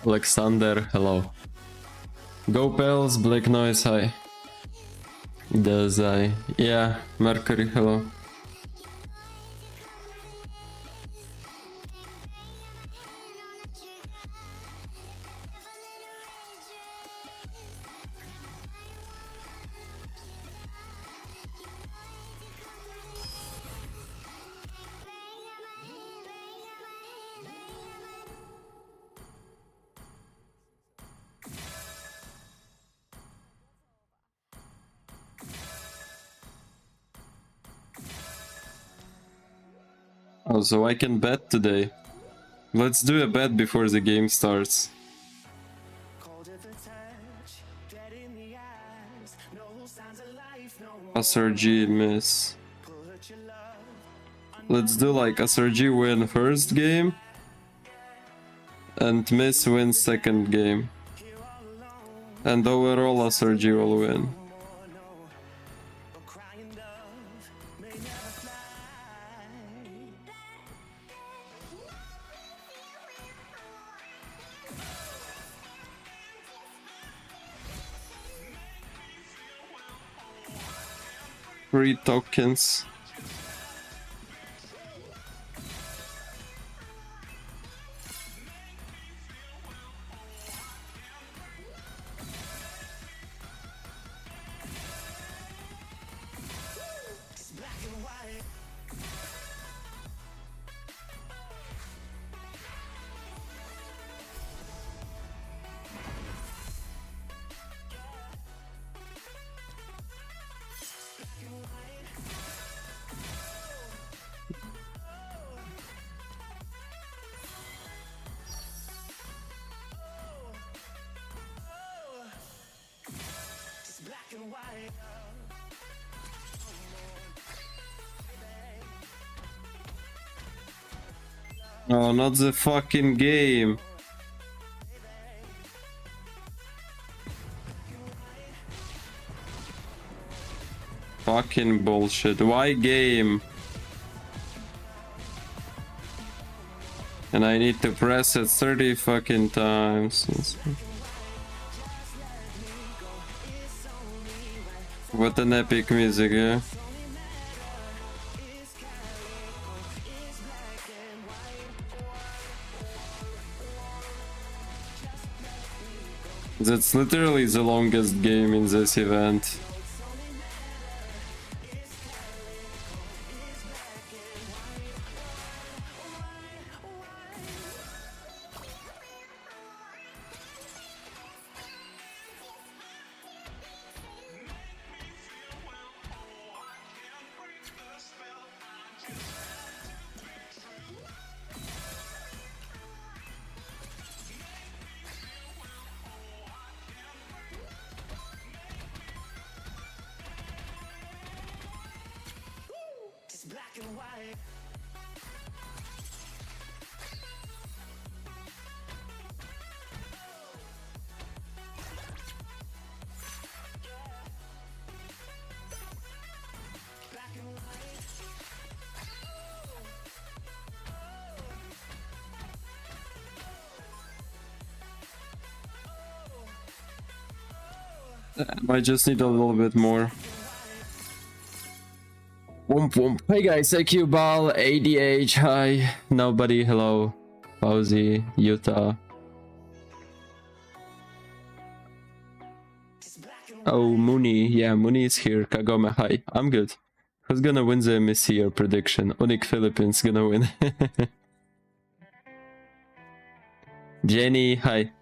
Alexander, hello. Go Pels, Black Noise, hi. Dazai, yeah, Mercury, hello. Oh, so I can bet today. Let's do a bet before the game starts. SRG miss. Let's do like SRG win first game and miss win second game. And overall SRG will win. Free tokens. Oh, not the fucking game. Fucking bullshit. Why game? And I need to press it 30 fucking times. What an epic music, yeah? That's literally the longest game in this event. I just need a little bit more. Womp womp. Hey guys, IQ Ball, ADH, hi. Nobody, hello. Fauzi, Utah. Oh, Mooney, yeah, Mooney is here. Kagome, hi. I'm good. Who's gonna win the MSC your prediction? Unik Philippines gonna win. Jenny, hi.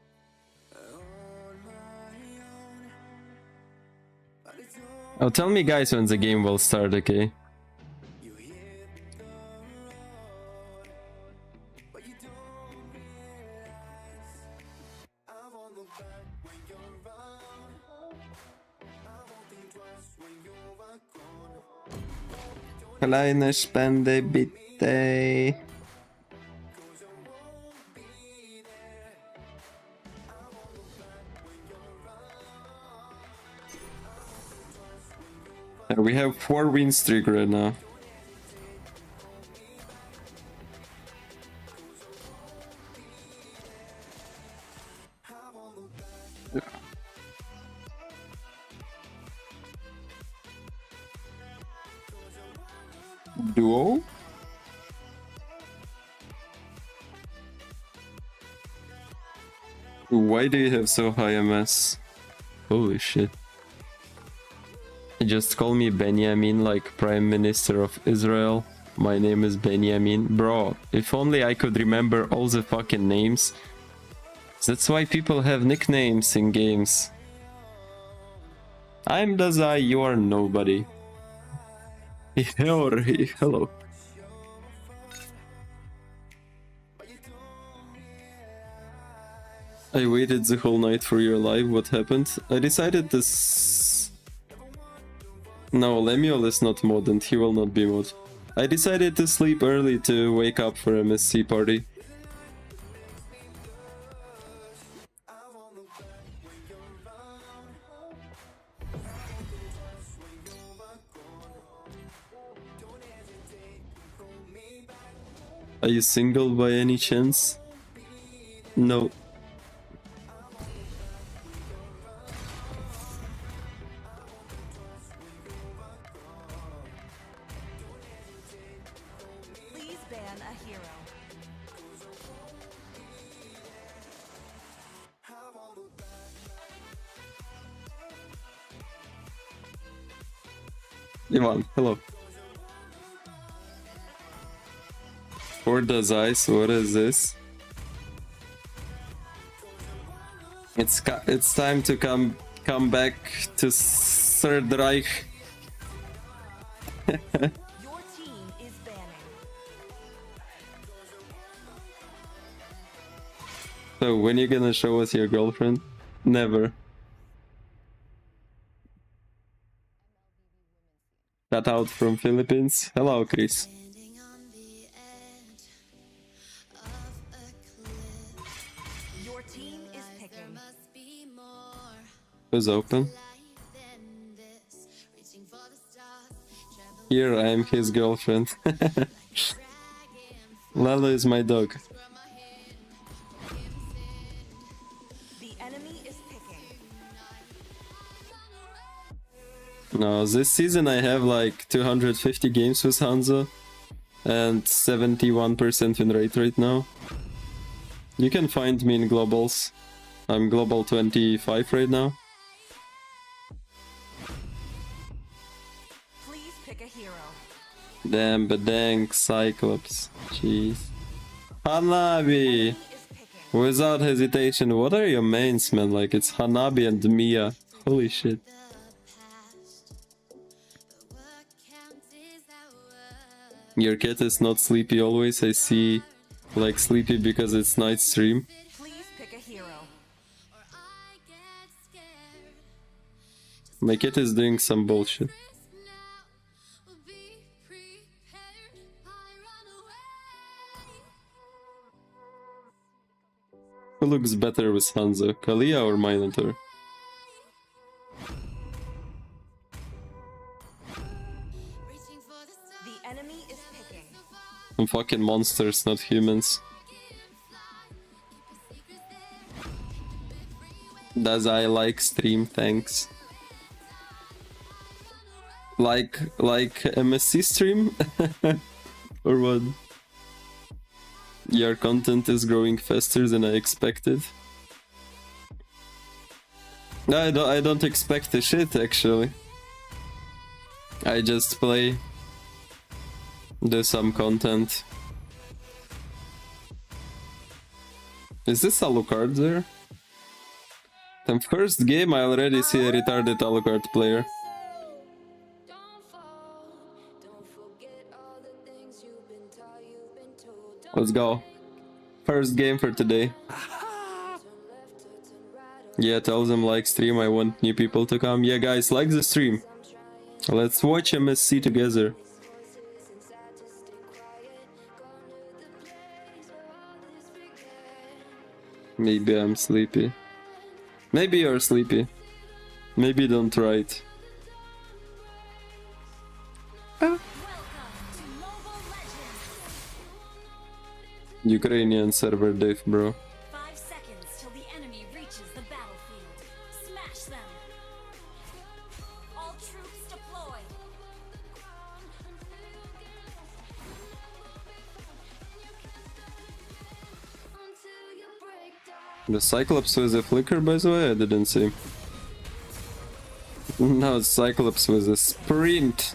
Oh, tell me guys when the game will start, okay? Kleine Spende bitte. We have 4 win streak right now. Duo? Why do you have so high MS? Holy shit. Just call me Benjamin like Prime Minister of Israel. My name is Benjamin. Bro, if only I could remember all the fucking names. That's why people have nicknames in games. I'm Dazai, you are nobody. Hello. I waited the whole night for your live. What happened? I decided this... No, Lemuel is not mod and he will not be mod. I decided to sleep early to wake up for MSC party. Are you single by any chance? No. Please ban a hero. Ivan, hello. For Dazai, so what is this? It's time to come back to Third Reich. Your team is banning. So when you gonna show us your girlfriend? Never. Cut out from Philippines. Hello, Chris. Your team is picking. Who's open? Here I am his girlfriend. Lalo is my dog. The enemy is picking. No, this season I have like 250 games with Hanzo and 71% win rate right now. You can find me in globals. I'm global 25 right now. Please pick a hero. Damn, but dang, Cyclops. Jeez. Hanabi! Is picking. Without hesitation, what are your mains, man? Like, it's Hanabi and Mia. Holy shit. Your cat is not sleepy always, I see. Like, sleepy because it's night stream. Please pick a hero. My cat is doing some bullshit. Who looks better with Hanzo, Kalia or Minotaur? The enemy is picking. I'm fucking monsters, not humans. Dazai like stream, thanks. Like MSC stream? Or what? Your content is growing faster than I expected. I don't expect a shit actually. I just play, do some content. Is this Alucard there? The first game I already see a retarded Alucard player. Let's go. First game for today. Yeah, tell them like stream, I want new people to come. Yeah guys, like the stream. Let's watch MSC together. Maybe I'm sleepy. Maybe you're sleepy. Maybe don't try it. Ukrainian server diff, bro. 5 seconds till the enemy reaches the battlefield. Smash them. All troops deployed. The Cyclops with a flicker, by the way, I didn't see. No, it's Cyclops with a sprint.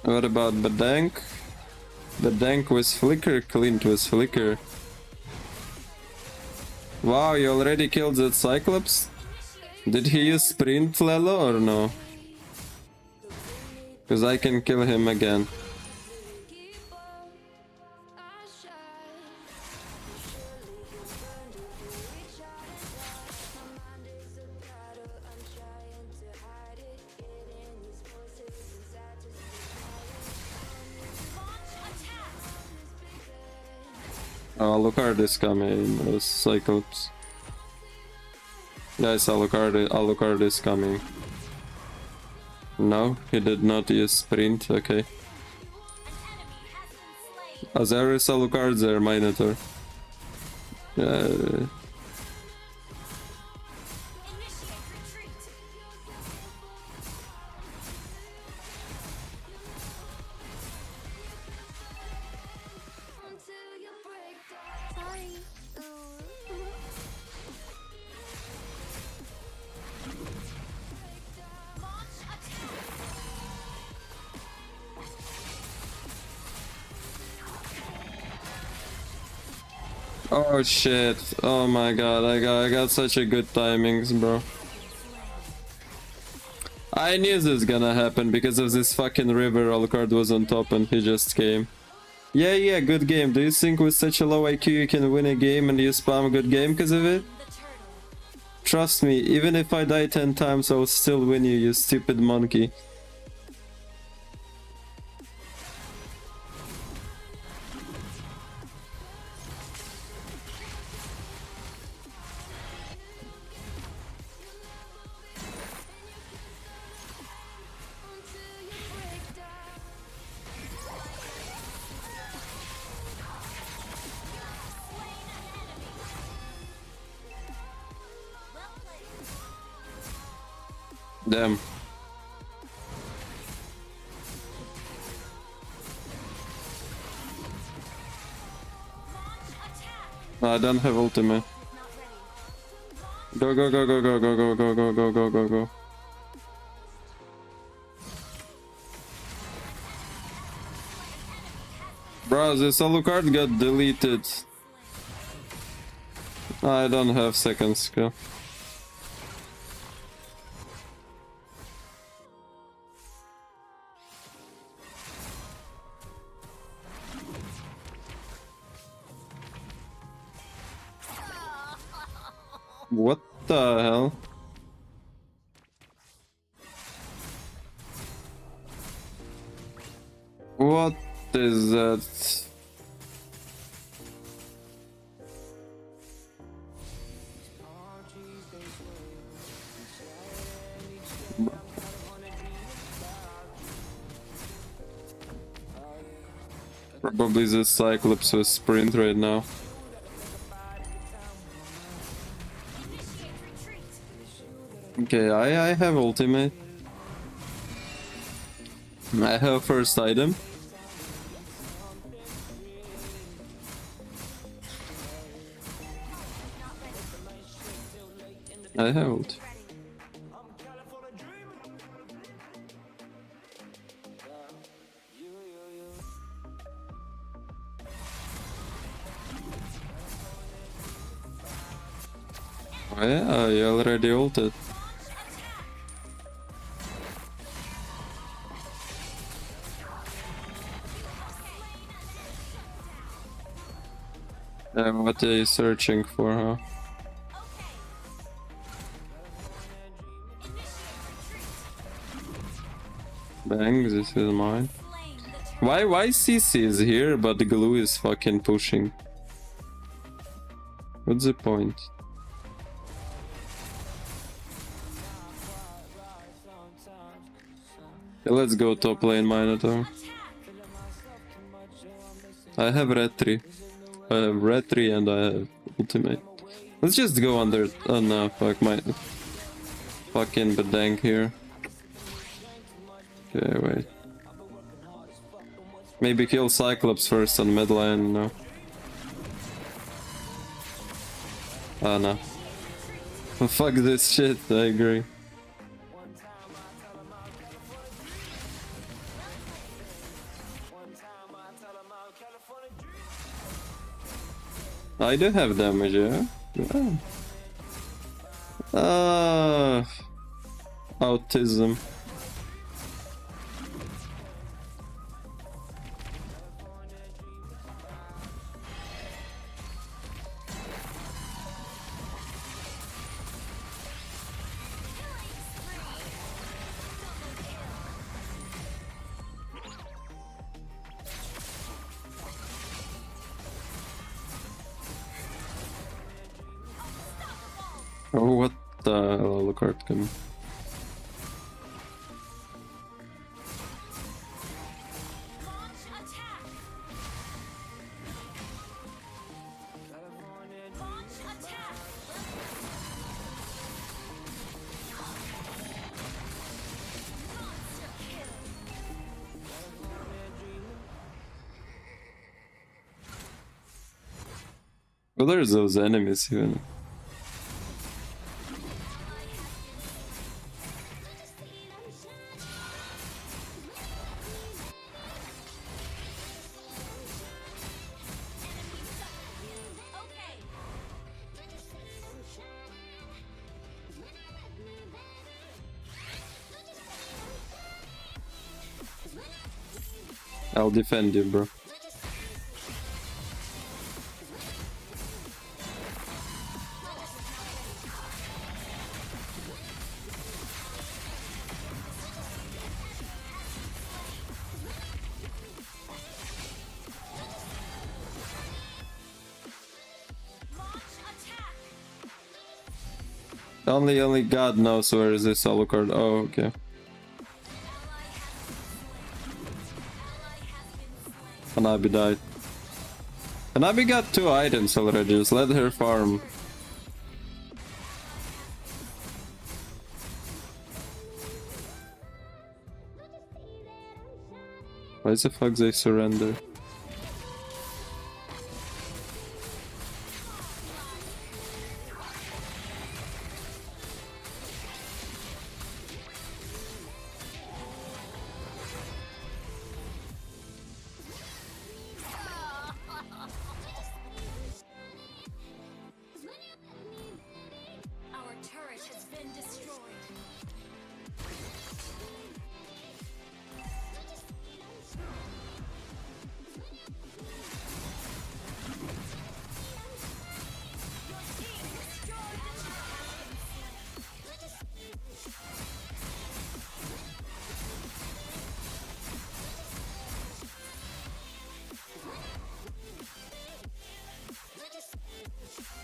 What about Badank? Badank with flicker, Clint with flicker. Wow, you already killed that Cyclops? Did he use sprint Lelo or no? Because I can kill him again. Oh, Alucard is coming, Cyclops. Guys, Alucard is coming. No, he did not use sprint, okay. Oh, there is Alucard there, Minotaur. Oh shit, oh my god, I got such a good timings, bro. I knew this was gonna happen because of this fucking river. Alucard was on top and he just came. Yeah, good game. Do you think with such a low IQ you can win a game and you spam good game because of it? Trust me, even if I die 10 times I'll still win you, you stupid monkey. Damn. I don't have ultimate. Go. Bro, this Alucard got deleted. I don't have second skill. What the hell? What is that? Probably the Cyclops with sprint right now. Okay, I have ultimate. I have first item. I have ult. Oh yeah, you already ulted. What are you searching for, huh? Bang, this is mine. Slain the Why CC is here, but the glue is fucking pushing? What's the point? Okay, let's go top lane Minotaur. I have red 3. I have red 3 and I have ultimate. Let's just go under. Oh no, fuck my fucking bedang here. Okay, wait. Maybe kill Cyclops first on mid lane, no. Oh no. Fuck this shit, I agree. I do have damage, yeah? Yeah. Autism. Oh, what the hell, card coming? launch attack. Launch attack. Monster kill. Well, there's those enemies even. Okay. I'll defend you, bro. Launch attack. Only God knows where is this solo card. Oh, okay. Hanabi died. Hanabi got 2 items already, just let her farm. Why the fuck they surrender? Our turret has been destroyed. Your team destroyed the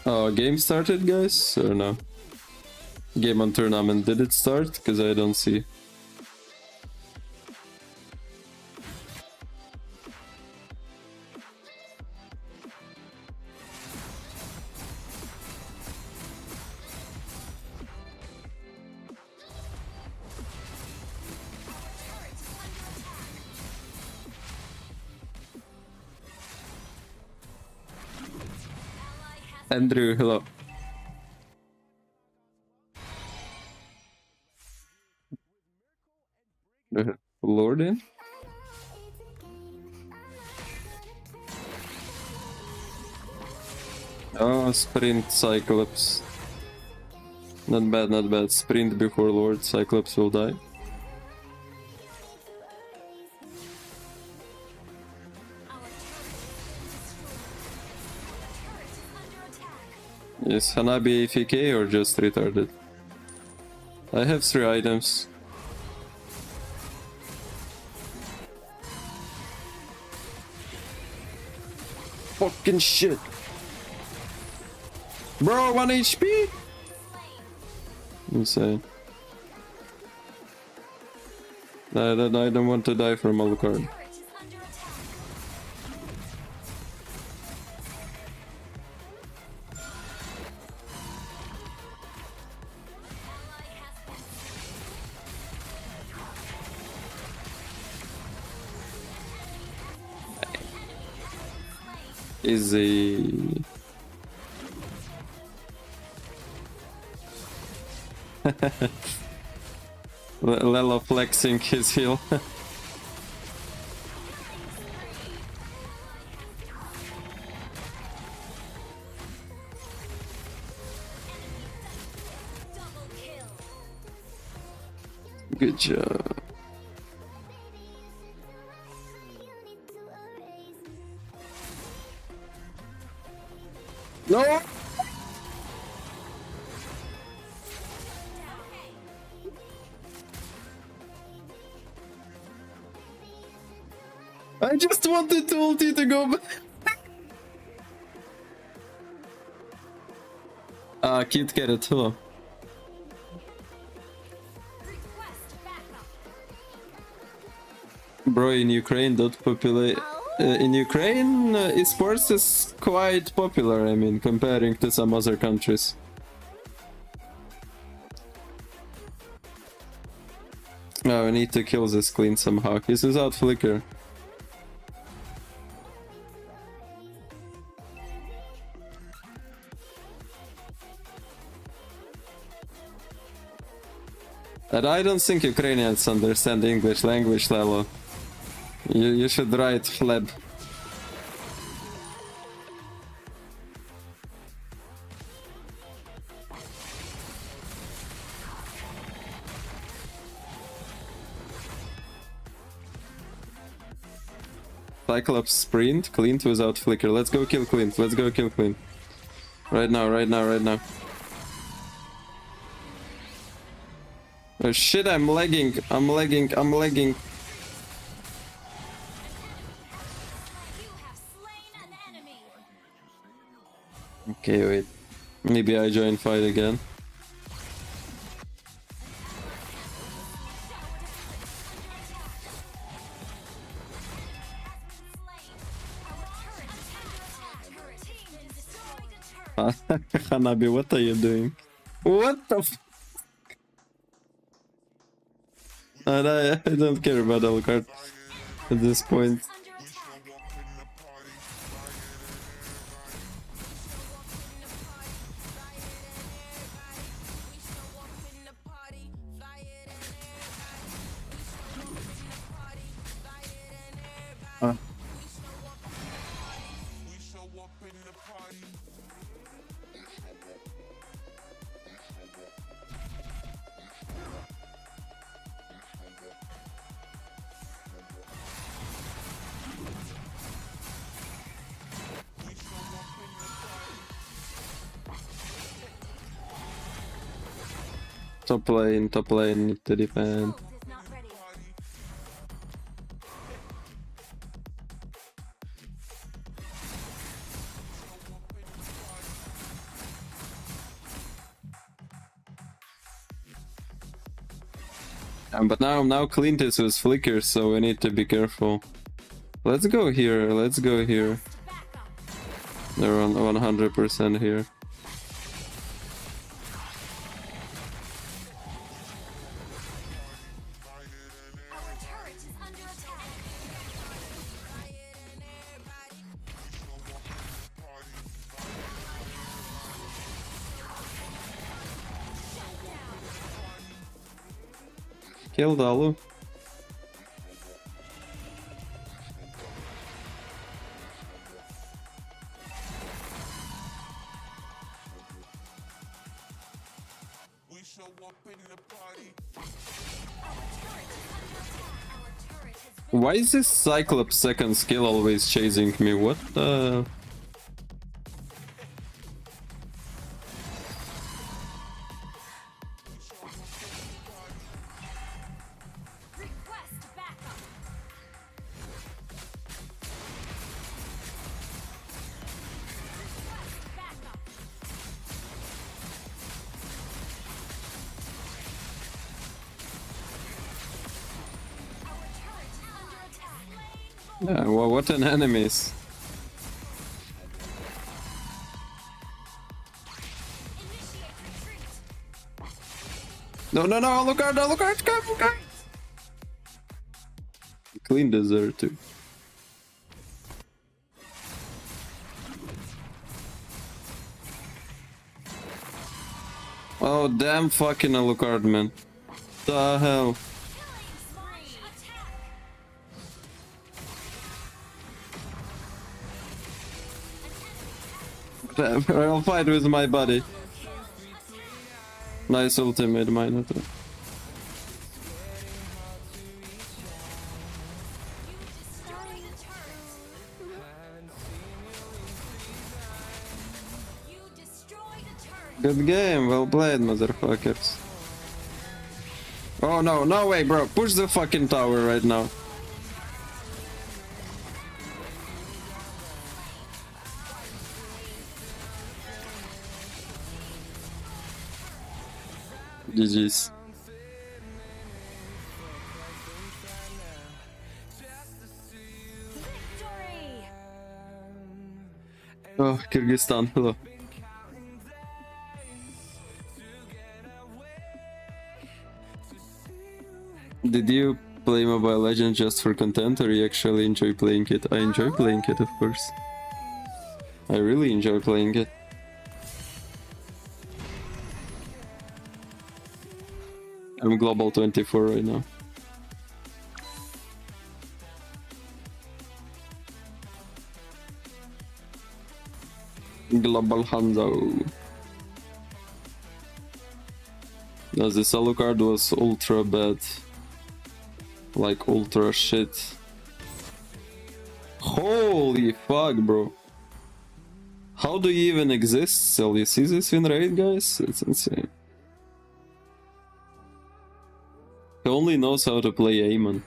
Oh, game started, guys? Or no? Game on tournament, did it start? Because I don't see. Andrew, hello. Lord in? Oh, sprint Cyclops. Not bad, not bad. Sprint before Lord, Cyclops will die. Our turret Is Hanabi AFK or just retarded? I have 3 items. Fucking shit. Bro, 1 HP? Insane. I don't want to die from Alucard. Turret is under attack. Ally has been Easy. Lelo flexing his heal. double kill. Good job. No! I just wanted to ulti to go back. Kid carrot, hello. Request backup. Bro, in Ukraine, in Ukraine, esports is quite popular, I mean, comparing to some other countries. Oh, I need to kill this clean somehow. He's without flicker. And I don't think Ukrainians understand English language, Lelo. You should write fleb. Cyclops sprint, Clint without flicker. Let's go kill Clint, let's go kill Clint. Right now, right now, right now. Oh shit, I'm lagging, I'm lagging, I'm lagging. You have slain an enemy. Okay, wait. Maybe I join fight again. Hanabi, what are you doing? What the f- I don't care about Alucard at this point. Top lane, need to defend. Is not ready. But now Clint is with flickers, so we need to be careful. Let's go here, let's go here. They're on 100% here. Our turret is under attack. Kill Dalu. Why is this Cyclops second skill always chasing me? What the... Yeah, well, what an enemies. Initiate retreat. No, no, no, Alucard, come. Clean dessert too. Oh, damn fucking Alucard, man. The hell? Killing spree. Attack. I'll fight with my buddy. Nice ultimate, mine. You destroyed a turret. You destroyed a turret. Good game, well played, motherfuckers. Oh no, no way, bro. Push the fucking tower right now. GG's. Victory. Oh, Kyrgyzstan, hello. Did you play Mobile Legends just for content or you actually enjoy playing it? I enjoy playing it, of course. I really enjoy playing it. I'm Global 24 right now. Global Hanzo. No, this Alucard was ultra bad. Like ultra shit. Holy fuck, bro. How do you even exist still? You see this win rate, guys? It's insane. He only knows how to play Aemon.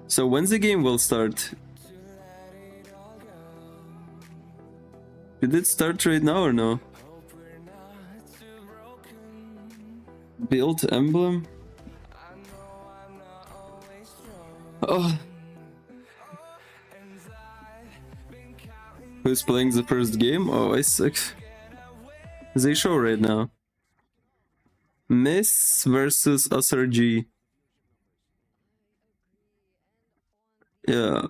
So when's the game will start? Did it start right now or no? Build emblem? Oh. Who's playing the first game? Oh, I suck. They show right now. Miss versus SRG. Yeah.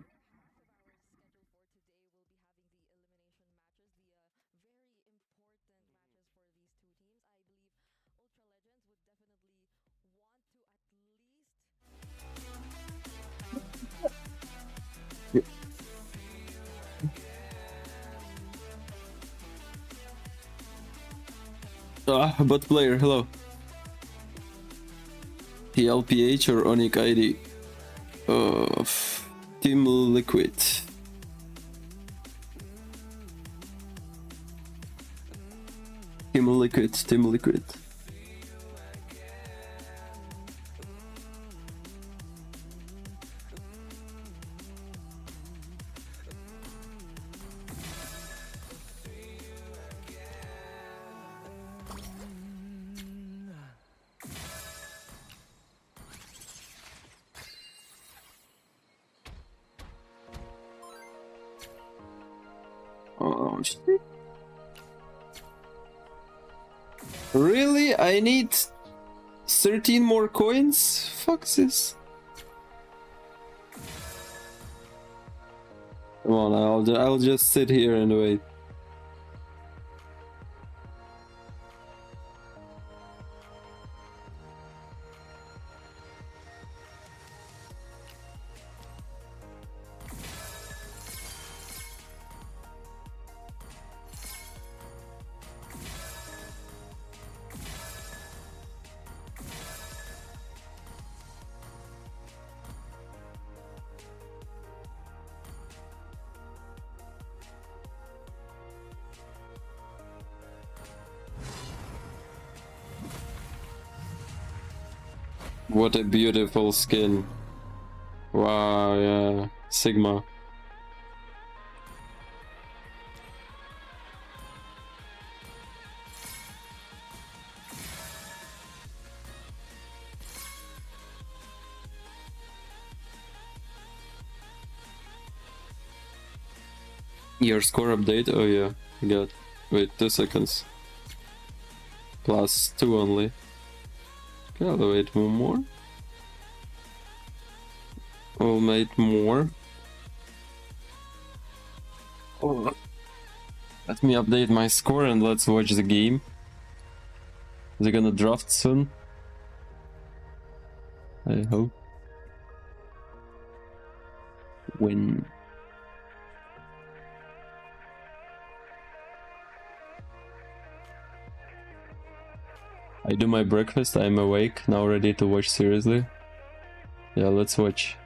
Bot player, hello. PLPH or Onic ID? Team Liquid. Team Liquid. Oh shit. Really? I need 13 more coins? Fuck this. Come on, I'll just sit here and wait. What a beautiful skin. Wow, yeah. Sigma. Your score update? Oh yeah, I got. Wait, 2 seconds. Plus 2 only. Okay, I'll wait more. I'll make more. Oh. Let me update my score and let's watch the game. They're gonna draft soon. I hope. Win. I do my breakfast, I'm awake, now ready to watch seriously. Yeah, let's watch.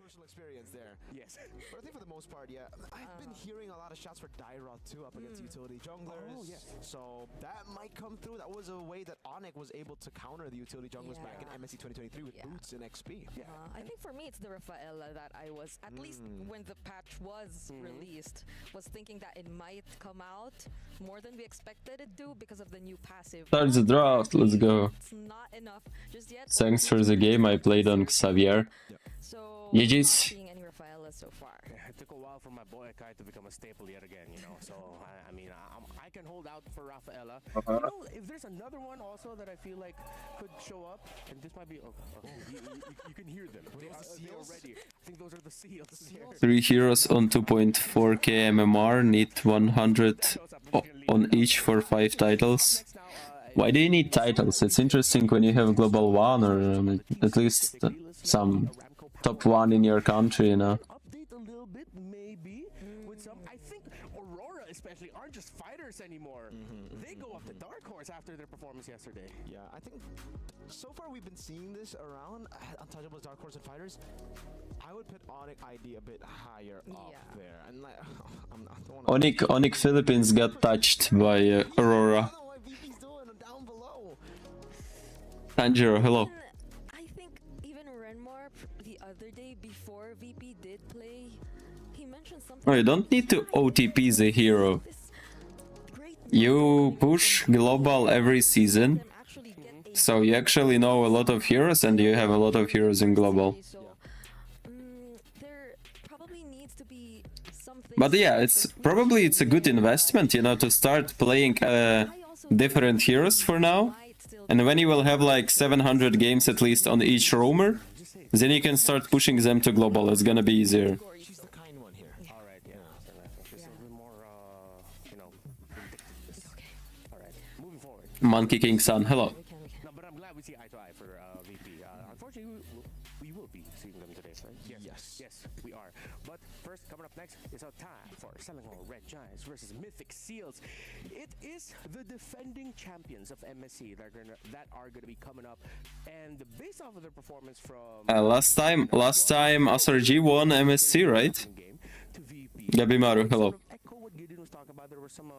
Personal experience there. Yes. But I think for the most part, yeah, I've been hearing a lot of shots for Dairot too up against utility junglers. Oh, yes. So that might come through. That was a way that Onyx was able to counter the utility junglers back in MSC 2023 with boots and XP. Yeah. I think for me it's the Rafaela that I was, at least when the patch was released, was thinking that it might come out more than we expected it to because of the new passive. Start the draft, let's go. It's not enough just yet. Thanks for the game, I played on Xavier. So GG's. not seeing any Rafaela so far. It took a while for my boy Kai to become a staple yet again, you know. So I mean, I can hold out for Rafaela. You know, if there's another one also that I feel like could show up, and this might be. You can hear them. They're already. I think those are the seals. 3 heroes on 2.4k MMR, need 100 on each for 5 titles. Why do you need titles? It's interesting when you have Global 1 or at least some top 1 in your country, you know. Update a little bit, maybe. With some, I think Aurora especially aren't just fighters anymore. They go up to Dark Horse after their performance yesterday. Yeah, I think so far we've been seeing this around Untouchables, Dark Horse, and Fighters. I would put Onyx ID a bit higher up there. And like, I don't wanna... Onyx Philippines got touched by Aurora. I don't know what VP's doing down below. Tanjiro, hello. I think even Renmar the other day before VP did play, he mentioned something. Oh, you don't need to OTP the hero. You push global every season, so you actually know a lot of heroes and you have a lot of heroes in global. But yeah, it's a good investment, you know, to start playing different heroes for now. And when you will have like 700 games at least on each roamer, then you can start pushing them to global. It's gonna be easier. She's the kind one here. All right, yeah. Just a little more, you know, vindictiveness. All right, moving forward. Monkey King Sun, hello. No, but I'm glad we see eye to eye for VP. Unfortunately, we will be seeing them today, right? Yes, we are. But first, coming up next is our time for Selangor Red Giants versus Mythic Seals. It is the defending champions of MSC that are gonna be coming up, and based off of their performance from Last time SRG won MSC, right? to VP. Gabimaru, hello. Echo what Gideon was talking about. There were some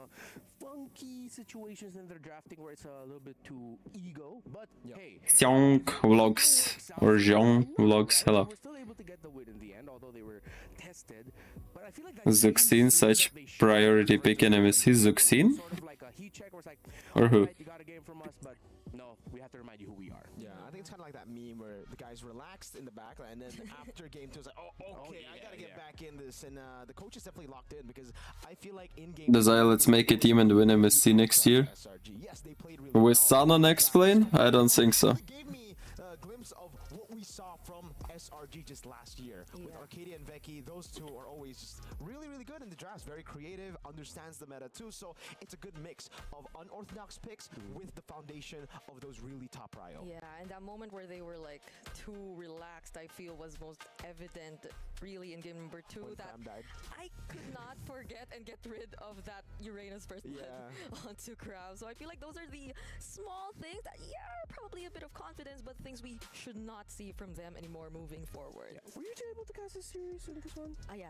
funky situations in their drafting where it's a little bit too ego, but hey, Xiong Vlogs or Xiong Vlogs, hello. we're still able to get the win in the end, although they were tested. But I feel like Zuxin, such priority pick in MSC. Zuxin? sort of like a heat check where it's like, Or who? "Alright, you got a game from us, but no, we have to remind you who we are." Yeah, I think it's kind of like that meme where the guy's relaxed in the back, and then after game 2, it's like, oh, okay, I gotta get back in this. And the coach is definitely locked in because I feel like in game. Dazai, let's make a team and win MSC next year. SRG. Yes, they played really With well. Sun on X-Plane? I don't think so. It gave me a glimpse of what we saw from SRG just last year. With Arcadia and Veki, those two are always just really, really good in the drafts. Very creative, understands the meta too. So it's a good mix of unorthodox picks with the foundation of those really top prio. Yeah, and that moment where they were like too relaxed, I feel was most evident really in game number 2. When That Fam died. I could not forget and get rid of that Uranus first blood onto Krav. So I feel like those are the small things that, probably a bit of confidence, but things we should not see from them anymore moving forward. Were you able to cast a series in this one? Yeah.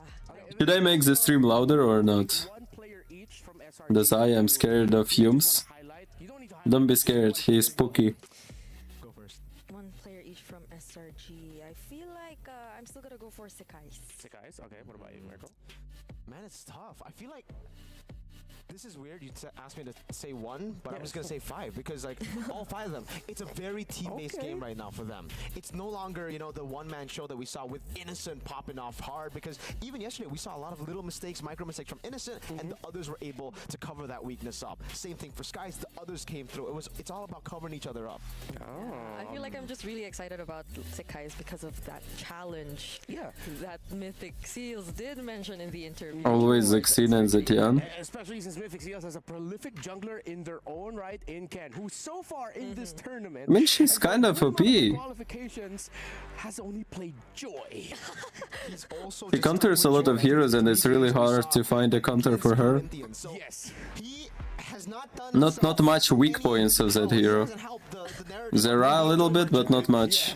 Should I make the stream louder or not? One player each from SRG. Dazai, I'm scared of Yums. You don't need to Don't be scared, he's spooky. Go first. One player each from SRG. I feel like I'm still gonna go for Sekais. Sekais, okay, what about you, Mirko? Man, it's tough. I feel like This is weird. You asked me to say one, but I'm just gonna say five because like all five of them, it's a very team-based game right now for them. It's no longer, you know, the one-man show that we saw with Innocent popping off hard, because even yesterday we saw a lot of little mistakes, micro mistakes from Innocent, and the others were able to cover that weakness up. Same thing for Skies. The others came through. It's all about covering each other up. I feel like I'm just really excited about Sekai's because of that challenge. Yeah. That Mythic Seals did mention in the interview. Always succeed in Zetian. Especially since Mythic Seals has a prolific jungler in their own right in Ken, who so far in this tournament, I mean, she's kind of OP. qualifications, has only played Joy. He's also She counters a lot of heroes, and it's really hard to find a counter for her. Yes. He has not done Not much weak points of that hero. There are a little bit, but not much.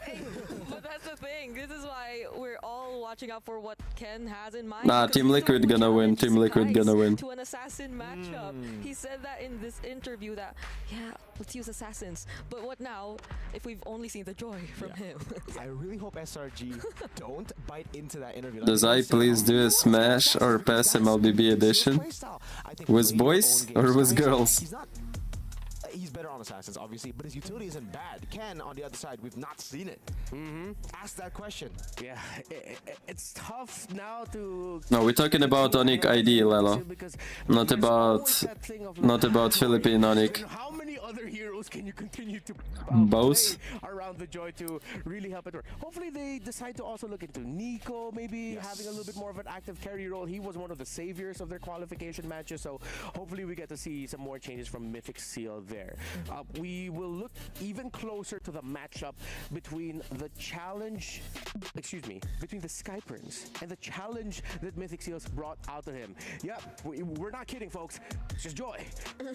But that's the thing. This is why we're all watching out for what Ken has in mind. Nah, because Team he's the Liquid one who gonna win. challenged Team Liquid Skies gonna win. to an assassin matchup. He said that in this interview that, yeah, let's use assassins. But what now if we've only seen the joy from him? I really hope SRG don't bite into that interview. Dazai, please do a Smash or pass MLBB edition. With boys or with girls? He's better on assassins, obviously, but his utility isn't bad. Ken, on the other side, we've not seen it. Ask that question. Yeah, it's tough now to. No, we're talking about Onic ID, Lelo. Because Not there's about always that thing of not like, about Philippine Onic. How many other heroes can you continue to Both? play around the Joy to really help it work? Hopefully they decide to also look into Nico, maybe having a little bit more of an active carry role. He was one of the saviors of their qualification matches, so hopefully we get to see some more changes from Mythic Seal there. We will look even closer to the matchup between the challenge, between the Skypers and the challenge that Mythic Seals brought out to him. Yep, we're not kidding, folks. It's just Joy.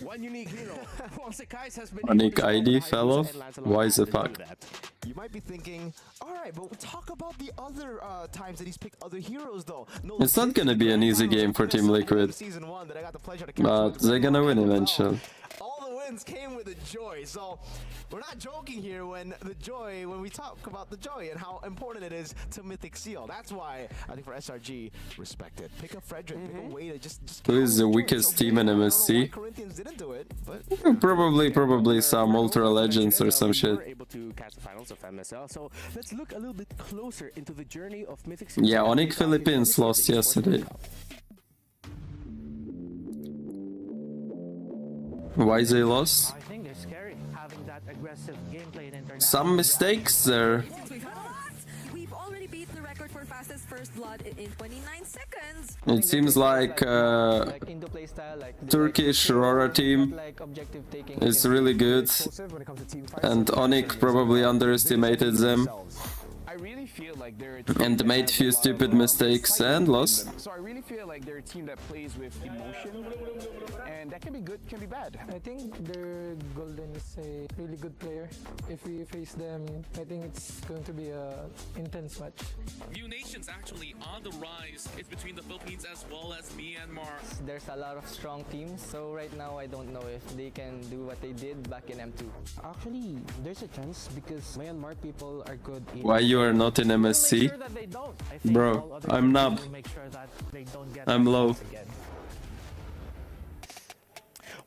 One unique hero. While Sekai's has been Onic ID fell off? Why the fuck? You might be thinking, all right, but we'll talk about the other times that he's picked other heroes, though. No, It's not gonna be an easy game for Team Liquid, Season 1 that I got the pleasure to but they're gonna win eventually. All the wins came with the joy, so we're not joking here when we talk about the joy and how important it is to Mythic Seal. That's why I think for SRG, respect it. Pick up Frederick, pick a way to just Who is the weakest team in MSC? Corinthians didn't do it, but Probably some Ultra Legends or some shit. We were able to catch the finals of MSL, so let's look a little bit closer into the journey of Mythic Seal. Yeah, Onic Philippines lost yesterday. Why they lost? I think they're scary having that aggressive gameplay in international. Some mistakes there. We've already beat the record for fastest first blood in 29 seconds. It seems like Like into play style, like Turkish Aurora team like objective taking is really good, and Onic probably underestimated them I really feel like they're and made few stupid mistakes and lost. So I really feel like they're a team that plays with emotion, and that can be good, can be bad. I think their Golden is a really good player. If we face them, I think it's going to be a intense match. New nations actually on the rise. It's between the Philippines as well as Myanmar. There's a lot of strong teams, so right now I don't know if they can do what they did back in M2. Actually, there's a chance because Myanmar people are good in... Why you are not in MSC? Bro, I'm nub. I'm low.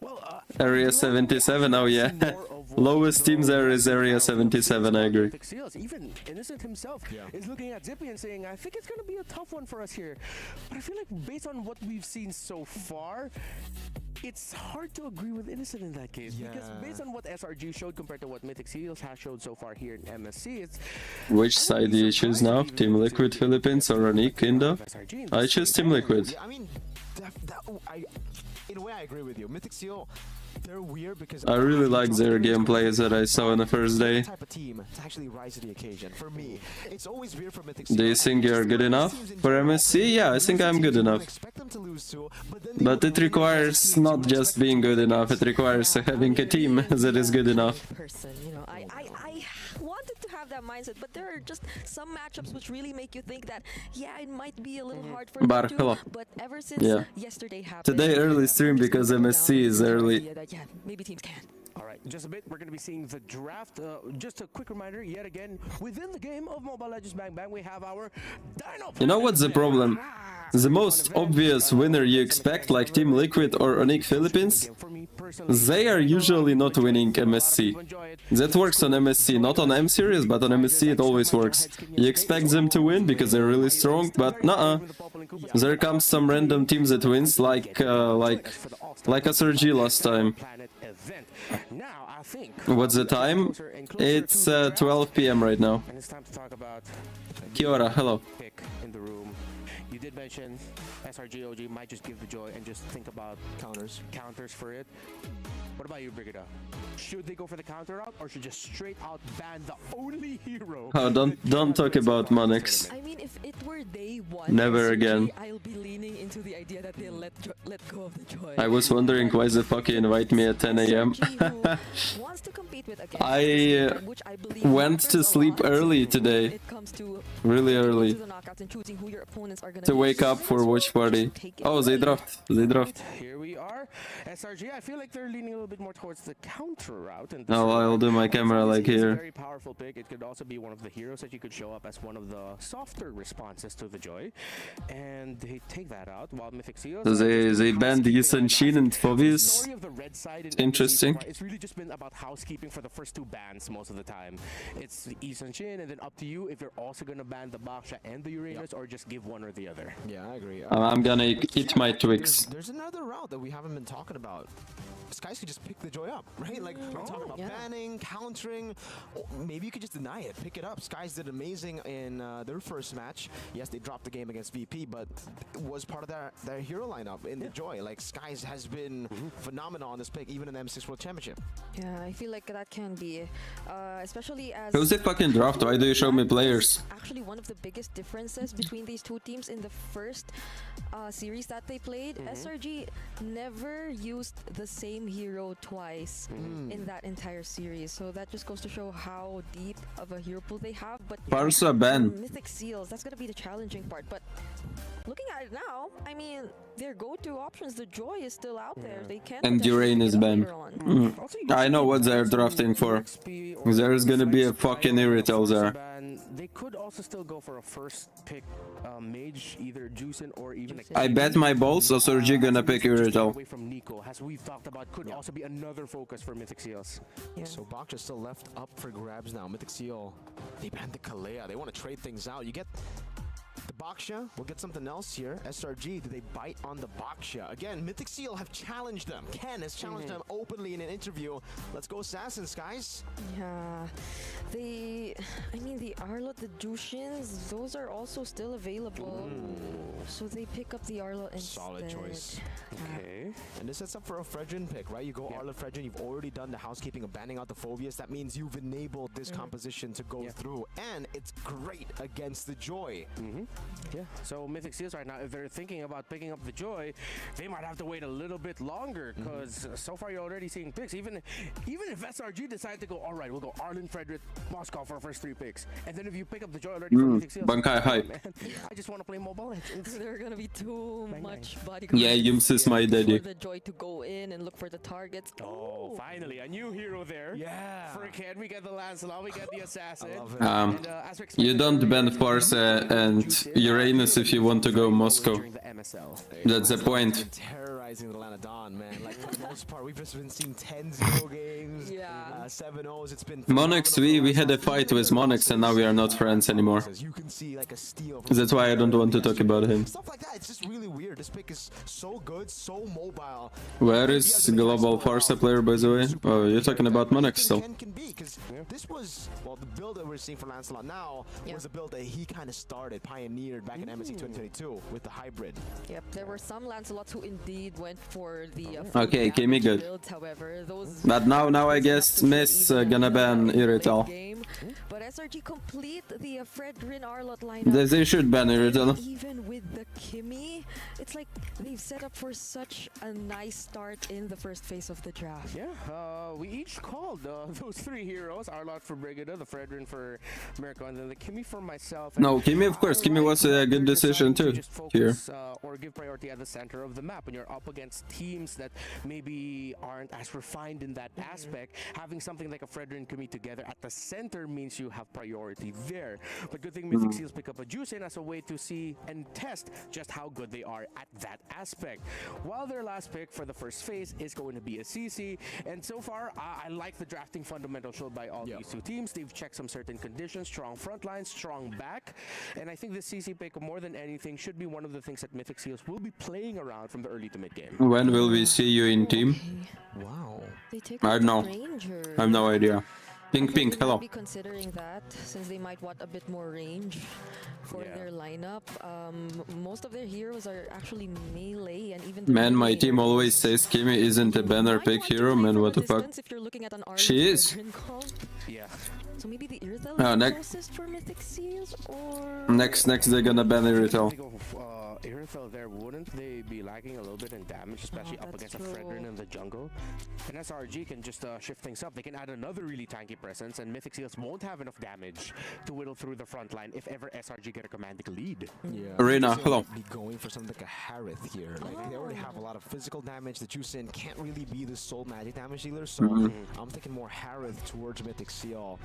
Well, Area 77, oh yeah. Lowest team there is Area 77, I agree. Mythic Seals, even Innocent himself is looking at Zippy and saying, I think it's going to be a tough one for us here. But I feel like based on what we've seen so far, it's hard to agree with Innocent in that case. Because based on what SRG showed compared to what Mythic Seals has showed so far here in MSC, it's... Which side do you choose now? Team Liquid Philippines or Onic Indo? I choose Team Liquid. I mean, in a way I agree with you. Mythic Seal, they're weird because I really like their gameplays that I saw on the first day. type of team to actually rise to the occasion. For me, it's always weird for Mythic Seal. Do you think you're good enough for MSC? Yeah, I think I'm good enough. Expect them to lose to, But it requires not just being good enough, it requires having a team that is good enough. Person, you know, I wanted to have that mindset, but there are just some matchups which really make you think that, yeah, it might be a little hard for them too, but ever since yesterday happened, Today early stream because MSC is early. yeah, maybe teams can. All right, just a bit. We're going to be seeing the draft. Just a quick reminder, yet again, within the game of Mobile Legends Bang Bang, we have our Dino. You know what's the problem? The most obvious winner you expect, like Team Liquid or Onyx Philippines, they are usually not winning MSC. That works on MSC, not on M Series, but on MSC it always works. You expect them to win because they're really strong, but nuh-uh. There comes some random teams that wins, like SRG last time. What's the time? It's 12 PM right now. And it's time to talk about Kiora, hello. pick in the room. You did mention SRG OG might just give the joy and just think about counters for it. What about you, Brigida? Should they go for the counter route or should just straight out ban the only hero? Oh, don't talk about Monix. I mean, if it were day one, Never again. I'll be leaning into the idea that they'll let go of the joy. I was wondering why the fuck you invite me at 10 AM. Wants to compete with I went to sleep early today. Really early. To wake up for watch party. Oh, they dropped. They dropped. Here we are. SRG, I feel like they're leaning a little bit more towards the counter route. And Oh, I'll do my camera like It's a here. very powerful pick. It could also be one of the heroes that you could show up as one of the softer responses to the joy. And they take that out while Mythic Seals... So they banned Yisun Shin and Phovis. Interesting. It's really just been about housekeeping for the first two bans most of the time. It's the Yisun Shin and then up to you if you're also going to ban the Baksha and the Uranus or just give one or the other. Yeah, I agree. I'm gonna eat my Twix. There's another route that we haven't been talking about. Skies could just pick the joy up, right? Like, we're talking about banning, countering. Oh, maybe you could just deny it, pick it up. Skies did amazing in their first match. Yes, they dropped the game against VP, but it was part of their hero lineup in the joy. Like, Skies has been phenomenal on this pick, even in the M6 World Championship. Yeah, I feel like that can be, especially as... Who's the fucking draft? Why do you show me players? Actually, one of the biggest differences between these two teams in the first series that they played, SRG never used the same hero twice in that entire series. So that just goes to show how deep of a hero pool they have. But Parsa ban. Mythic Seals, that's going to be the challenging part. But looking at it now, I mean, their go-to options, the joy is still out there. They can And Uranus ban. I know what they're drafting for. There's gonna be a fucking Irrital there. They could also still go for a first pick mage, either Juicin or even I bet my balls SRG gonna pick Irrital. away from Nico, as we've talked about, could also be another focus for Mythic Seals. So Baksha still left up for grabs now. Mythic Seal, they banned the Kalea. They want to trade things out. You get the Baksha, we'll get something else here. SRG, do they bite on the Baksha? Again, Mythic Seal have challenged them. Ken has challenged them openly in an interview. Let's go Assassins, guys. Yeah, I mean, the Arlot, the Jushins, those are also still available. So they pick up the Arlot instead. Solid choice. Okay. And this sets up for a Fredrin pick, right? You go Arlot Fredrin, you've already done the housekeeping of banning out the Phobias. That means you've enabled this composition to go through. And it's great against the Joy. Yeah, so Mythic Seals right now, if they're thinking about picking up the joy, they might have to wait a little bit longer because so far you're already seeing picks. Even if SRG decide to go, all right, we'll go Arlen, Frederick, Moscow for our first 3 picks, and then if you pick up the joy already from Mythic Seals, Bankai hype. man, I just want to play Mobile Legends. There are gonna be too much bodyguards. Yeah, Yums is my daddy. For the joy to go in and look for the targets. Oh, finally a new hero there. Yeah. For Ken, we get the Lancelot, we get the Assassin. You don't ban Farsa and Uranus if you want to go Moscow. During the MSL. That's the point. Terrorizing the Lanadon, man. Like, for the most part, we've just been seeing 10-0 games, 7-0s. It's been Monix, we had a fight with Monix and now we are not friends anymore. You can see like a steal. That's why I don't want to talk about him. Stuff like that, it's just really weird. This pick is so good, so mobile. Where is Global Farsa player, by the way? Oh, you're talking about Monix still. Can be, because this was, well, the build that we're seeing for Lancelot now was a build that he kind of started, pioneered back in MSC 2022 with the hybrid. Yep, there were some Lancelots who indeed went for the Okay, Kimi good. builds, however, those But now I guess Miss gonna ban Irrital. But SRG complete the Fredrin Arlott lineup. They should ban Irrital. Even with the Kimmy, it's like they've set up for such a nice start in the first phase of the draft. Yeah, we each called those three heroes, Arlott for Brigida, the Fredrin for Mirko, and then the Kimmy for myself. And No, Kimmy, of course. Kimmy was a good decision too. Just Here. focus, or give priority at the center of the map when you're up against teams that maybe aren't as refined in that aspect. Having something like a Fredrin Kimmy together at the center means you have priority there. But good thing Mythic Seals pick up a Juicin as a way to see and test just how good they are at that aspect. While their last pick for the first phase is going to be a CC, and so far I like the drafting fundamental showed by all these two teams. They've checked some certain conditions, strong front line, strong back, and I think the CC pick more than anything should be one of the things that Mythic Seals will be playing around from the early to mid game. When will we see you in team? Wow. They take I out don't know. the Ranger. I have no idea. Pink, They hello. might be considering that since they might want a bit more range for their lineup. Most of their heroes are actually melee, and even the Man, my melee team heroes always says Kimmy isn't a banner might pick want to hero, play man, from what a the fuck? distance if you're looking at an She Arlott is. Fredrin comp. Yeah. So maybe the Irithel Oh, is the next- closest for Mythic Seals, or Next they're gonna ban Irrital. Irithel there, wouldn't they be lagging a little bit in damage, especially up that's against a true. Fredrin in the jungle? And SRG can just shift things up. They can add another really tanky presence, and Mythic Seals won't have enough damage to whittle through the front line if ever SRG get a commanding lead. Yeah. Arena, Juicin hello. might be going for something like a Harith here. Like they already have a lot of physical damage. The Juicin can't really be the sole magic damage dealer, so I'm thinking more Harith towards Mythic Seal.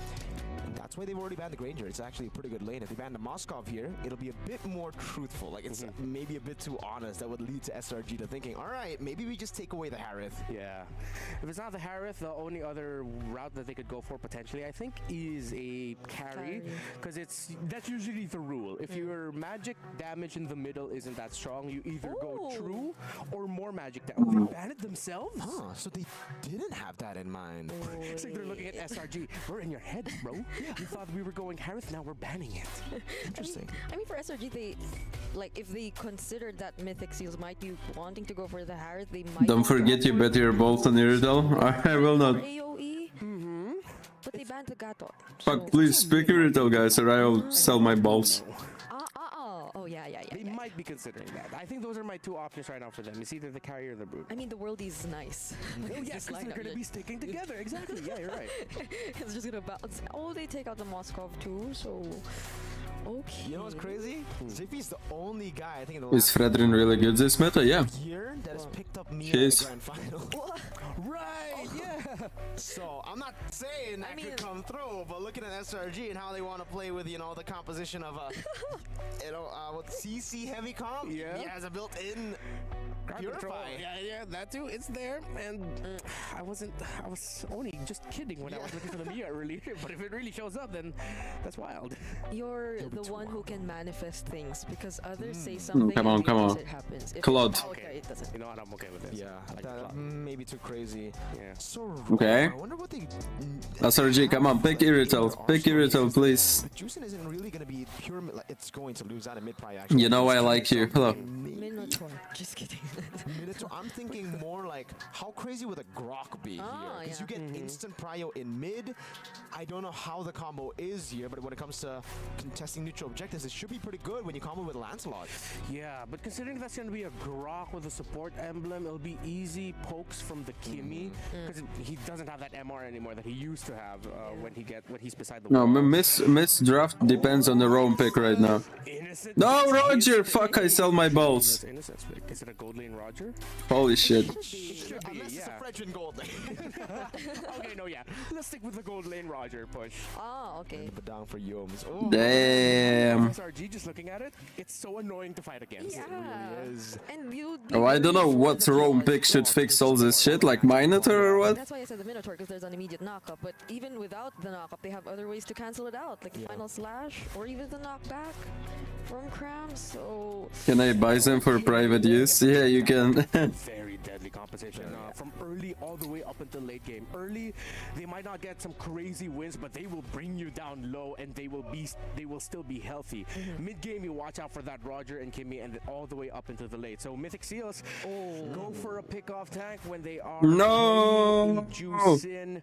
And that's why they've already banned the Granger. It's actually a pretty good lane. If they ban the Moskov here, it'll be a bit more truthful. Like it's maybe a bit too honest. That would lead to SRG to thinking, all right, maybe we just take away the Harith. Yeah. If it's not the Harith, the only other route that they could go for potentially, I think, is a carry. Because that's usually the rule. If your magic damage in the middle isn't that strong, you either go true or more magic damage. They ban it themselves? Huh, so they didn't have that in mind. It's like they're looking at SRG. We're in your head, bro. You thought we were going Harith, now we're banning it. Interesting. I mean, for SRG, they if they considered that Mythic Seals might be wanting to go for the Harith, they might. Don't forget you bet your bolt on Irrital. I will not. AOE. But they banned the Gato. Fuck, please pick Irrital, guys, or I'll sell my balls. Oh yeah. They might be considering that. I think those are my two options right now for them. It's either the carry or the brute. I mean, the world is nice. Oh yes, because they're gonna be sticking together. Exactly. Yeah, you're right. It's just gonna bounce. Oh, they take out the Moskov too. So. Okay. You know what's crazy? Zippy's the only guy I think in the Is last Fredrin really good this meta? Yeah. year that has picked up me She in the is. grand final. Right. Yeah. So I'm not saying that could come through, but looking at SRG and how they want to play with the composition of with CC heavy comp, he has a built-in Purify. Yeah, that too. It's there, and I was only just kidding when I was looking for the Mia earlier. But if it really shows up, then that's wild. You're the one who can manifest things because others say something. Come on, and the come on. opposite happens. If Claude. Okay, it doesn't. You know what? I'm okay with this. Yeah, I like that may be too crazy. Yeah. So Okay. I wonder what they. SRG, come on, pick Irrital. Pick Irrital, please. Juicin isn't really gonna be pure. It's going to lose out in mid pry actually. You know I like you. Hello. Minotaur. Just kidding. Minotaur. I'm thinking more like how crazy would a Grok be here? Because you get instant prio in mid. I don't know how the combo is here, but when it comes to contesting neutral objectives, it should be pretty good when you combo with Lancelot. Yeah, but considering that's going to be a Grok with a support emblem, it'll be easy pokes from the Kimmy because he doesn't have that MR anymore that he used to have when he's beside the No, wall. miss draft depends on the roam pick right now. Innocent No, is Roger! innocent. Fuck, I sell my balls. That's innocent. Is it a gold lane Roger? Holy shit. It should be, Unless it's a yeah. Fredrin gold lane. Okay, no, yeah. Let's stick with the gold lane Roger push. Oh, okay. But down for Yomes. Oh, Damn. SRG, just looking at it, it's so annoying to fight against. Yeah. is. And you'd Oh, I don't know what roam pick should fix all this shit, like Minotaur or what? That's why I said the Minotaur, because there's an immediate knockup. But even without the knockup, they have other ways to cancel it out, like the final slash or even the knockback. from Cram, so... Can I buy them for private use? Yeah, you can. Very deadly competition from early all the way up until late game. Early, they might not get some crazy wins, but they will bring you down low, and they will still be healthy. Mid game, you watch out for that Roger and Kimmy, and all the way up into the late. So Mythic Seals go for a pick-off tank when they are No! juice in.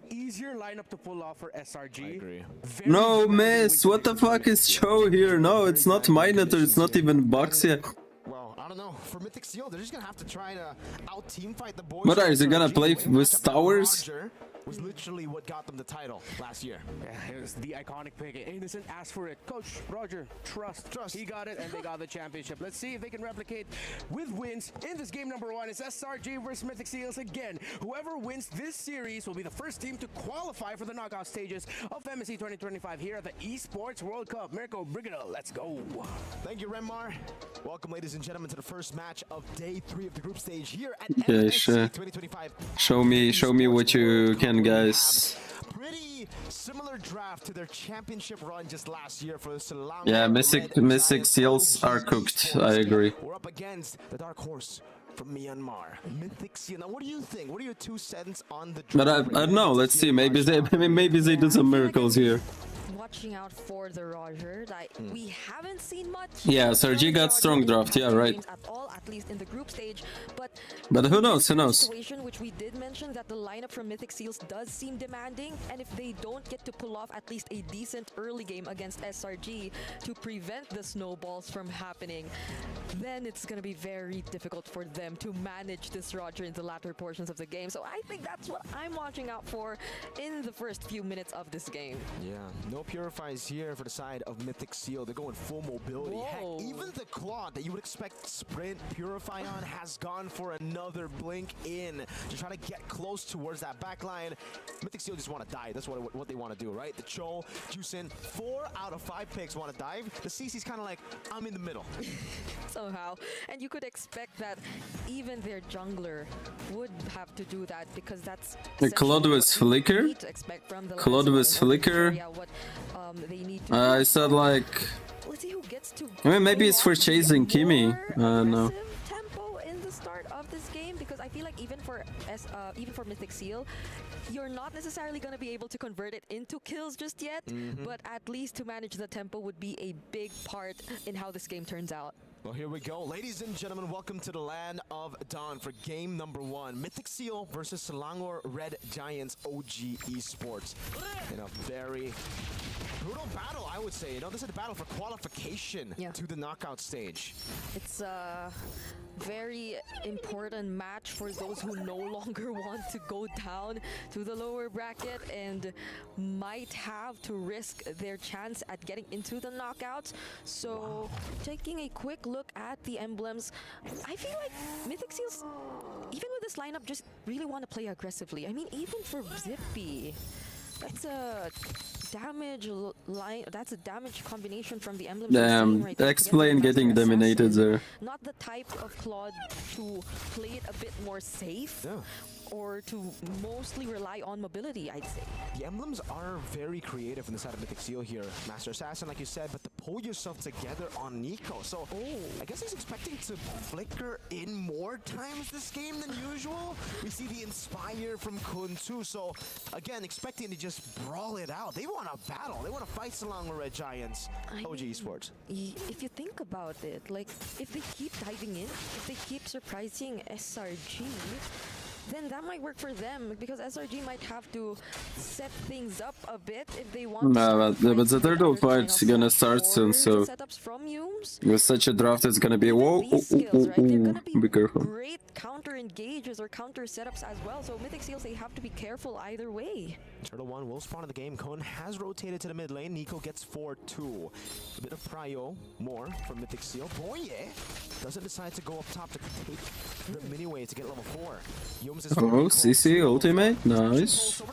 Easier lineup to pull off for SRG. I agree. No, miss! What the fuck is show here? No, it's not Minotaur, it's not even Box yet. Well, I don't know. For Mythic Seal, they're just gonna have to try to out-team fight the boys. What is he gonna SRG. play Winning with matchup towers? Roger was literally what got them the title last year. Yeah, it was the iconic pick. Innocent asked for it. Coach Roger, trust. He got it, and they got the championship. Let's see if they can replicate with wins in this game number 1. It's SRG versus Mythic Seals again. Whoever wins this series will be the first team to qualify for the knockout stages of MSC 2025 here at the Esports World Cup. Mirko Brigida, let's go. Thank you, Renmar. Welcome, ladies and gentlemen, to the first match of day 3 of the group stage here at Okay, MSC sure. 2025. Show me what you can, guys. Pretty similar draft to their championship run just last year for the Selangor Yeah, Red Mythic Giants Seals OG are cooked. Esports. I agree. We're up against the dark horse from Myanmar, Mythic Seal. Now, what do you think? What are your 2 cents on the But draft? I don't know. Let's see. Maybe they do some miracles here. Watching out for the Roger, like we haven't seen much. Yeah, from Sergi the got Roger strong in draft, yeah, past right. games At all, at least in the group stage, but But who knows? Who knows? Situation which we did mention that the lineup from Mythic Seals does seem demanding, and if they don't get to pull off at least a decent early game against SRG to prevent the snowballs from happening, then it's gonna be very difficult for them to manage this Roger in the latter portions of the game. So I think that's what I'm watching out for in the first few minutes of this game. Yeah, no purifies here for the side of Mythic Seal. They're going full mobility. Heck, Whoa. even the Claude that you would expect Sprint Purify on has gone for another blink in to try to get close towards that back line. Mythic Seal just want to dive. That's what they want to do, right? The Cho, Juicin, 4 out of 5 picks want to dive. The CC's kind of like, I'm in the middle. Somehow, and you could expect that even their jungler would have to do that because that's The Claude was essentially what we Flicker? need to expect from the Claude Lancer was in order to Flicker? carry out what, they need to I do. said like, Let's see who gets to I mean, maybe pull it's for off chasing the Kimmy. more No. aggressive tempo in the start of this game, because I feel like even for Mythic Seal, you're not necessarily going to be able to convert it into kills just yet, but at least to manage the tempo would be a big part in how this game turns out. Well, here we go. Ladies and gentlemen, welcome to the land of Dawn for game number 1. Mythic Seal versus Selangor Red Giants OG Esports. In a very brutal battle, I would say. You know, this is a battle for qualification to the knockout stage. It's a very important match for those who no longer want to go down to the lower bracket and might have to risk their chance at getting into the knockouts. So taking a quick look at the emblems, I feel like Mythic Seals, even with this lineup, just really want to play aggressively. I mean, even for Zippy, that's a damage line. That's a damage combination from the emblems. Damn, Right there. explain Master getting dominated Assassin, there. Not the type of Claude to play it a bit more safe. Or to mostly rely on mobility, I'd say. The emblems are very creative on the side of Mythic Seal here. Master Assassin, like you said, but to pull yourself together on Nico. So I guess he's expecting to flicker in more times this game than usual. We see the Inspire from Kun too. So again, expecting to just brawl it out. They want to battle. They want to fight Selangor Red Giants. OG Esports. If you think about it, like, if they keep diving in, if they keep surprising SRG, then that might work for them, because SRG might have to set things up a bit if they want But the turtle fight's gonna start soon, so setups from Yumes. with such a draft, it's gonna be whoa. Be careful. Great counter engages or counter setups as well, so Mythic Seals, they have to be careful either way. Turtle 1 will spawn in the game. Kun has rotated to the mid lane. Nico gets 4-2. A bit of prio more from Mythic Seal. Boye doesn't decide to go up top to take the mini wave to get level 4. Yumes is Oh, CC ultimate, nice. Oh,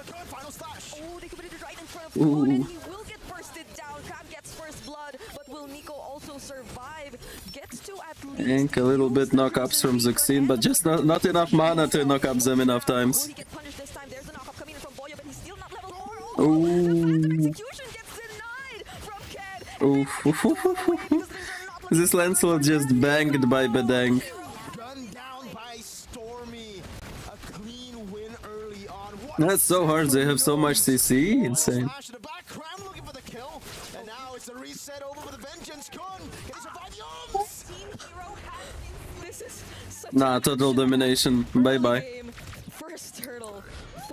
they committed it right in front of Kun, and he will get bursted down. Crab gets first blood, but will Nico also survive? Gets to at least... Ink a little bit knock-ups from Zuxin, but just not enough mana to knock up them enough times. Will he get punished this time? There's a knock-up coming in from Boyo, but he's still not level 4. Ooh. The execution gets denied from Ked. Oof. This Lancelot just banged by Bedang. Gunned down by Stormy. A clean win early on. What That's so hard, they have so much CC, insane. Flash in the back, Cram looking for the kill. And now it's a reset over for the Vengeance. Kun, can he survive? Yes! This is such Nah, total domination. Bye bye. game. First turtle.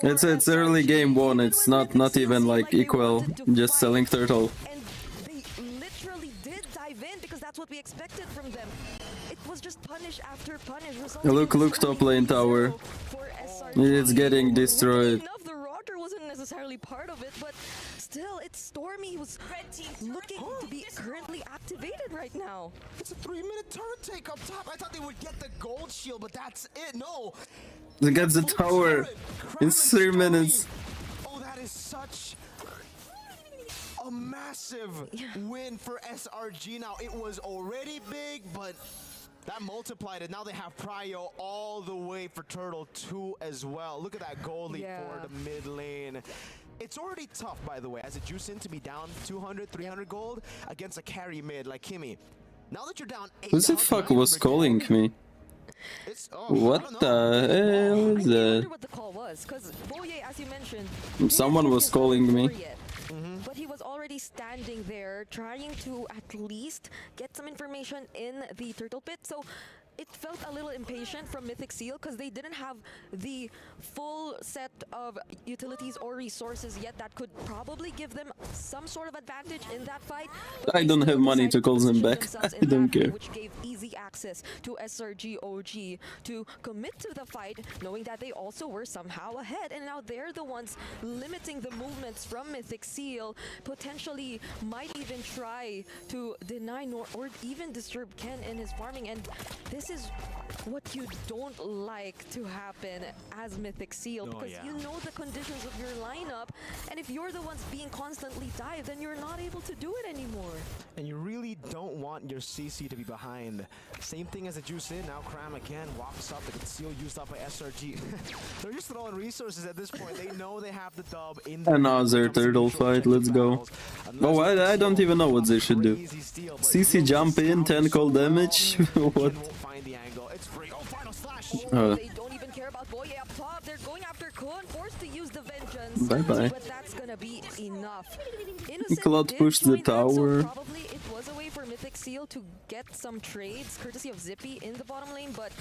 It's early game 1, it's not even like equal, just selling turtle. And they literally did dive in because that's what we expected from them. It was just punish after punish. Look top lane tower. It's getting destroyed. Enough, the rotor wasn't necessarily part of it, but still, it's Stormy who's looking to be currently activated right now. It's a 3-minute turret take up top. I thought they would get the gold shield, but that's it. No. They get the tower in 3 minutes. Oh, that is such a massive win for SRG. Now, it was already big, but that multiplied it. Now they have Prio all the way for Turtle 2 as well. Look at that goal lead for the mid lane. It's already tough, by the way, as a Juicin to be down 200, 300 gold against a carry mid like Kimmy. Now that you're down 800, Who the fuck was calling me? What the hell is I that? wonder what the call was, because Boye, as you mentioned, Someone was calling me. but he was already standing there trying to at least get some information in the turtle pit. So it felt a little impatient from Mythic Seal because they didn't have the full set of utilities or resources yet that could probably give them some sort of advantage in that fight. But I they don't still have money to decided call them position back. themselves I in don't that way, care. which gave easy access to SRG OG to commit to the fight, knowing that they also were somehow ahead. And now they're the ones limiting the movements from Mythic Seal, potentially might even try to deny or even disturb Ken in his farming. And this is what you don't like to happen as Mythic Seal, because you know the conditions of your lineup, and if you're the ones being constantly dived, then you're not able to do it anymore. And you really don't want your CC to be behind. Same thing as a Juicin. Now Cram again walks up. The Seal used up by SRG. They're just throwing resources at this point. They know they have the dub in the Another turtle fight, let's go. Oh, I don't even know what they should do. CC jump in, 10 cold damage? What? They don't even care about Boye up top. They're going after Kun, forced to use the Vengeance. Bye-bye. But that's gonna be enough. Cloud did pushed the join that, so tower. probably it was a way for Mythic Seal to get some trades, courtesy of Zippy in the bottom lane, but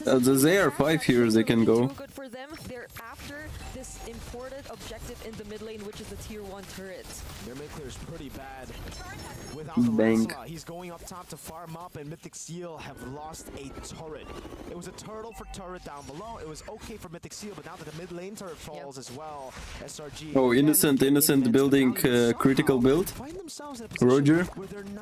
that doesn't They are 5 here, they can go. too good for them. They're after this important objective in the mid lane, which is the tier 1 turret. Their mid clear is pretty bad. Without the Bang. Lancelot, he's going up top to farm up, and Mythic Seal have lost a turret. It was a turtle for turret down below. It was okay for Mythic Seal, but now that the mid lane turret falls as well, SRG. Oh, innocent building critical build. Roger.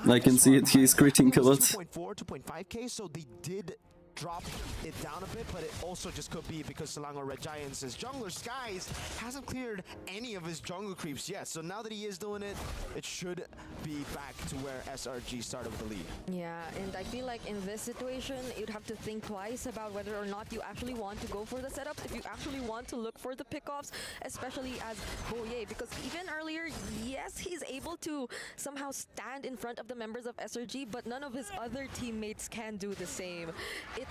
I can see it, he's critting a lot. 2.4, 2.5k, so they did drop it down a bit, but it also just could be because Selangor Red Giants' jungler Skies hasn't cleared any of his jungle creeps yet. So now that he is doing it, it should be back to where SRG started with the lead. Yeah, and I feel like in this situation, you'd have to think twice about whether or not you actually want to go for the setups, if you actually want to look for the pickoffs, especially as Boye, because even earlier, yes, he's able to somehow stand in front of the members of SRG, but none of his other teammates can do the same. It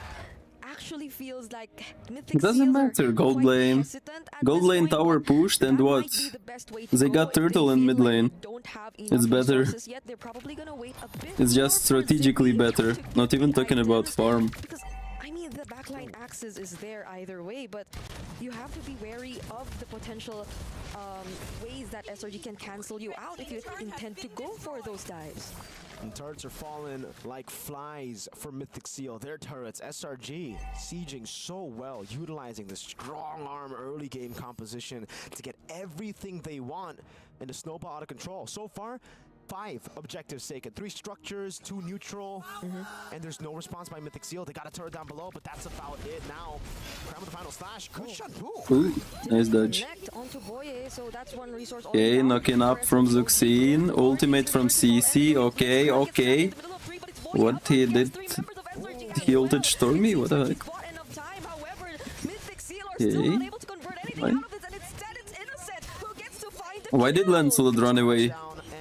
actually feels like Mythic It doesn't Seals are matter, gold quite lane. hesitant at Gold this lane point, tower but pushed and that what? might be the best way to They go. got If they turtle in feel mid like lane. they don't have It's enough better. resources yet, they're probably gonna wait a bit It's just more for strategically Zippy better, to keep not even the talking about items, farm. because I mean the backline access is there either way, but you have to be wary of the potential ways that SRG can cancel you out if you intend to go for those dives. And turrets are falling like flies for Mythic Seal. Their turrets, SRG, sieging so well, utilizing the strong arm early game composition to get everything they want and to snowball out of control. So far, 5 objectives taken, 3 structures, 2 neutral, and there's no response by Mythic Seal. They got a turret down below, but that's about it now. Cram with the final slash. Good shot, boom. Ooh, nice dodge. Connect onto Boye, so that's one resource Okay, knocking up from Zuxin. Ultimate from CC. Okay, okay. What he did? He ulted Stormy? What the heck? Okay. Fine. Why did Lancelot run away?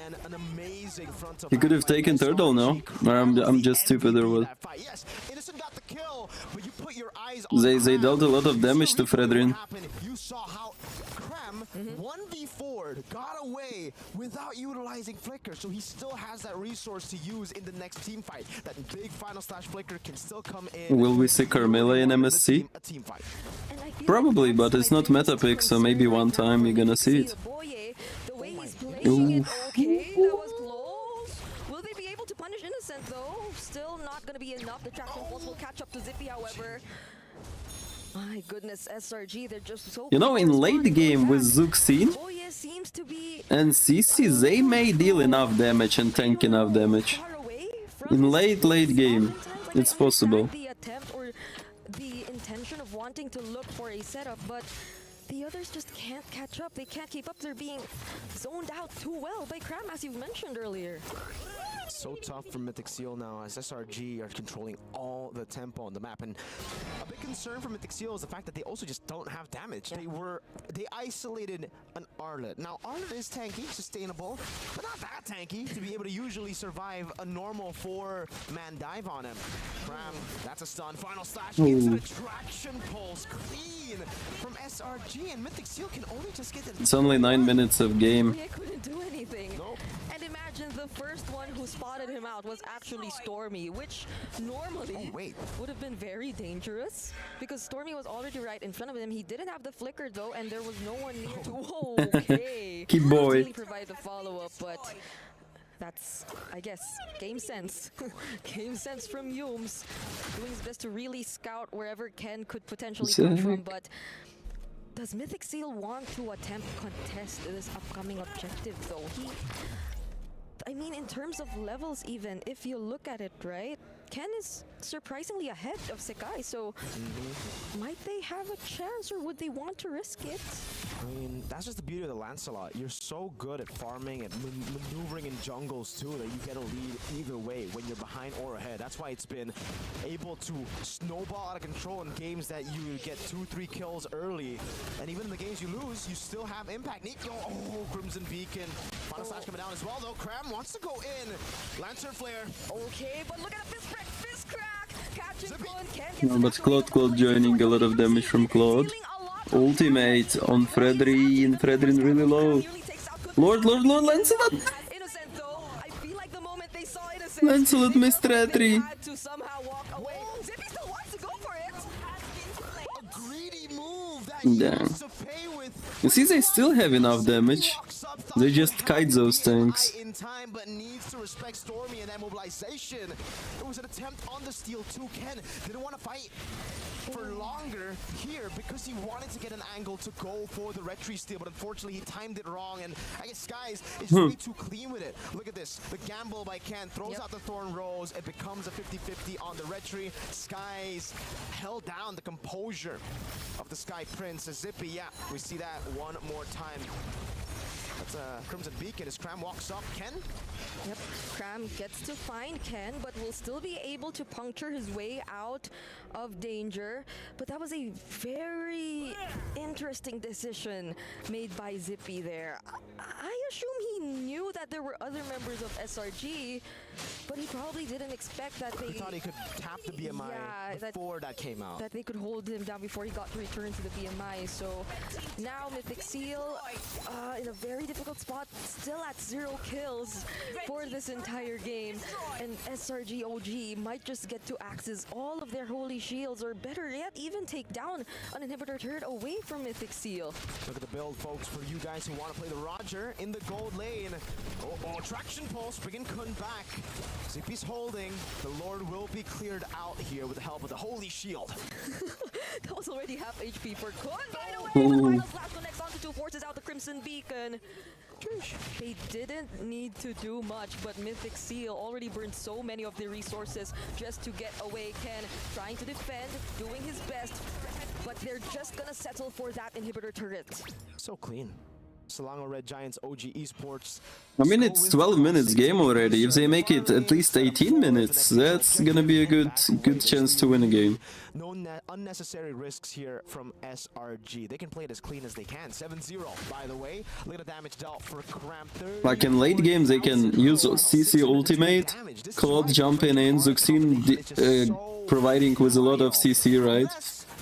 And an amazing losing front of He could have back by taken turtle, no? SRG. Or I'm just stupid or what? That fight. Yes, Innocent got the kill, but you put your eyes on They Cram. dealt a lot of You damage saw to exactly what Fredrin. happened. You saw how Cram 1v4'd, got away without utilizing Flicker, so he still has that resource to use in the next team fight. That big final slash Flicker can still come in. Will we see Carmilla in MSC? A team fight. And I feel Probably, like but that's it's my not biggest meta pick, so maybe concern one right now time for you're gonna see it. MSC. Boye, the way he's playing it, okay, that was close. Will they be able to punish Innocent though? Still not gonna be enough. The traction pulse will catch up to Zippy, however. My goodness, SRG, they're just so You know, quick in to late respond to game with attacks. Zuxin Boye seems to be and CC, they may deal enough damage and tank enough damage. far away from In his late teammates game, oftentimes. Like, it's I understand possible. the attempt or the intention of wanting to look for a setup, but the others just can't catch up. They can't keep up. They're being zoned out too well by Cram, as you've mentioned earlier. So tough for Mythic Seal now as SRG are controlling all the tempo on the map, and a big concern for Mythic Seal is the fact that they also just don't have damage. They isolated an Arlet. Now Arlet is tanky, sustainable, but not that tanky to be able to usually survive a normal 4-man dive on him. Cram, that's a stun. Final slash into the traction pulse, clean from SRG, and Mythic Seal can only just get it. It's only 9 minutes of game. Boye couldn't do anything. Nope. And imagine the first one who spotted him out was actually Stormy, which normally would have been very dangerous because Stormy was already right in front of him. He didn't have the flicker though, and there was no one near to. Whoa, okay. Keep boy. Really provide the follow-up, but that's, I guess, game sense. Game sense from Yums. Doing his best to really scout wherever Ken could potentially come from, but does Mythic Seal want to attempt contest this upcoming objective though? I mean, in terms of levels even, if you look at it, right? Ken is surprisingly ahead of Sekai, so might they have a chance or would they want to risk it? I mean, that's just the beauty of the Lancelot. You're so good at farming and maneuvering in jungles too that you get a lead either way when you're behind or ahead. That's why it's been able to snowball out of control in games that you get 2-3 kills early. And even in the games you lose, you still have impact. Oh, Crimson Beacon. Final slash coming down as well though. Cram wants to go in. Lantern Flare. Okay, but look at the fist crack! Catching Claude, Ken gets No, but Claude joining a lot of damage from Claude. Ultimate on Fredrin. Fredrin really low. Lord, Lancelot! Innocent though, I feel like the moment they saw Innocent, Lancelot missed Fredrin. had to somehow walk away. Zippy still wants to go for it. A greedy move that he Damn. wants to pay with. You see, they still have enough damage. They just kite those tanks. In time, but needs to respect Stormy and that mobilization. It was an attempt on the steal too. Ken didn't want to fight for longer here because he wanted to get an angle to go for the retry steal, but unfortunately he timed it wrong, and I guess Skies is way too clean with it. Look at this. The gamble by Ken throws out the Thorn Rose. It becomes a 50-50 on the retry. Skies held down the composure of the Sky Prince. Zippy, yeah, we see that one more time. That's Crimson Beacon as Cram walks up. Ken? Yep, Cram gets to find Ken, but will still be able to puncture his way out of danger. But that was a very interesting decision made by Zippy there. I assume he knew that there were other members of SRG, but he probably didn't expect that they... He thought he could tap the BMI before that came out. That they could hold him down before he got to return to the BMI. So now Mythic Seal in a very difficult spot, still at 0 kills for this entire game, and SRG OG might just get to access all of their holy shields, or better yet, even take down an inhibitor turret away from Mythic Seal. Look at the build, folks, for you guys who want to play the Roger in the gold lane. Oh, traction pulse, bringing Kun back. Zippy's holding. The Lord will be cleared out here with the help of the holy shield. That was already half HP for Kun. By the way, the final slash connects onto 2, forces out the Crimson Beacon. They didn't need to do much, but Mythic Seal already burned so many of their resources just to get away. Ken trying to defend, doing his best, but they're just gonna settle for that inhibitor turret. So clean. Selangor Red Giants OG Esports. I mean, it's 12 minutes game already. If they make it at least 18 minutes, that's gonna be a good chance to win a game. No unnecessary risks here from SRG. They can play it as clean as they can. 7-0, by the way. Look at the damage dealt for Cramp. Like in late games, they can use CC ultimate, Claude jumping in, Zuxin providing with a lot of CC, right?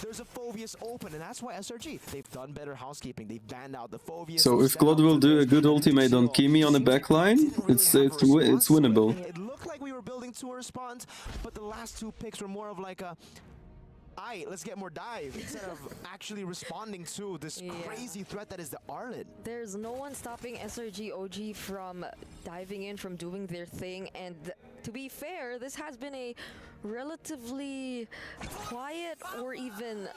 There's a Phobius open, and that's why SRG, they've done better housekeeping. They've banned out the Phobius. So if Claude will do a good ultimate on Kimi on the backline, it's winnable. It looked like we were building to a response, but the last two picks were more of like a let's get more dive instead of actually responding to this crazy threat that is the Arlet. There's no one stopping SRG OG from diving in, from doing their thing, and to be fair, this has been a relatively quiet or even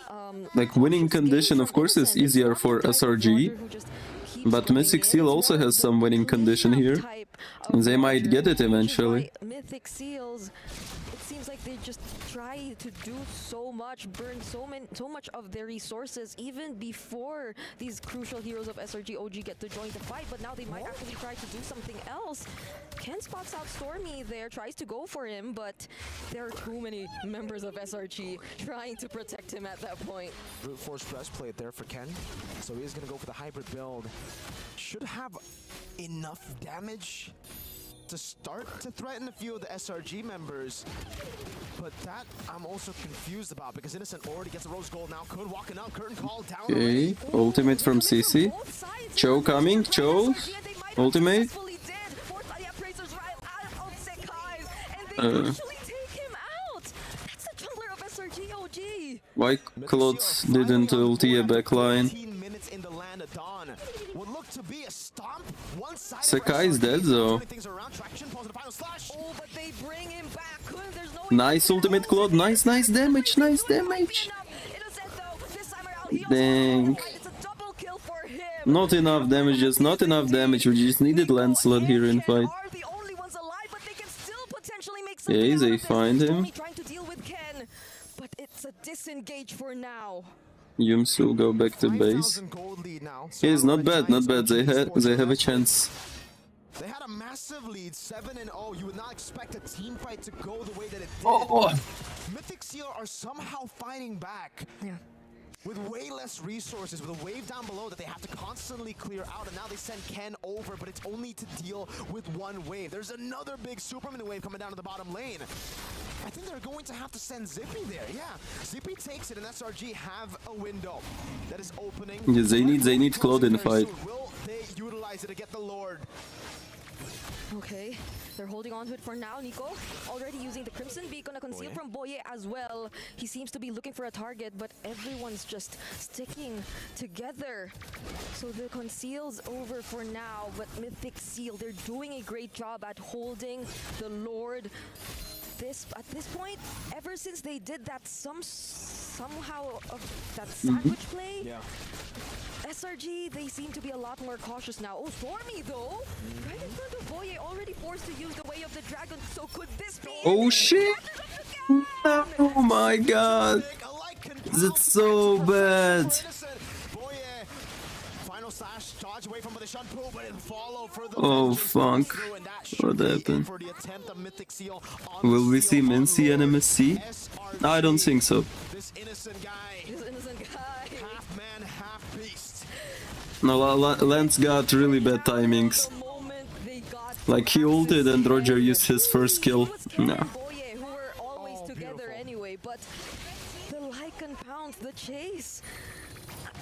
like winning condition, of course, is easier for SRG, but Mythic Seal also has some winning condition here, and they might get it eventually. Mythic Seals, it seems like they just try to do so much, burn so much of their resources even before these crucial heroes of SRG OG get to join the fight, but now they might actually try to do something else. Ken spots out Stormy there, tries to go for him, but there are too many members of SRG trying to protect him at that point. Brute Force breastplate there for Ken, so he is going to go for the hybrid build. Should have enough damage to start to threaten a few of the SRG members, but that I'm also confused about because Innocent already gets a rose gold now. Could walking out, curtain call down. Okay, ultimate from CC. Cho coming, Cho, ultimate. Why Claude didn't ulti a backline? Sakai is dead though. Nice ultimate Claude, nice damage, Dang. Not enough damage, not enough damage, we just needed Lancelot here in fight. Okay, they find him. But it's a disengage for now. Yums will go back to base. He's not bad, They have a chance. They had a massive lead, 7-0. You would not expect a team fight to go the way that it did. Oh. Mythic Seal are somehow fighting back. Yeah. With way less resources, with a wave down below that they have to constantly clear out, and now they send Ken over, but it's only to deal with one wave. There's another big Superman wave coming down to the bottom lane. I think they're going to have to send Zippy there, yeah. Zippy takes it, and SRG have a window that is opening. Yeah, they need Claude in the fight. Will they utilize it to get the Lord? Okay, they're holding on to it for now. Nico already using the Crimson Beacon, a conceal from Boye as well. He seems to be looking for a target, but everyone's just sticking together. So the conceal's over for now, but Mythic Seal, they're doing a great job at holding the Lord. At this point, ever since they did that somehow that sandwich play, SRG, they seem to be a lot more cautious now. Oh, Stormy though, right in front of Boye, already forced to use the Way of the Dragon. So could this be? Oh shit! Oh my god! That's so bad. Oh fuck. What happened? Will we see Mincy and MSC? I don't think so. This innocent guy. Half man, half beast. No, Lance got really bad timings. Like he ulted and Roger used his first kill. No. Who were always together anyway, but the Lycan pounds, the chase.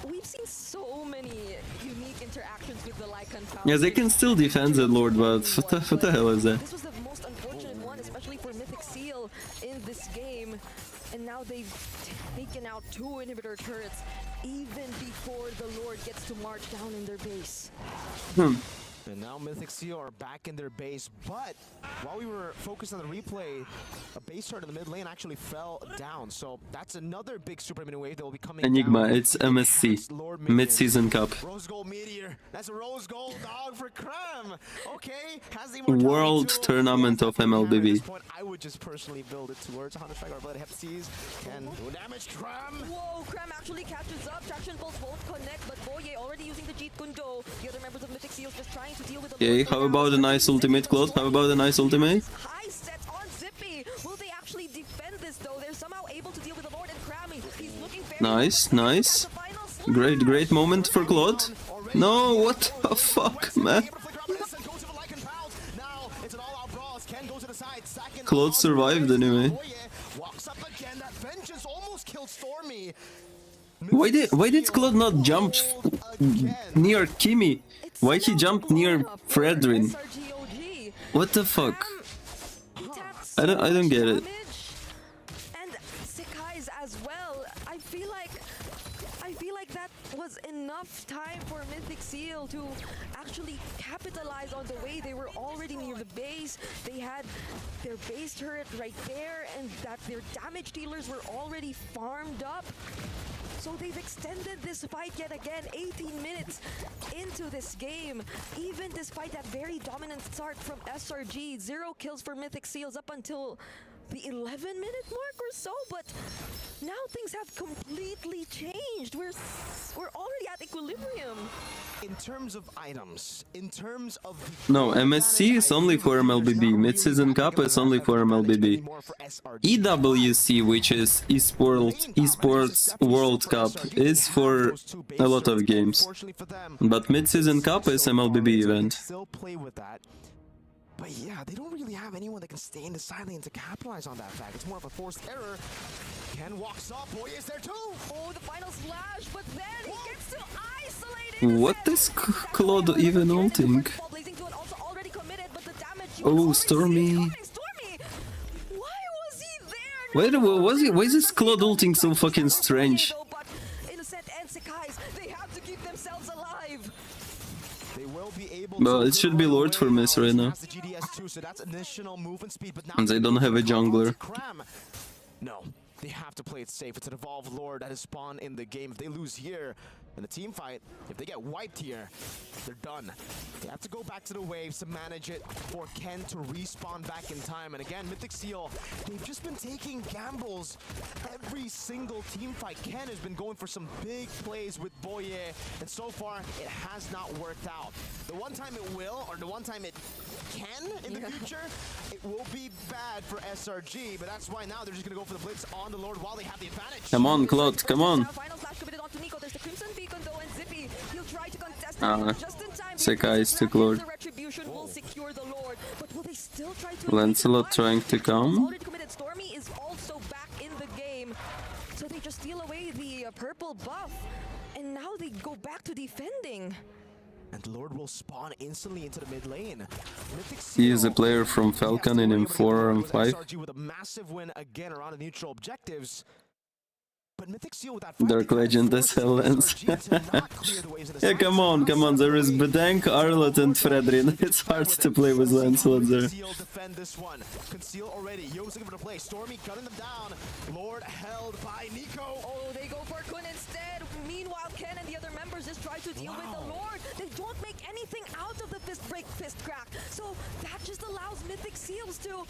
We've seen so many unique interactions with the Lycan pounds. Yeah, they can still defend the Lord, but what the hell is that? This was the most unfortunate one, especially for Mythic Seal in this game. And now they've taken out 2 inhibitor turrets even before the Lord gets to march down in their base. And now Mythic Seal are back in their base, but while we were focused on the replay, a base turret in the mid lane actually fell down. So that's another big super mini wave that will be coming Enigma, down. it's MSC, mid-season cup. Rose Gold Meteor, that's a Rose Gold dog for Cram. Okay, has the World Tournament of MLBB. I would just personally build it towards 100 strike or blood hepties. And damage Cram. Whoa, Cram actually catches up. Traction Pulse won't connect, but Boye already using the Jeet Kundo. The other members of Mythic Seals just trying to deal with the Okay, how about a nice ultimate, Claude? How about a nice ultimate? high sets on Zippy. Will they actually defend this though? They're somehow able to deal with the Lord and Krammy. He's looking very Nice, nice. Great moment for Claude. No, what the fuck, man? Claude survived anyway. Why did Claude not jump near Kimi? Why he jumped near Fredrin? What the fuck? I don't get it. And Sekai's as well. I feel like that was enough time for Mythic Seal to actually capitalize on the way they were already near the base. They had their base turret right there, and that their damage dealers were already farmed up. So they've extended this fight yet again, 18 minutes into this game. Even despite that very dominant start from SRG, 0 kills for Mythic Seals up until the 11-minute mark or so, but now things have completely changed. We're already at equilibrium. In terms of items, in terms of No, MSC is only for MLBB. Mid-season Cup is only for MLBB. EWC, which is Esports World Cup, is for a lot of games. But mid-season Cup is MLBB event. Still play with that. But yeah, they don't really have anyone that can stay in the side lane to capitalize on that fact. It's more of a forced error. Ken walks up, Boy is there too! Oh, the final slash, but then he gets to isolate. What is Claude even ulting? Oh, Stormy. Why was he there? Why is this Claude ulting so fucking strange? Innocent and Sekai's, they have to keep themselves alive. Well, it should be Lord for Miss right now. And they don't have a jungler. No, they have to play it safe. It's an evolved Lord that has spawned in the game. If they lose here in the team fight, if they get wiped here, they're done. They have to go back to the waves to manage it for Ken to respawn back in time. And again, Mythic Seal, they've just been taking gambles every single team fight. Ken has been going for some big plays with Boye, and so far it has not worked out. The one time it will, or the one time it can in the future, it will be bad for SRG, but that's why now they're just gonna go for the blitz on the Lord while they have the advantage. Come on, Claude, come on. Sekai is too Lord. Lancelot trying to come. Stormy is also back in the game, so they just steal away the purple buff, and now they go back to defending. And Lord will spawn instantly into the mid lane. He is a player from Falcon in M4 and 5. SRG with a massive win again around the neutral objectives. But Mythic Seal with that Dark Legend SL Lens. Yeah, come on, there is Bedank, Arlott and Fredrin. It's hard to play with Lancelot there. Defend this one. Conceal already. Yo's looking for the play. Stormy gunning them down. Lord held by Nico. Oh, they go for Kun instead. Meanwhile, Ken and the other members just try to deal with the Lord. They don't make anything out of the fist break, fist crack. So that just allows Mythic Seals to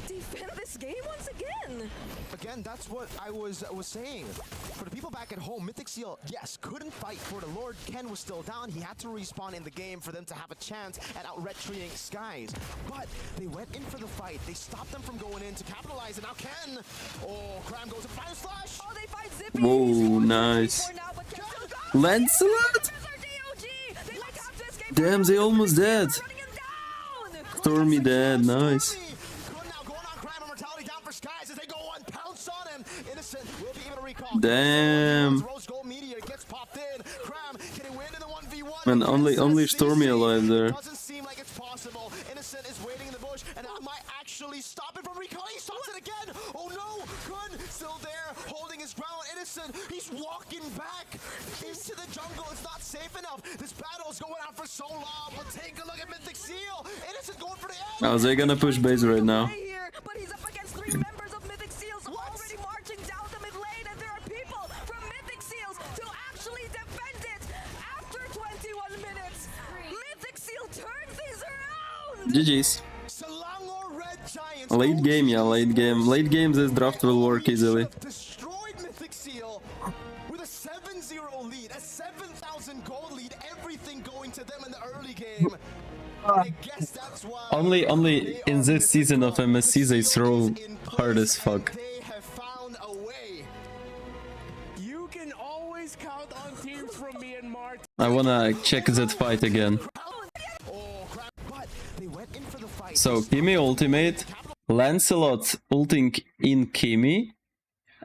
defend this game once again. Again, that's what I was saying. For the people back at home, Mythic Seal, yes, couldn't fight for the Lord. Ken was still down. He had to respawn in the game for them to have a chance at out-retreating Skies. But they went in for the fight. They stopped them from going in to capitalize. And now Ken, oh, Cram goes to final slash. Oh, they fight Zippy. Whoa, nice. Lancelot? Damn, they almost dead. Stormy dead, nice. Damn. Man, only Stormy alive there. Doesn't seem like it's possible. Innocent is waiting in the bush, and that might actually stop it from recalling. He stops it again. Oh no, Kun still there, holding his ground. Innocent, he's walking back into the jungle. It's not safe enough. This battle is going on for so long. But take a look at Mythic Seal. Innocent going for the end. Oh, they're gonna push base right now. But he's up against 3 members of Mythic Seals already marching down the mid lane, and there are people from Mythic Seals to actually defend it after 21 minutes. Mythic Seal turned things around. GG's. Late game, yeah, late game. Late game, this draft will work easily. Destroyed Mythic Seal with a Only in this season of MSC they throw hard as fuck. They have found a way. You can always count on teams from Myanmar. I wanna check that fight again. But they went in for the fight. So Kimi ultimate, Lancelot ulting in Kimi,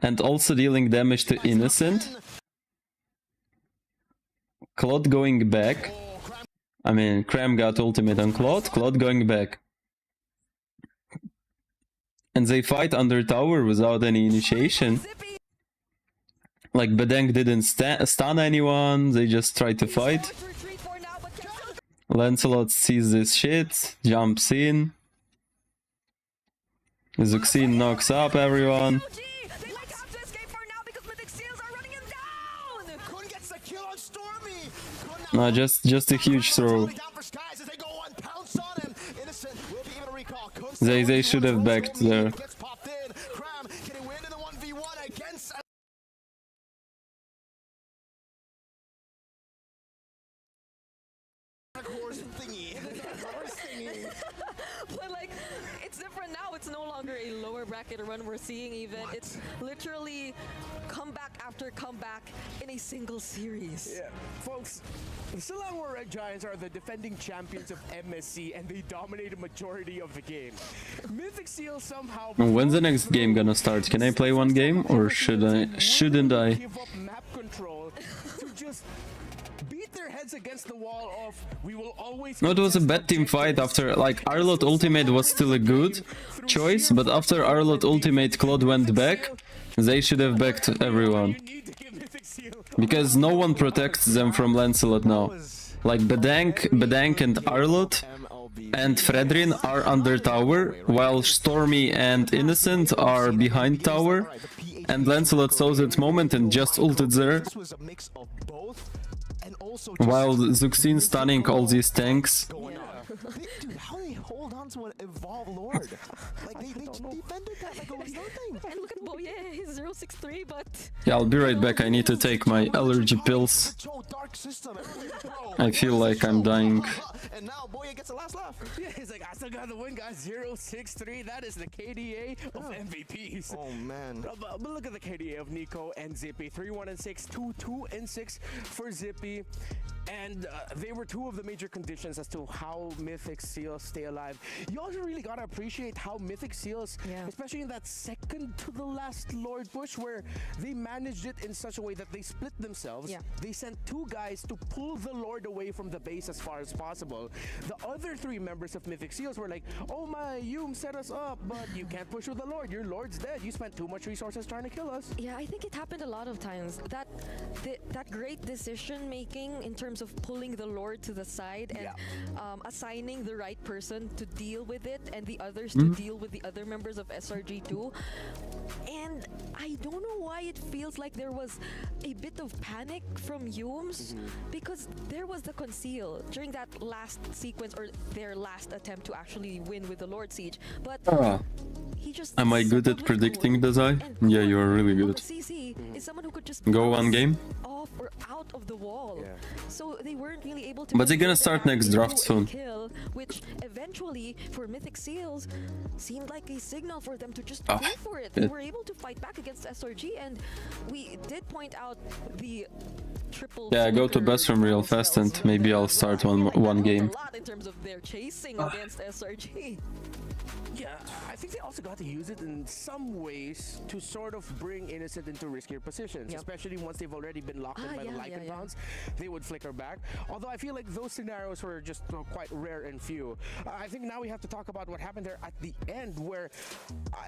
and also dealing damage to Innocent. Claude going back. I mean, Cram got ultimate on Claude, Claude going back. And they fight under tower without any initiation. Like, Bedeng didn't stun anyone, they just tried to fight. Lancelot sees this shit, jumps in. Zuxin knocks up everyone. No, just a huge throw. They should have backed there. But like, it's different now. It's no longer a lower bracket run we're seeing even. It's literally comeback after comeback in a single series. Yeah, folks, the Selangor Red Giants are the defending champions of MSC and they dominate a majority of the game. Mythic Seal somehow... When's the next game gonna start? Can I play one game or shouldn't I? Give up map control to just beat their heads against the wall of we will always... No, it was a bad team fight after, like, Arlott ultimate was still a good choice, but after Arlott ultimate Claude went back, they should have backed everyone. Because no one protects them from Lancelot now. Like, Bedeng and Arlott and Fredrin are under tower, while Stormy and Innocent are behind tower, and Lancelot saw that moment and just ulted there. While Zuxin stunning all these tanks. Dude, how they hold on to an evolved lord? Like they defended that like it was nothing. And look at Boye, he's 063, but... Yeah, I'll be right back. I need to take my allergy pills. I feel like I'm dying. And now Boye gets a last laugh. Yeah, he's like, I still got the win, guys. 0-6-3. That is the KDA of MVPs. Oh man. But look at the KDA of Nico and Zippy. 3-1-6, 2-2-6 for Zippy. And they were two of the major conditions as to how Mythic Seals stay alive. You also really gotta appreciate how Mythic Seals, especially in that second to the last Lord push, where they managed it in such a way that they split themselves. They sent two guys to pull the Lord away from the base as far as possible. The other three members of Mythic Seals were like, oh my, Yum set us up, but you can't push with the Lord. Your Lord's dead. You spent too much resources trying to kill us. Yeah, I think it happened a lot of times. That great decision making in terms of pulling the Lord to the side and assigning the right person to deal with it and the others to deal with the other members of SRG2. And I don't know why it feels like there was a bit of panic from Yums because there was the conceal during that last sequence or their last attempt to actually win with the Lord Siege. But he just... Am I good at predicting Dazai? Yeah, you are really good. CC is someone who could just go one game off or out of the wall. So they weren't really able to... But they're gonna start next draft soon. Kill, which eventually for Mythic Seals seemed like a signal for them to just go for it. They were able to fight back against SRG, and we did point out the triple... Yeah, go to bathroom real fast and maybe I'll start one game. A lot in terms of their chasing against SRG. Yeah, I think they also got to use it in some ways to sort of bring Innocent into riskier positions, especially once they've already been locked in by the Lycan rounds. They would flicker back. Although I feel like those scenarios were just quite rare and few. I think now we have to talk about what happened there at the end, where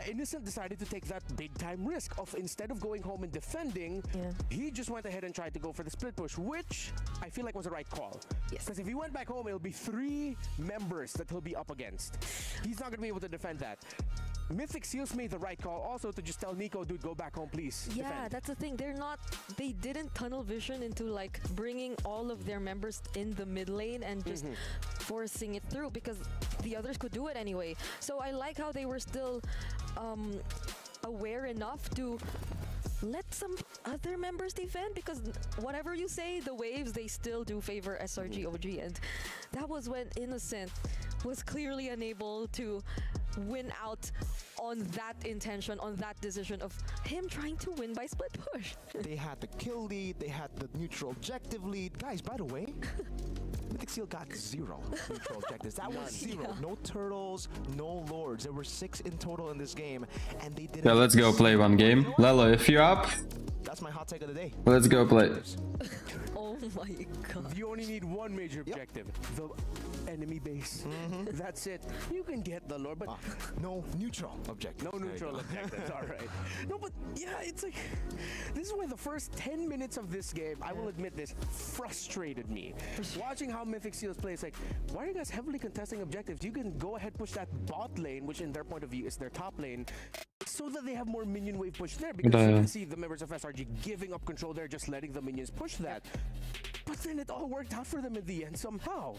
Innocent decided to take that big time risk of, instead of going home and defending, he just went ahead and tried to go for the split push, which I feel like was the right call. Because if he went back home, it'll be 3 members that he'll be up against. He's not going to be able to defend that. Mythic Seals made the right call also to just tell Nico, dude, go back home, please. Yeah, defend. that's the thing. They didn't tunnel vision into like bringing all of their members in the mid lane and just forcing it through because the others could do it anyway. So I like how they were still aware enough to let some other members defend, because whatever you say, the waves, they still do favor SRG OG, and that was when Innocent was clearly unable to win out on that intention, on that decision of him trying to win by split push. They had the kill lead, they had the neutral objective lead. Guys, by the way, Mythic Seal got 0 neutral objectives. That was 0. Yeah. No turtles, no lords. There were 6 in total in this game, and they didn't. Yeah, let's go play one game. Lelo, if you're up, That's my hot take of the day. let's go play. Oh my god. You only need one major objective, the enemy base. That's it. You can get the lord, but No neutral objective. no neutral objectives. All right. No, but yeah, it's like this is why the first 10 minutes of this game, I will admit this, frustrated me. Watching how Mythic Seals play, it's like, why are you guys heavily contesting objectives? You can go ahead, push that bot lane, which in their point of view is their top lane, so that they have more minion wave push there, because you can see the members of SRG giving up control there, just letting the minions push that. But then it all worked out for them in the end somehow.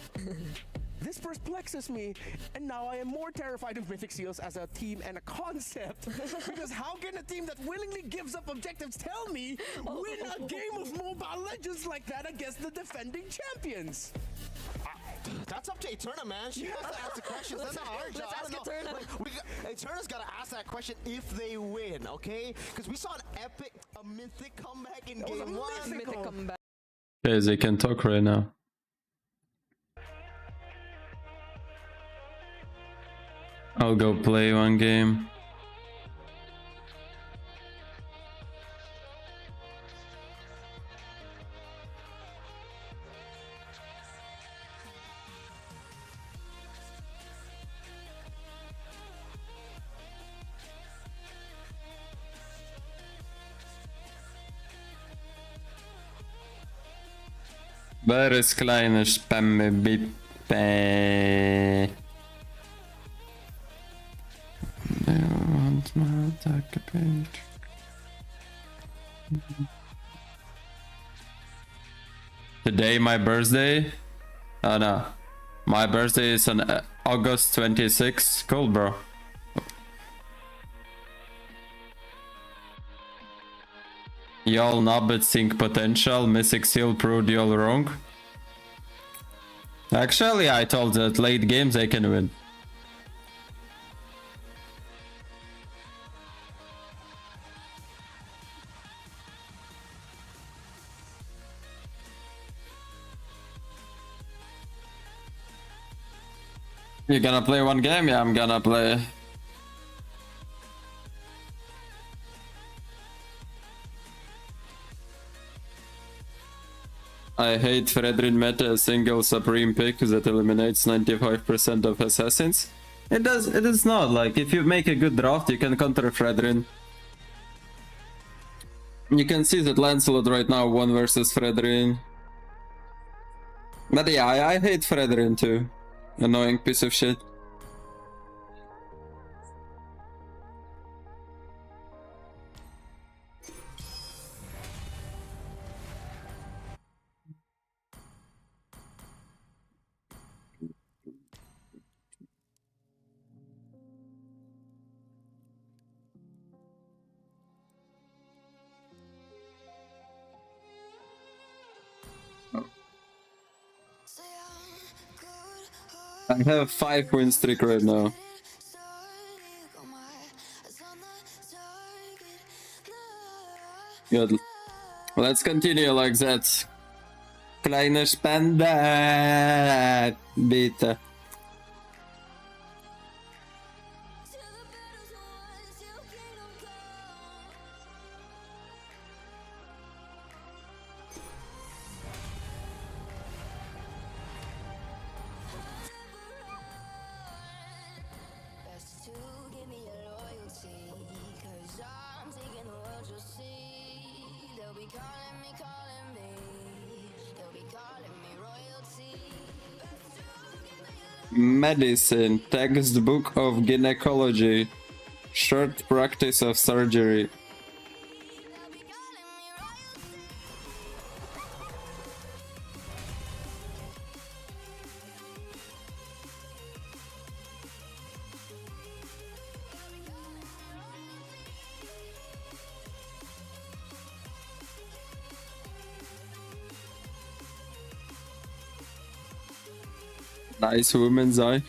This perplexes me, and now I am more terrified of Mythic Seals as a team and a concept. Because how can a team that willingly gives up objectives tell me win a game of Mobile Legends like that against the defending champions? That's up to Eterna, man. She has to ask the questions. That's not our job. Let's ask Eterna. Eterna's got to ask that question if they win, okay? Because we saw an epic, a mythic comeback in game 1. Mythic comeback. Okay, they can talk right now. I'll go play one game. Where is kleine Spamme bippe? I want my attack page. Today my birthday? Oh no. My birthday is on August 26th. Cool, bro. Y'all nubbits think potential, Mythic Seal proved y'all wrong. Actually, I told that late games they can win. You gonna play one game? Yeah, I'm gonna play. I hate Fredrin meta, a single supreme pick that eliminates 95% of assassins. It is not, like, if you make a good draft, you can counter Fredrin. You can see that Lancelot right now won versus Fredrin. But yeah, I hate Fredrin too. Annoying piece of shit. I have 5 win streak right now. Good. Let's continue like that. Kleine Spender, bitte. Medicine, textbook of gynecology, short practice of surgery. Nice woman's eye.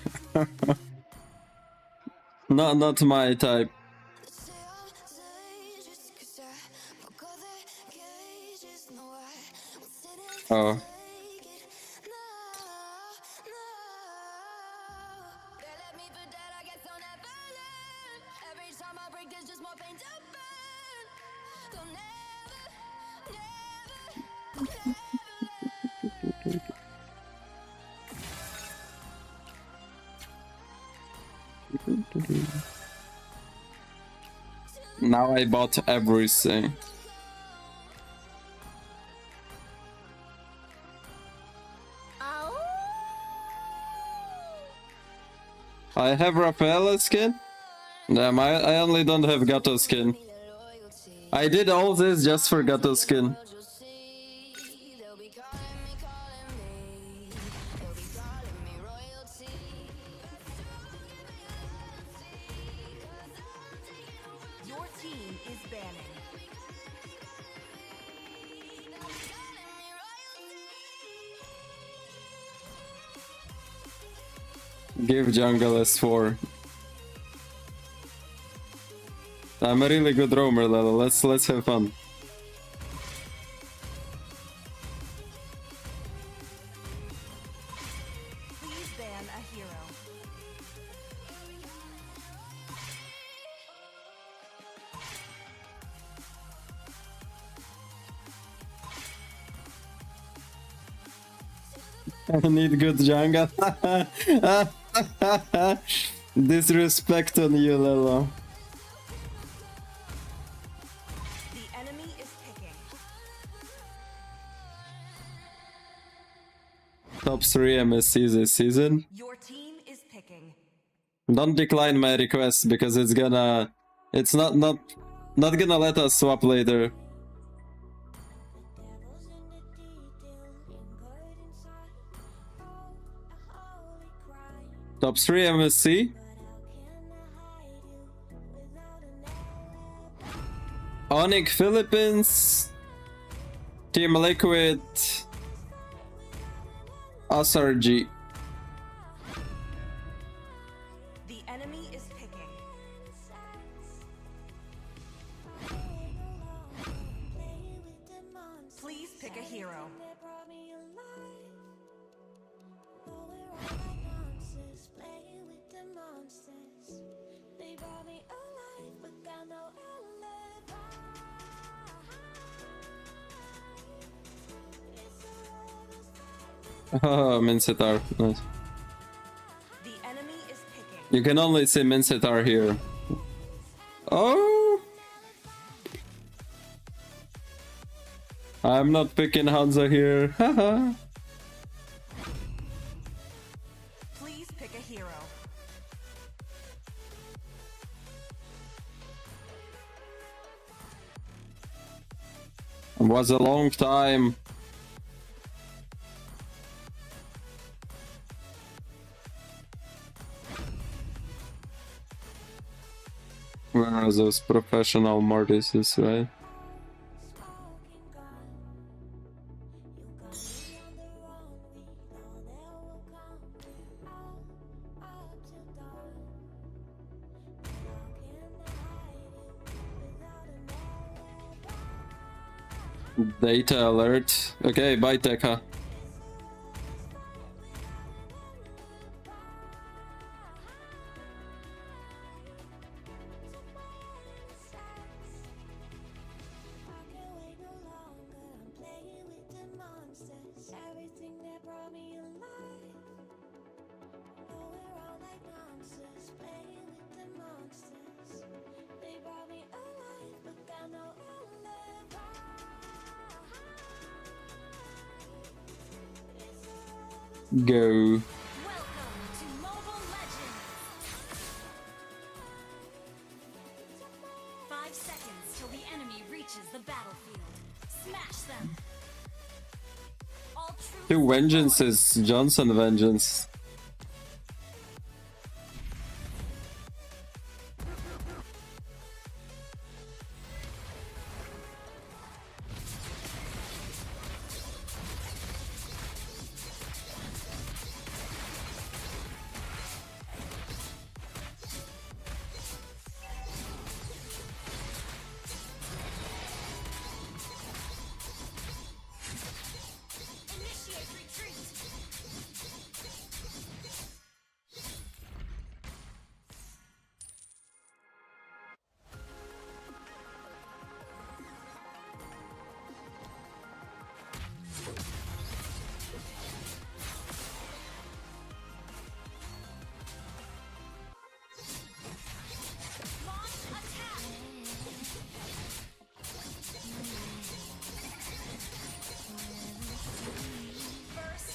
Not my type. Oh. Now I bought everything. I have Rafaela skin? Damn, I only don't have Gato skin. I did all this just for Gato skin. Your team is banning. Give jungle S4. I'm a really good roamer, Lelo. Let's have fun. Please ban a hero. I need good jungle. Disrespect on you, Lelo. The enemy is picking. Top 3 MSC this season. Your team is picking. Don't decline my request because it's not gonna let us swap later. Top 3 MSC. Onyx Philippines. Team Liquid. SRG. The enemy is picking. Please pick a hero. Oh, Mincetar. Nice. The enemy is picking. You can only see Mincetar here. Oh! I'm not picking Hanzo here. Haha. Please pick a hero. It was a long time. Where are those professional Mortises, right? Data alert. Okay, bye Tekka. Go. Welcome to Mobile Legends. 5 seconds till the enemy reaches the battlefield. Smash them. All troops Two vengeances, Johnson vengeance.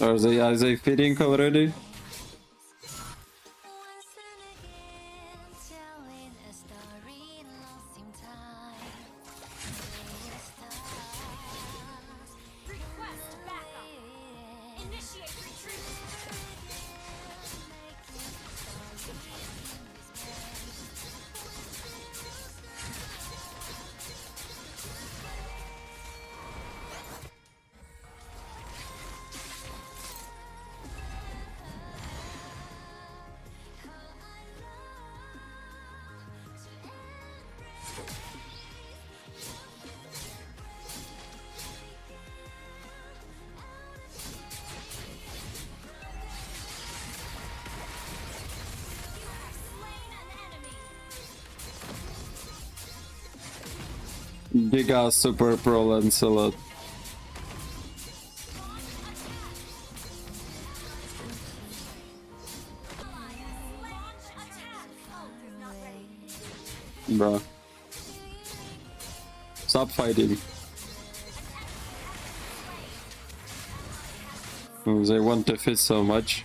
Are they feeding already? Request backup. Initiate retreat. Giga Super Pro Lancelot. Bruh. Stop fighting. Oh, they want to fit so much.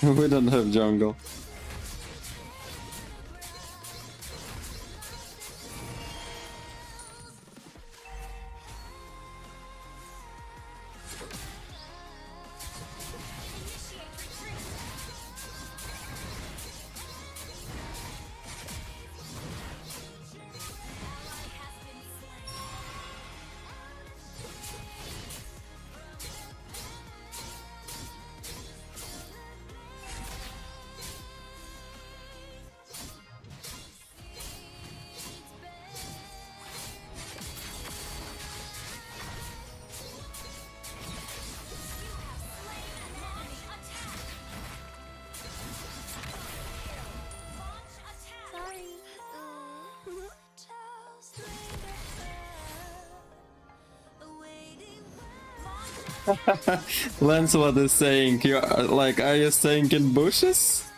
We don't have jungle. Lancelot is saying, you are, like, are you staying in bushes?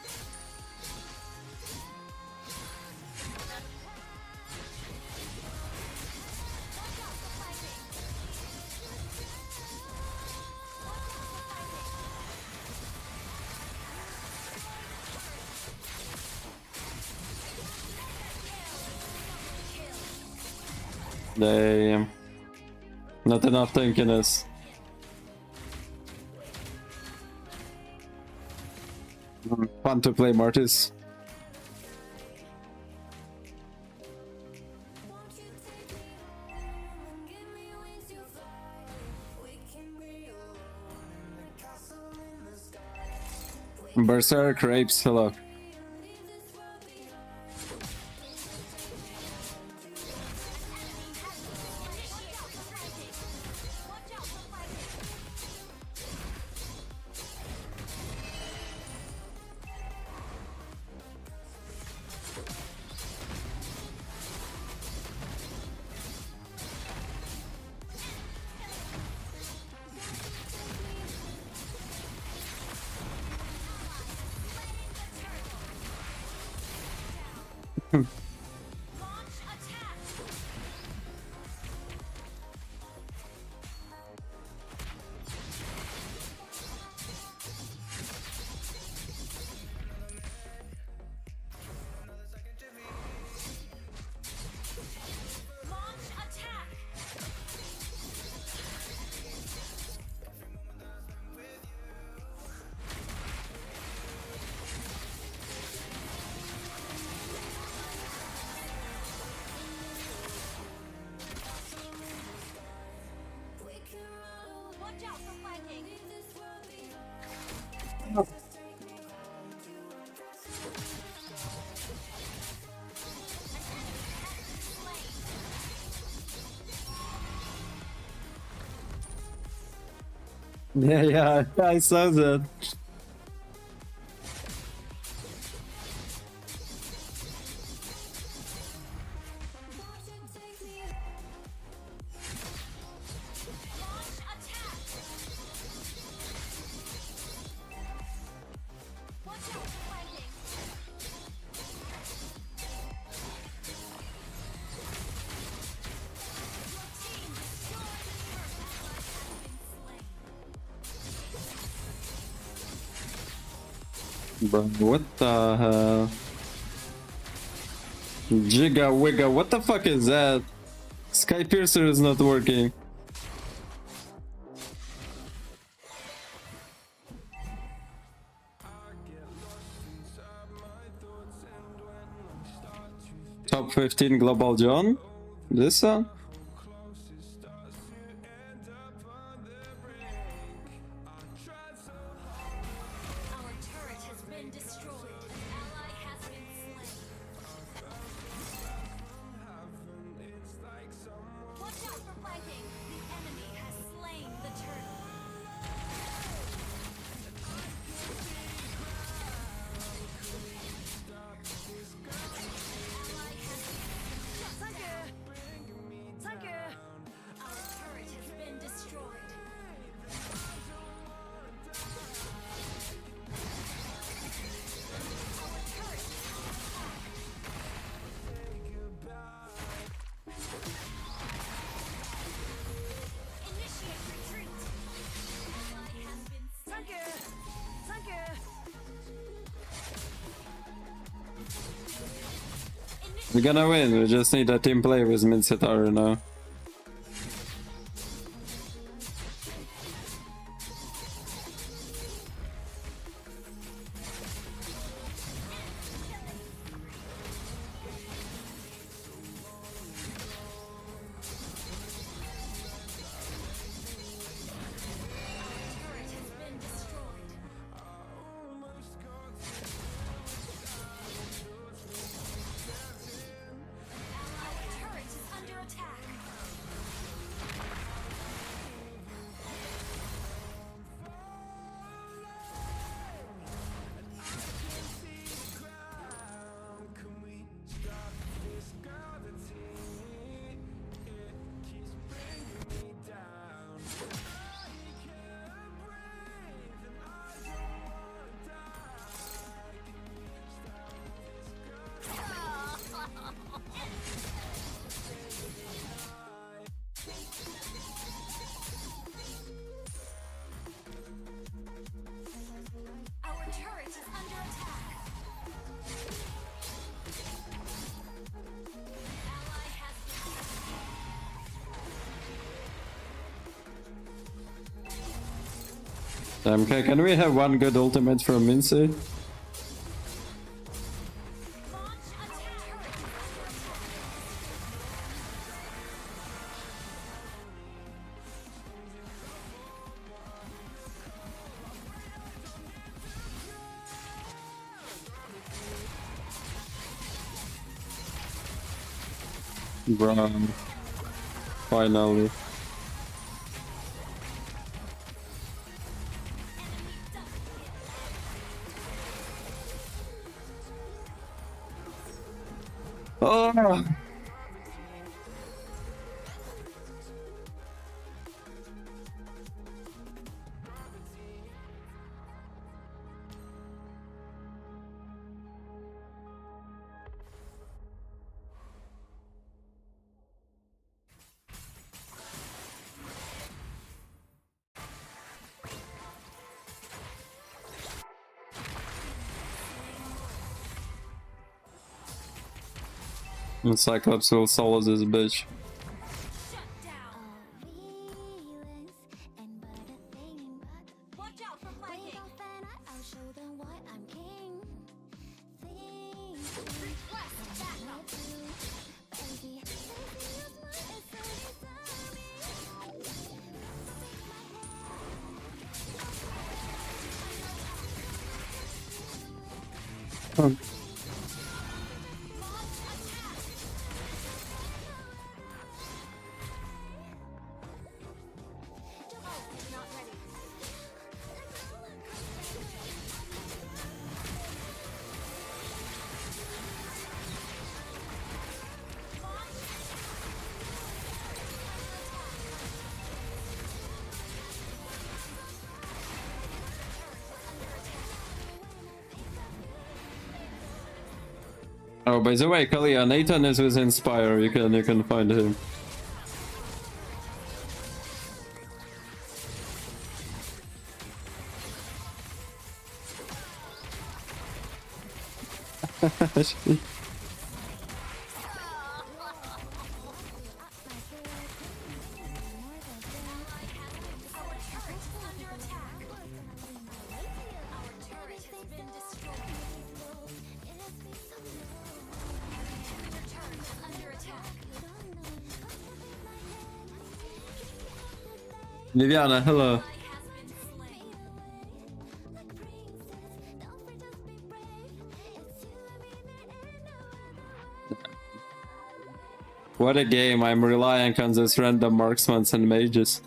Damn. Not enough tankiness. Fun to play Mortis. Berserk rapes, hello. Yeah, I saw that. Bro, what the hell? Jigga wigga, what the fuck is that? Sky Piercer is not working. Top 15 Global John? This one? Our turret has been destroyed. An ally has been slain. Watch out for flanking. The enemy has slain the turtle. Our turret has been destroyed. Our turret initiate retreat. Ally has been We're gonna win, we just need a team play with Minsetaru now. turret has been destroyed. Our turret is under attack. Our turret is under attack. Ally has Okay, can we have one good ultimate from Minsei? launch attack. Bro. Finally. Oh! And Cyclops will solo this bitch. Shut down. Watch out for flanking. Request backup. Oh. Not ready. Oh, by the way, Kalia, Nathan is with Inspire. You can find him. Viviana, hello. What a game, I'm relying on these random marksmans and mages.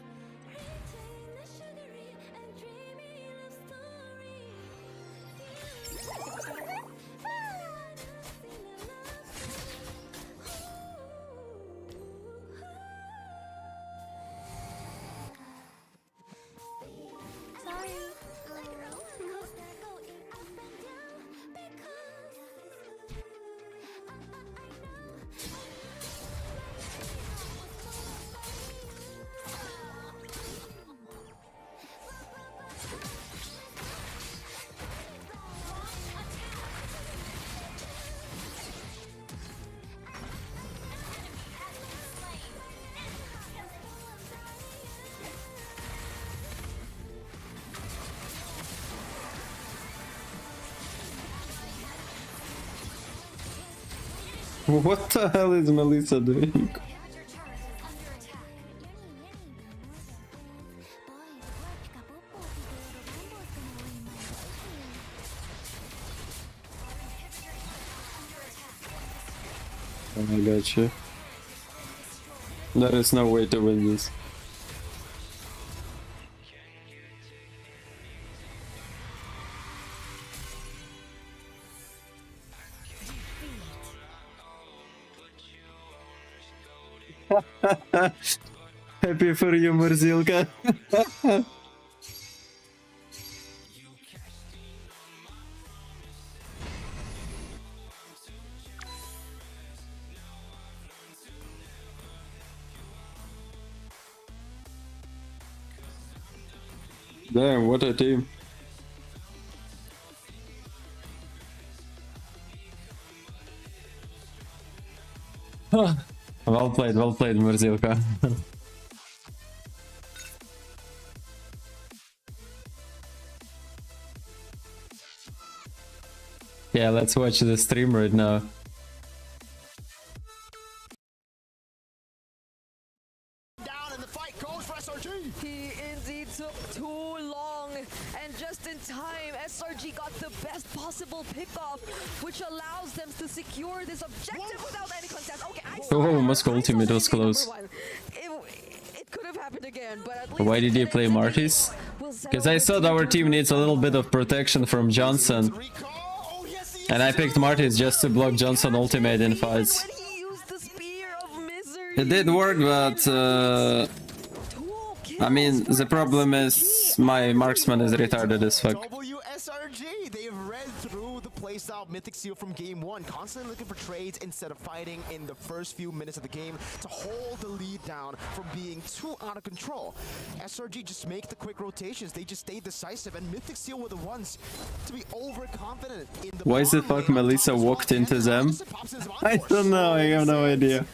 What the hell is Melissa doing? I got you. There is no way to win this. Happy for you, Murzilka. Damn, what a team. Well played, Murzilka. Yeah, let's watch the stream right now. Down and the fight goes for SRG. He indeed took too long, and just in time, SRG got the best possible pickoff, which allows them to secure this objective without any contest. Okay, I saw Oh, that. Moscow ultimate was close. It could have happened again, but at least Why did he play Martis? Because I thought our team needs a little bit of protection from Johnson. And I picked Martis just to block Johnson ultimate in fights. It did work, but I mean, the problem is my marksman is retarded as fuck. WSRG, they've read through the playstyle Mythic Seal from game one, constantly looking for trades instead of fighting in the first few minutes of the game to hold the lead down from being too out of control. SRG just make the quick rotations, they just stay decisive, and Mythic Seal were the ones to be overconfident in the Why the fuck Melissa walked into them? I don't know, I have no idea.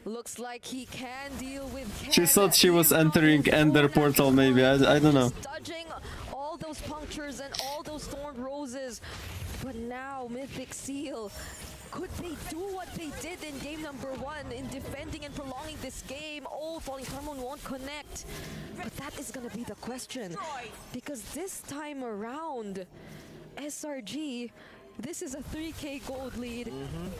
Looks like he can deal with She thought she was entering Ender Portal maybe, I don't know. dodging all those punctures and all those thorned roses. But now Mythic Seal, could they do what they did in game number one in defending and prolonging this game? Oh, Falling Hormone won't connect. But that is gonna be the question. Because this time around, SRG, this is a 3k gold lead,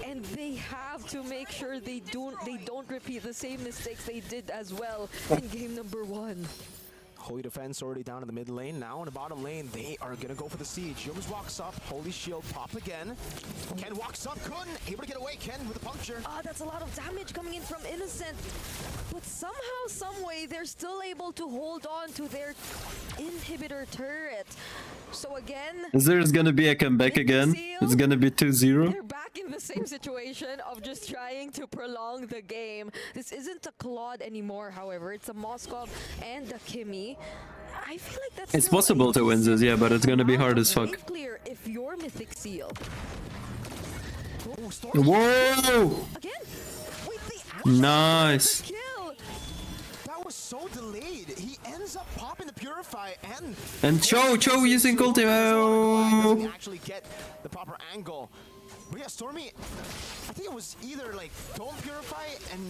and they have to make sure they don't repeat the same mistakes they did as well in game number one. Holy Defense already down in the mid lane. Now in the bottom lane, they are gonna go for the siege. Yums walks up, Holy Shield pop again. Ken walks up, couldn't, able to get away, Ken with a puncture. Ah, that's a lot of damage coming in from Innocent. But somehow, someway, they're still able to hold on to their inhibitor turret. So again, There's gonna be a comeback again. It's gonna be 2-0. they're back in the same situation of just trying to prolong the game. This isn't a Claude anymore, however. It's a Moskov and a Kimi. I feel like that's It's still possible to win this, yeah, but it's gonna be hard as fuck. clear if you're Mythic Seal. Oh, Stormy Whoa! again with the actual Nice. kill. That was so delayed. He ends up popping the Purify And Cho using ulti. doesn't Oh. actually get the proper angle. But yeah, Stormy, I think it was either like don't Purify and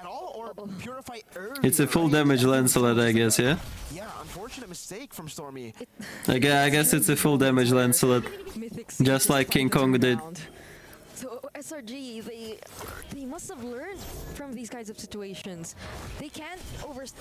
at all or Purify early. It's a full damage Lancelot, I guess, yeah? Yeah, unfortunate mistake from Stormy. I guess it's a full damage Lancelot. Mythic Just Seal like King finds Kong a did. rebound. So SRG, they must have learned from these kinds of situations. They can't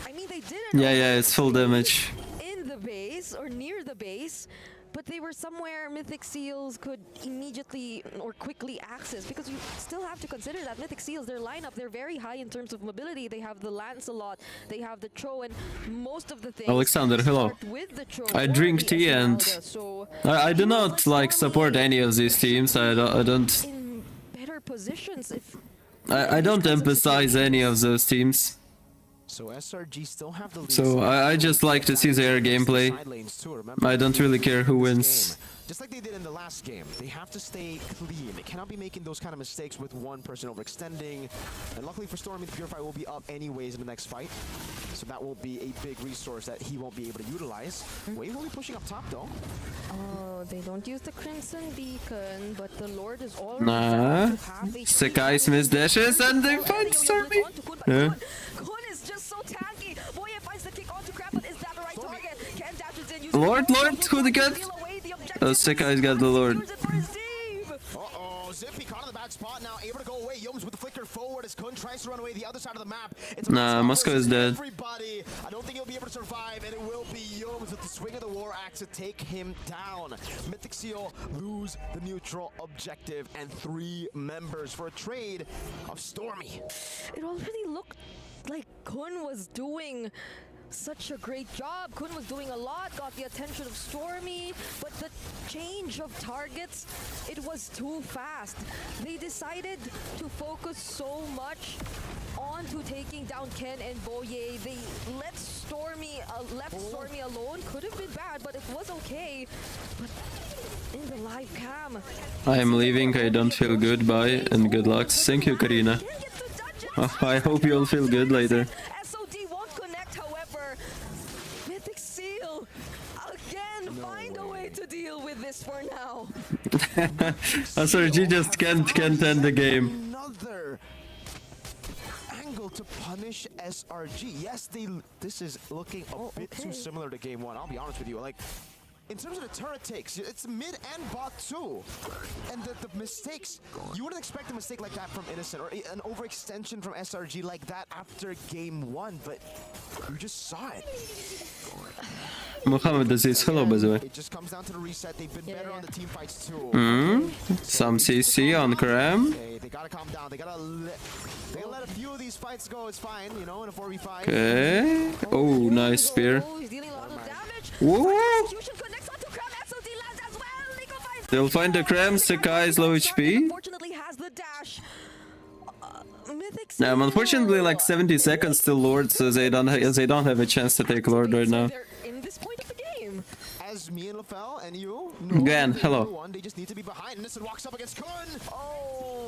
I mean, they didn't Yeah, it's full damage. in the base or near the base, but they were somewhere Mythic Seals could immediately or quickly access, because you still have to consider that Mythic Seals, their lineup, they're very high in terms of mobility. They have the Lancelot, they have the Cho, and most of the things Alexander, hello. start with the Cho I or drink the tea and Esmeralda, so I do not like support any of these teams. I don't in better positions if I don't emphasize any of those teams. So SRG still have the lead. So I just like to see their gameplay. Side lanes too, remember? I don't really care who This wins. game, just like they did in the last game, they have to stay clean. They cannot be making those kind of mistakes with one person overextending. And luckily for Stormy, the Purify will be up anyways in the next fight. So that will be a big resource that he won't be able to utilize. Wave will be pushing up top though. Oh, they don't use the Crimson Beacon, but the Lord is already Nah. down to half HP. Sakai miss dashes and they find Stormy. Yeah. Kun is just so tanky. Boye finds the kick onto Crap, but is that the right target? Ken dashes in using Lord, who the got? steal away the objective. Oh, Sakai's got the Lord. Use it for his team. Uh-oh, Zippy caught in the back spot now, able to go away. Yums with the flicker forward as Kun tries to run away the other side of the map. It's Nah, Moscow is dead. Everybody, I don't think he'll be able to survive, and it will be Yums with the swing of the War Axe to take him down. Mythic Seal lose the neutral objective and 3 members for a trade of Stormy. It already looked like Kun was doing such a great job. Kun was doing a lot, got the attention of Stormy, but the change of targets, it was too fast. They decided to focus so much onto taking down Ken and Boye. They left Stormy alone. Could have been bad, but it was okay. But in the live cam, I am leaving. I don't feel good. Bye and good luck. Thank you, Karina. I hope you'll feel good later. SOD won't connect, however. Mythic Seal again find a way to deal with this for now. SRG just can't end the game. Another angle to punish SRG. Yes, this is looking a bit too similar to game 1. I'll be honest with you. Like, in terms of the turret takes, it's mid and bot too. And the mistakes, you wouldn't expect a mistake like that from Innocent or an overextension from SRG like that after game 1, but you just saw it. Mohammed Aziz, hello by the way. It just comes down to the reset. They've been better on the team fights too. Some CC on Kram. Okay, they gotta calm down. They gotta let a few of these fights go. It's fine, you know, in a 4v5. Okay. Oh, nice spear. Oh, he's dealing a lot of damage. Whoa! Execution connects onto Crab. SOD lands as well. Nico finds They'll find the Kram. Sakai is low HP. unfortunately has the dash. Mythic Unfortunately, like 70 seconds till Lord, so they don't have a chance to take Lord right now. They're in this point of the game. As me and LaFell and you, Gan, hello. they just need to be behind. Nissan walks up against Kun.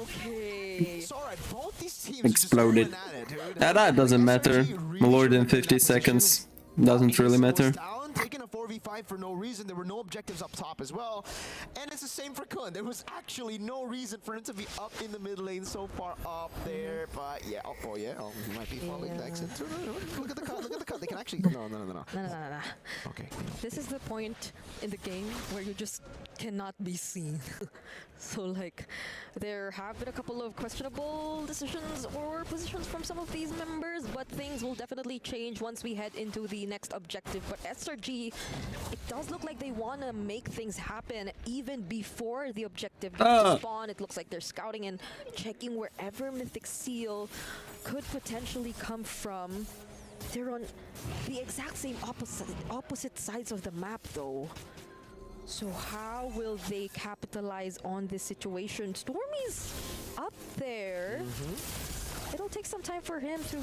Okay. It's alright, both these teams Exploded. are just going at it, dude. That doesn't matter. More than 50 seconds doesn't really matter. Down, taking a 4v5 for no reason. There were no objectives up top as well. And it's the same for Kun. There was actually no reason for him to be up in the mid lane so far up there. But yeah, oh yeah, he might be falling next into. Look at the cut, look at the cut. They can actually. No. No. Okay. This is the point in the game where you just cannot be seen. So like, there have been a couple of questionable decisions or positions from some of these members, but things will definitely change once we head into the next objective. But SRG, it does look like they want to make things happen even before the objective gets to spawn. It looks like they're scouting and checking wherever Mythic Seal could potentially come from. They're on the exact same opposite sides of the map though. So how will they capitalize on this situation? Stormy's up there. It'll take some time for him to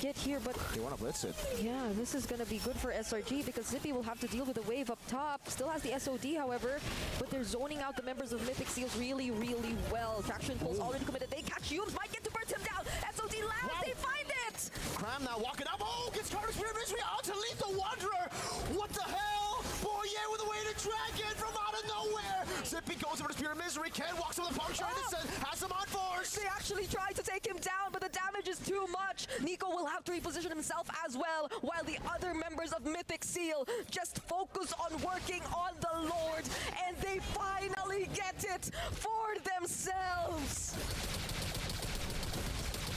get here, but They want to blitz it. yeah, this is gonna be good for SRG because Zippy will have to deal with the wave up top. Still has the SOD, however, but they're zoning out the members of Mythic Seals really, really well. Traction pulse already committed. They catch Yumes, might get to burst him down. SOD lands, they find it! Cram now walking up. Oh, gets caught in Spirit of Misery out to Lethal Wanderer. What the hell? Boye with a way to drag it from out of nowhere. Zippy goes over to Spirit of Misery. Ken walks over the puncture. Has him on force. They actually tried to take him down, but the damage is too much. Nico will have to reposition himself as well, while the other members of Mythic Seal just focus on working on the Lord, and they finally get it for themselves.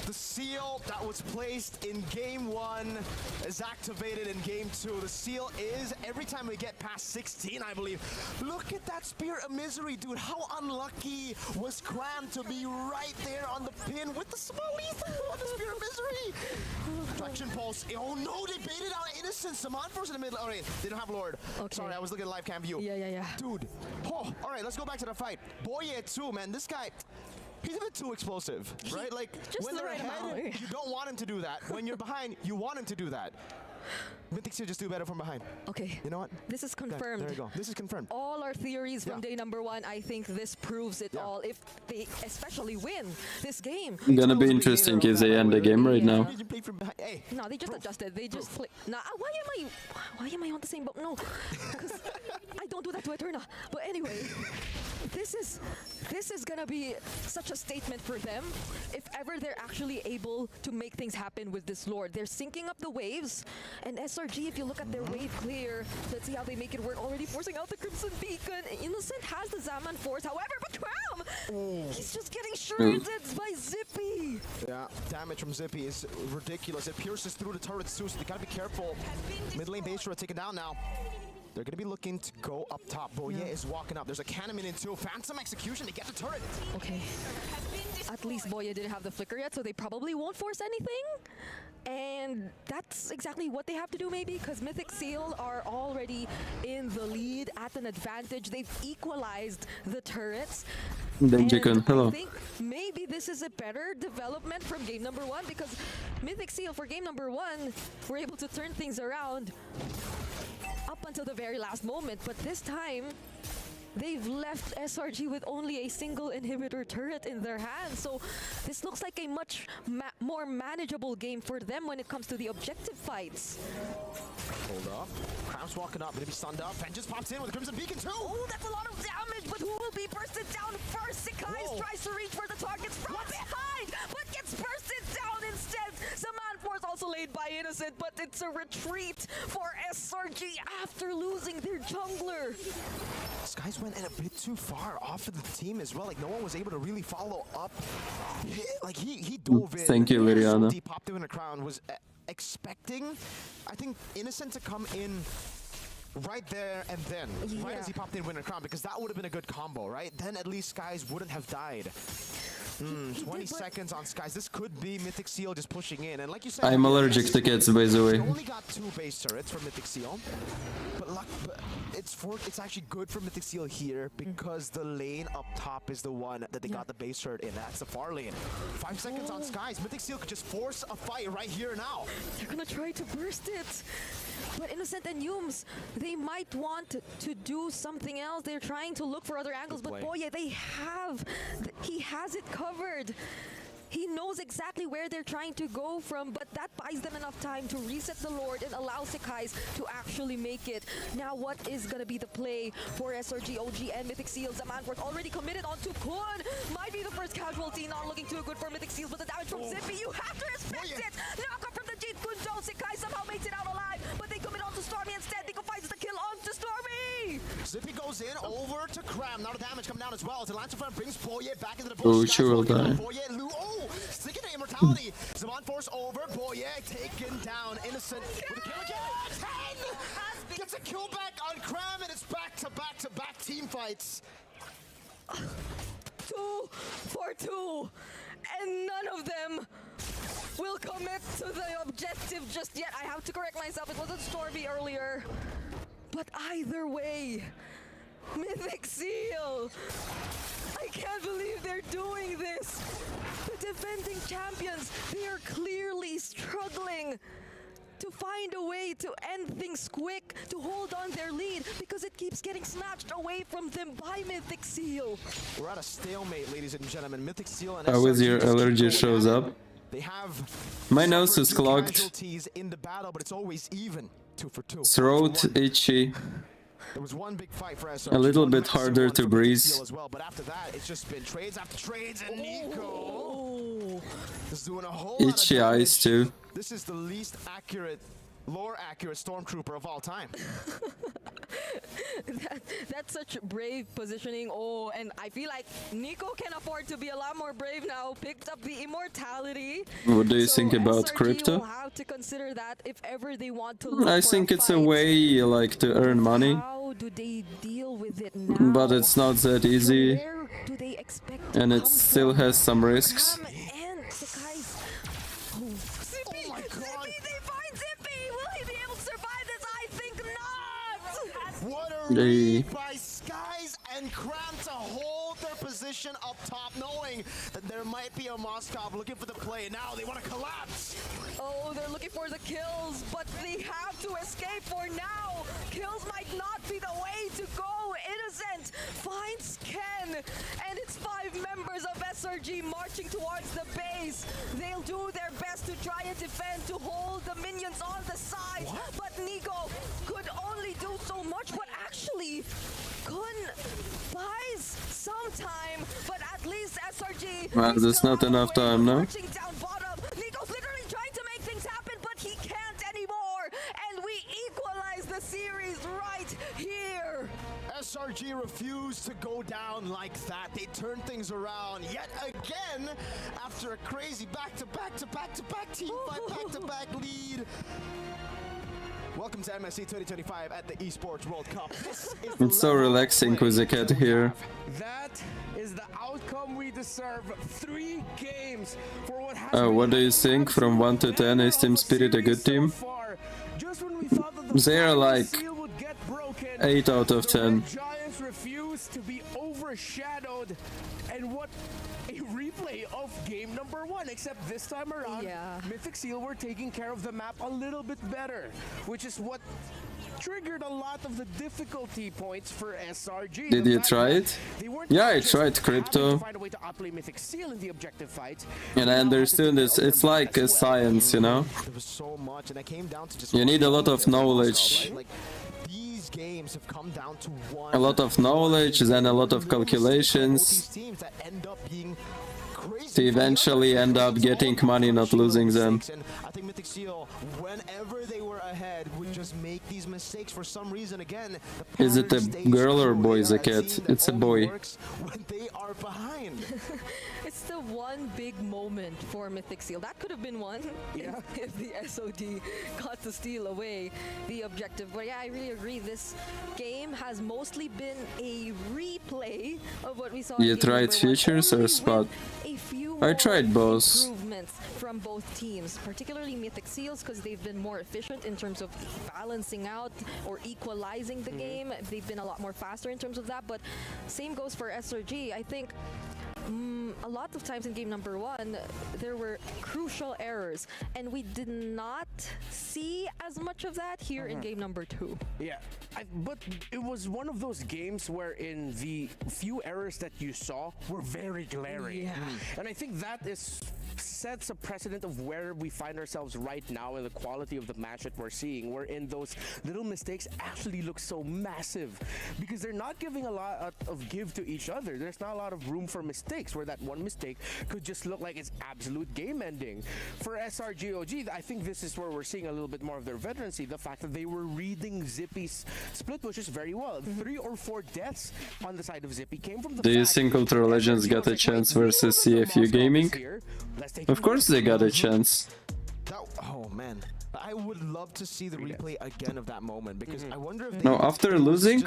The seal that was placed in game 1 is activated in game 2. The seal is, every time we get past 16, I believe. Look at that Spirit of Misery, dude. How unlucky was Cram to be right there on the pin with the small lethal on the Spirit of Misery? Traction pulse. Oh no, they baited out Innocent. Saman Force in the middle. Alright, they don't have Lord. Okay. Sorry, I was looking at live cam view. Yeah. Dude. Oh, alright, let's go back to the fight. Boye too, man. This guy, he's a bit too explosive, right? Like, Just when the they're right ahead, amount. you don't want him to do that. When you're behind, you want him to do that. Mythic Seal just do better from behind. Okay. You know what? This is confirmed. There you go. This is confirmed. All our theories from day number 1, I think this proves it all. If they especially win this game. Gonna be interesting if they end the game right now. Hey, no, they just adjusted. They just play. Nah, why am I on the same boat? No, because I don't do that to Eterna. But anyway, this is gonna be such a statement for them. If ever they're actually able to make things happen with this Lord, they're syncing up the waves. And SRG, if you look at their wave clear, let's see how they make it work. Already forcing out the Crimson Beacon. Innocent has the Zaman Force, however, but Cram! He's just getting shredded by Zippy. Yeah, damage from Zippy is ridiculous. It pierces through the turrets too, so they gotta be careful. Mid lane base are taken down now. They're gonna be looking to go up top. Boye is walking up. There's a cannon in too. Phantom execution to get the turret. Okay. At least Boye didn't have the flicker yet, so they probably won't force anything. And that's exactly what they have to do maybe, because Mythic Seal are already in the lead at an advantage. They've equalized the turrets. Then Chicken, hello. I think maybe this is a better development from game number 1, because Mythic Seal for game number 1 were able to turn things around up until the very last moment, but this time they've left SRG with only a single inhibitor turret in their hands. So this looks like a much more manageable game for them when it comes to the objective fights. Hold up. Cram's walking up, gonna be stunned up, and just pops in with a Crimson Beacon too. Oh, that's a lot of damage, but who will be bursted down first? Sakai tries to reach for the targets from behind, but gets bursted down instead. Saman Force also laid by Innocent, but it's a retreat for SRG after losing their jungler. Skies went in a bit too far off of the team as well. Like, no one was able to really follow up. He dove in. Thank you, Liriana. He popped in the crown, was expecting, I think, Innocent to come in right there and then, right as he popped in Winter Crown, because that would have been a good combo, right? Then at least Skies wouldn't have died. 20 seconds on Skies. This could be Mythic Seal just pushing in. And like you said, I'm allergic to cats, by the way. they only got 2 base turrets for Mythic Seal. But it's actually good for Mythic Seal here because the lane up top is the one that they got the base turret in. That's the far lane. 5 seconds on Skies. Mythic Seal could just force a fight right here now. They're gonna try to burst it. But Innocent and Yumes, they might want to do something else. They're trying to look for other angles, but Boye, he has it covered. He knows exactly where they're trying to go from, but that buys them enough time to reset the Lord and allow Sekais to actually make it. Now, what is going to be the play for SRG, OG, and Mythic Seals? Zamanforth already committed onto Kun. Might be the first casualty, not looking too good for Mythic Seals, but the damage from Zippy, you have to respect it! Knock up from the Jeet Kun Zone. Sekai somehow makes it out alive, but they commit onto Stormy instead. Nico finds the kill onto Stormy! Zippy goes in over to Cram. Now the damage coming down as well. The Lancer Front brings Boye back into the bush. Oh, she will die. Sticking to immortality. Zaman Force over. Boye taken down. Innocent with a kill again. 10! Gets a kill back on Cram, and it's back to back to back team fights. 2 for 2, and none of them will commit to the objective just yet. I have to correct myself. It wasn't Stormy earlier. But either way, Mythic Seal! I can't believe they're doing this! The defending champions, they are clearly struggling to find a way to end things quick, to hold on their lead, because it keeps getting snatched away from them by Mythic Seal. We're at a stalemate, ladies and gentlemen. Mythic Seal and How is SRG your just keep allergy going shows at up? it. They have My nose is suffered clogged. casualties in the battle, but it's always even. 2 for 2. Throat itchy. There was one big fight for SRG. A little one bit massive harder one to for breathe. Mythic Seal as well, but after that, it's just been trades after trades, and Nico is doing a whole lot of Itchy damage. eyes too. This is the least accurate, lore-accurate Stormtrooper of all time. That's such brave positioning. Oh, and I feel like Nico can afford to be a lot more brave now. Picked up the immortality. What do you So think about SRG crypto? will have to consider that if ever they want to look I for think it's a fight. way like to earn money, How do they deal with it now? but it's not that easy, Where do they expect to and it come still from? has some risks. And the guys. Oh, Zippy! my God. Zippy, they find Zippy! Will he be able to survive this? I think not! What a They- read by Skies and Cram to hold their position up top, knowing that there might be a Moskov looking for the play. Now they want to collapse. Oh, they're looking for the kills, but they have to escape for now. Kills might not be the way to go. Innocent finds Ken, and it's 5 members of SRG marching towards the base. They'll do their best to try and defend, to hold the minions on the side. But Nico could only do so much, but actually, Kun buys some time, but at least SRG. Well, they there's still not have a enough way of time now. marching down bottom. Nico's literally trying to make things happen, but he can't anymore. And we equalize the series right here. SRG refused to go down like that. They turned things around yet again after a crazy back-to-back team fight, back-to-back lead. Welcome to MSC 2025 at the Esports World Cup. This is the It's so level of relaxing play with the cat that we here. have. That is the outcome we deserve. 3 games for what has What do been you think? From 1 to 10, is Team Spirit a good team? Just when we thought that the They are like seal would get broken, 8 out of the 10. Red Giants refuse to be overshadowed. And what a replay of game number 1, except this time around, Yeah. Mythic Seal were taking care of the map a little bit better, which is what triggered a lot of the difficulty points for SRG. Did The you fact try that it? they weren't Yeah, I just tried having crypto. to find a way to outplay Mythic Seal in the objective fight, And I understood it's like a science, you know? There was so much, and it came down to just You need a lot of knowledge. Right? Like, these games have come down to one. A lot of knowledge, then a lot of calculations These teams that end up being crazy to eventually end up getting money, not losing them. And I think Mythic Seal, whenever they were ahead, would just make these mistakes for some reason. Again, the Is it a pattern stays girl or true. boy? They Is a are cat? team that It's a only boy. works when they are behind. It's the one big moment for Mythic Seal. That could have been one if the SOD got to steal away the objective. But yeah, I really agree. This game has mostly been a replay of what we saw. in You game tried number 1, futures or only with spot? a few I more tried both. improvements from both teams, particularly Mythic Seals, because they've been more efficient in terms of balancing out or equalizing the game. They've been a lot more faster in terms of that. But same goes for SRG. I think a lot of times in game number 1, there were crucial errors, and we did not see as much of that here in game number 2. Yeah, but it was one of those games wherein the few errors that you saw were very glaring. Yeah. And I think that sets a precedent of where we find ourselves right now and the quality of the match that we're seeing, wherein those little mistakes actually look so massive because they're not giving a lot of give to each other. There's not a lot of room for mistakes, where that one mistake could just look like it's absolute game ending. For SRGOG, I think this is where we're seeing a little bit more of their veterancy, the fact that they were reading Zippy's split pushes very well. 3 or 4 deaths on the side of Zippy came from the Do you fact think Ultra that Legends SRG got a was chance "Wait, versus we know that the CFU Moskov Gaming? is here. Let's take Of a course look." they got a chance. Oh man, I would love to see the replay again of that moment because I wonder if No, after losing,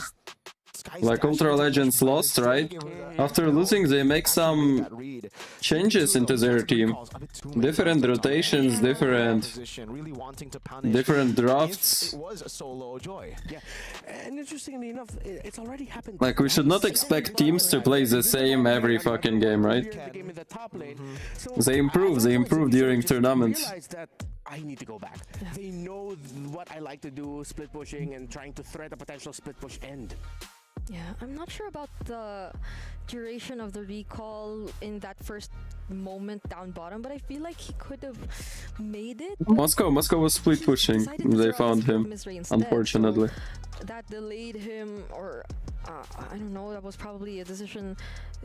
Like Ultra Legends lost, right? After losing, they make some changes into their team. Different rotations, different drafts. It was a solo Joy. Yeah, and interestingly enough, it's already happened. Like, we should not expect teams to play the same every fucking game, right? They improve during tournaments. Realize that I need to go back. They know what I like to do, split pushing and trying to threat a potential split push end. Yeah, I'm not sure about the duration of the recall in that first moment down bottom, but I feel like he could have made it. Moscow was split pushing. They found him, unfortunately. That delayed him, or I don't know, that was probably a decision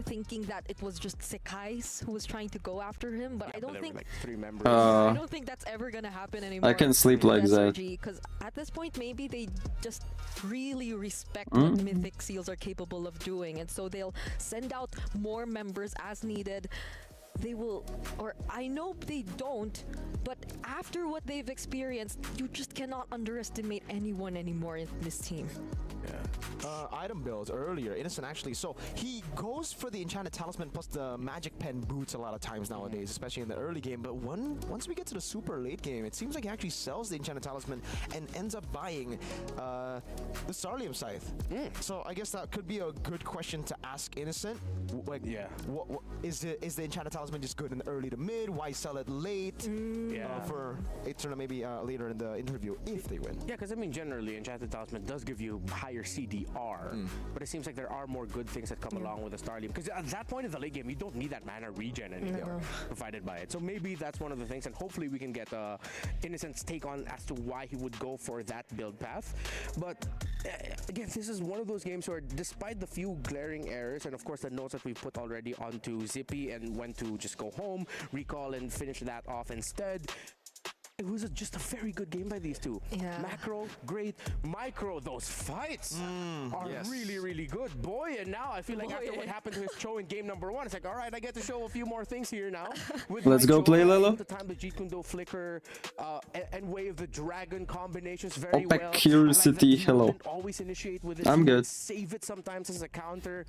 thinking that it was just Sekai's who was trying to go after him, but I don't think like 3 members. I don't think that's ever gonna happen anymore. I can sleep like that. Because at this point, maybe they just really respect what Mythic Seals are capable of doing, and so they'll send out more members as needed. They will, or I know they don't, but after what they've experienced, you just cannot underestimate anyone anymore in this team. Item builds earlier, Innocent actually. So he goes for the Enchanted Talisman plus the Magic Pen boots a lot of times nowadays, especially in the early game. But once we get to the super late game, it seems like he actually sells the Enchanted Talisman and ends up buying the Starlium Scythe. So I guess that could be a good question to ask Innocent. Like, what is the Enchanted Talisman just good in the early to mid? Why sell it late? For a tournament maybe later in the interview if they win. Yeah, because I mean generally Enchanted Talisman does give you higher CDR, but it seems like there are more good things that come along with the Starlium. Because at that point in the late game, you don't need that mana regen anymore provided by it. So maybe that's one of the things, and hopefully we can get Innocent's take on as to why he would go for that build path. But again, this is one of those games where despite the few glaring errors, and of course the notes that we put already onto Zippy and when to just go home, recall and finish that off instead, it was just a very good game by these two. Macro, great. Micro, those fights are really, really good. Boy, and now I feel like after what happened to his show in game number 1, it's like, all right, I get to show a few more things here now. Let's go play, Lelo. The time the Jeet Kune Do flicker and Wave the Dragon combinations very Opaque well. Curiosity, hello. Always initiate with this. I'm good. Save it sometimes as a counter.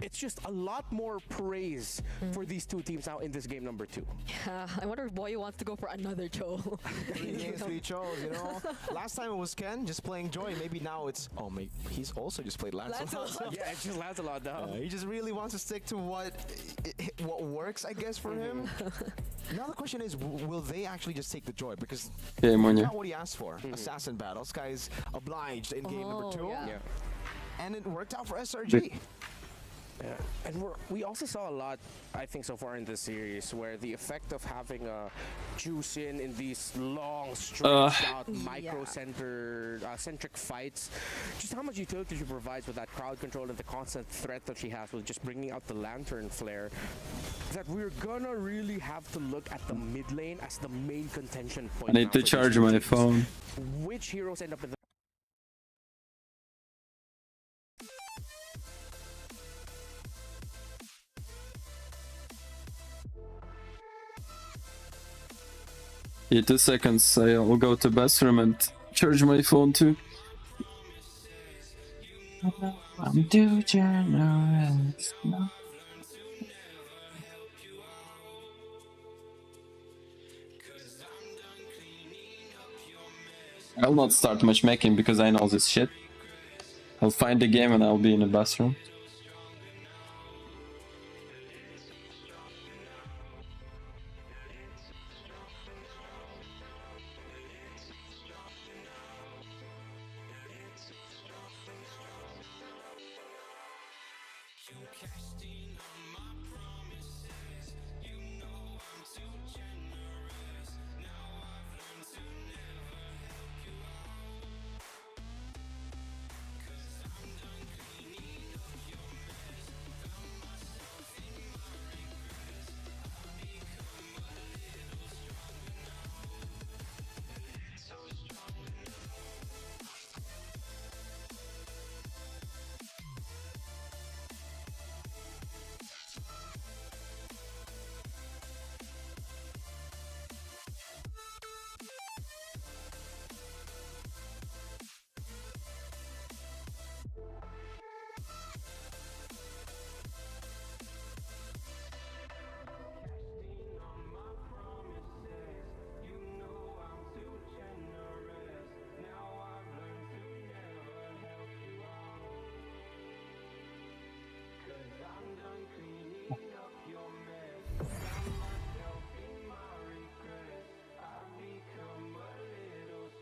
It's just a lot more praise for these two teams now in this game number 2. Yeah, I wonder if Boy wants to go for another Joe. 3 games, 3 Chos, you know. Last time it was Ken just playing Joy. Maybe now it's he's also just played Lancelot. Yeah, it's just Lancelot now. He just really wants to stick to what works, I guess, for him. Now the question is, will they actually just take the Joy? Because not what he asked for. Assassin battle. This guy's obliged in game number 2. And it worked out for SRG. Yeah, and we also saw a lot, I think, so far in this series, where the effect of having a juice in these long, stretched out, micro-centric fights, just how much utility she provides with that crowd control and the constant threat that she has with just bringing out the lantern flare, that we're gonna really have to look at the mid lane as the main contention point. I need to charge my phone. Which heroes end up in the Yeah, 2 seconds. I'll go to bathroom and charge my phone too. I'm too generous. No. I'll not start matchmaking because I know this shit. I'll find the game and I'll be in the bathroom.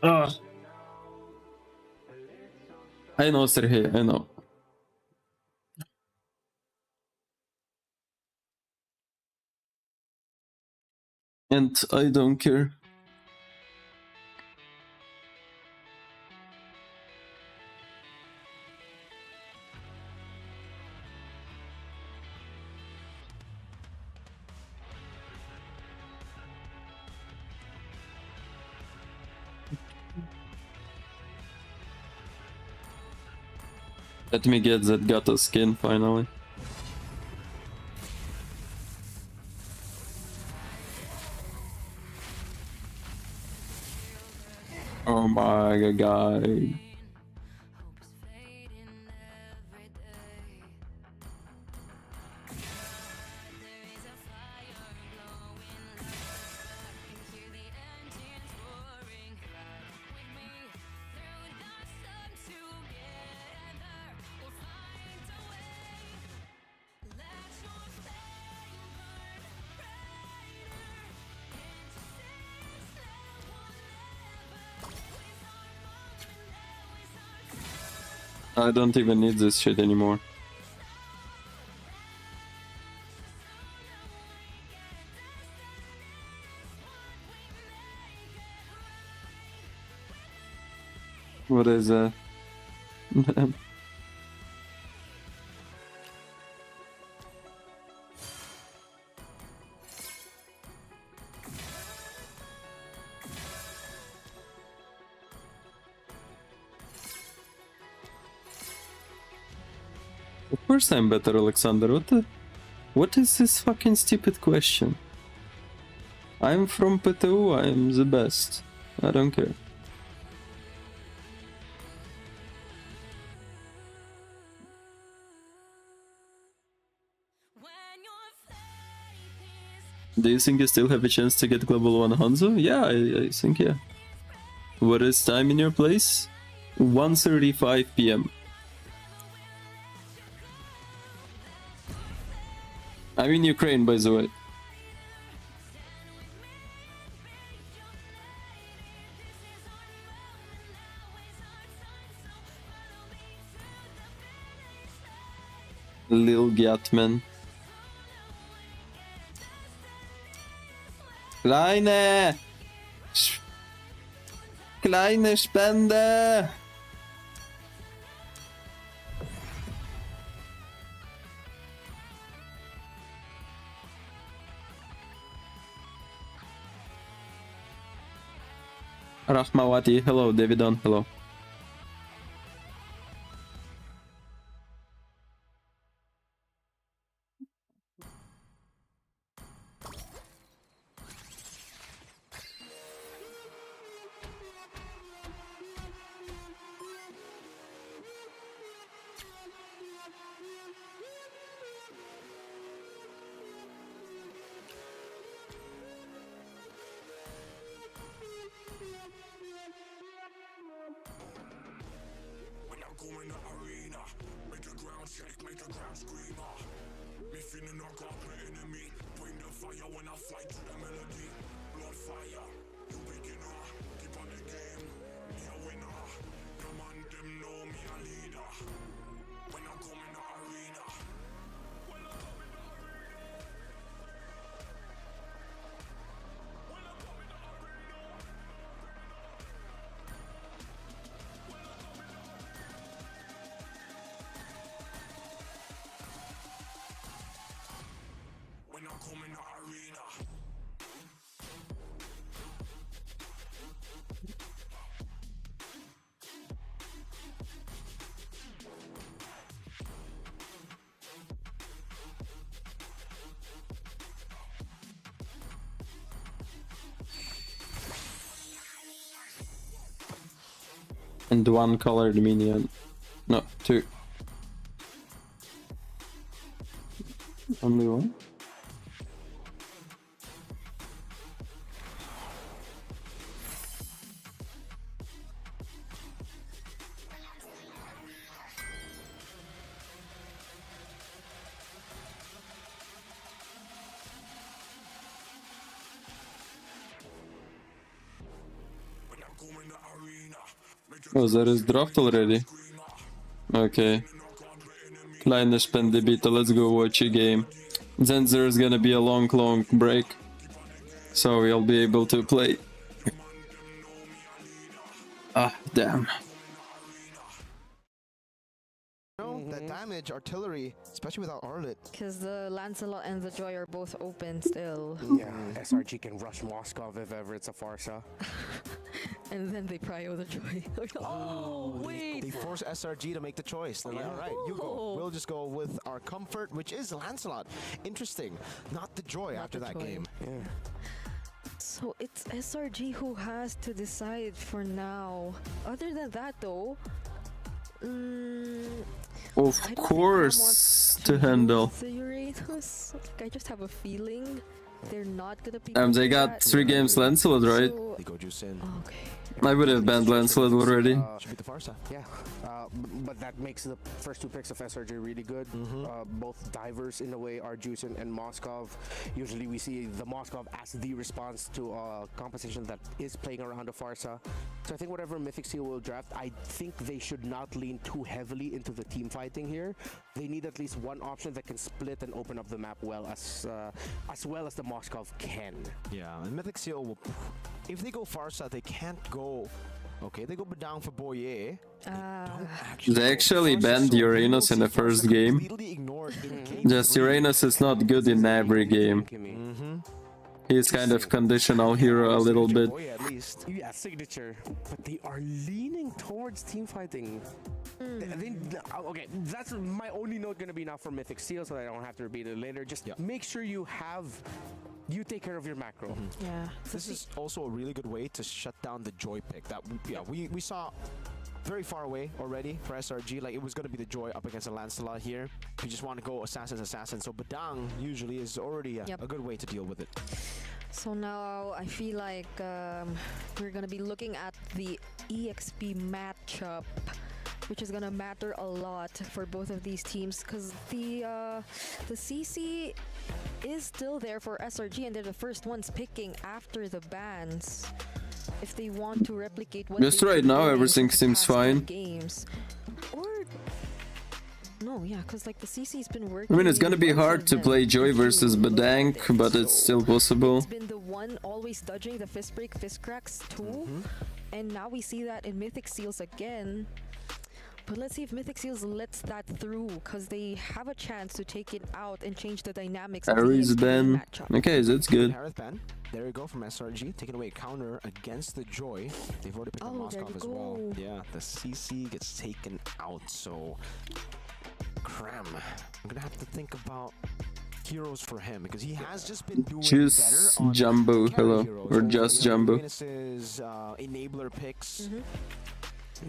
Ugh. I know, Sergey, I know. And I don't care. Let me get that Gato skin finally. Oh my god. I don't even need this shit anymore. What is that? Of course I'm better, Alexander. What is this fucking stupid question? I'm from PTU, I'm the best. I don't care. Do you think you still have a chance to get Global 1 Hanzo? Yeah, I think yeah. What is time in your place? 1:35 PM. I'm in Ukraine, by the way. Lil Gatman. Kleine Spende! Rahmawati, hello. Davidon, hello. And one colored minion. No, two. Only one? Oh, that is dropped already? Okay. Kleine Spendebita, let's go watch a game. Then there's gonna be a long break. So we'll be able to play. Ah, damn. That damage, artillery, especially without Arlet. Because the Lancelot and the Joy are both open still. Yeah, SRG can rush Moskov if ever it's a Farsa. And then they prio the Joy. Oh, wait! They force SRG to make the choice. They're like, alright, you go. We'll just go with our comfort, which is Lancelot. Interesting. Not the Joy after that game. Yeah. So it's SRG who has to decide for now. Other than that though, Of course, to handle. the Uranus. Like, I just have a feeling they're not gonna be. They got 3 games Lancelot, right? They go juice in. Okay. I would have banned Lancelot already. Should be the Farsa. Yeah, but that makes the first 2 picks of SRG really good. Both divers in a way are Juicin and Moskov. Usually we see the Moskov as the response to a composition that is playing around the Farsa. So I think whatever Mythic Seal will draft, I think they should not lean too heavily into the team fighting here. They need at least one option that can split and open up the map well as the Moskov can. Yeah, and Mythic Seal will... If they go Farsa, they can't go... Okay, they go down for Boyer. They actually banned Uranus in the first game. Just Uranus is not good in every game. He's kind of conditional hero a little bit. Yeah, signature. But they are leaning towards team fighting. Okay, that's my only note gonna be now for Mythic Seal, so that I don't have to repeat it later. Just make sure you take care of your macro. Yeah. This is also a really good way to shut down the Joy pick. That we saw very far away already for SRG. Like, it was going to be the Joy up against a Lancelot here. We just want to go assassin. So Badang usually is already a good way to deal with it. So now I feel like we're gonna be looking at the EXP matchup, which is gonna matter a lot for both of these teams, because the CC is still there for SRG, and they're the first ones picking after the bans. If they want to replicate what just right now, everything seems fine. Games, or no, yeah, because like the CC's been working. I mean, it's gonna be hard to play Joy versus Badang, but it's still possible. It's been the one always dodging the fist break, fist cracks too, and now we see that in Mythic Seals again. But let's see if Mythic Seals lets that through, because they have a chance to take it out and change the dynamics of the Ares ban. matchup. Okay, that's good. Harith ban. There you go from SRG, taking away a counter against the Joy. They've already picked up Moskov as well. Yeah, the CC gets taken out, so... Cram. I'm gonna have to think about heroes for him, because he has just been doing Choose better on Jumbo, hello, heroes. or just Jumbo. Enabler picks.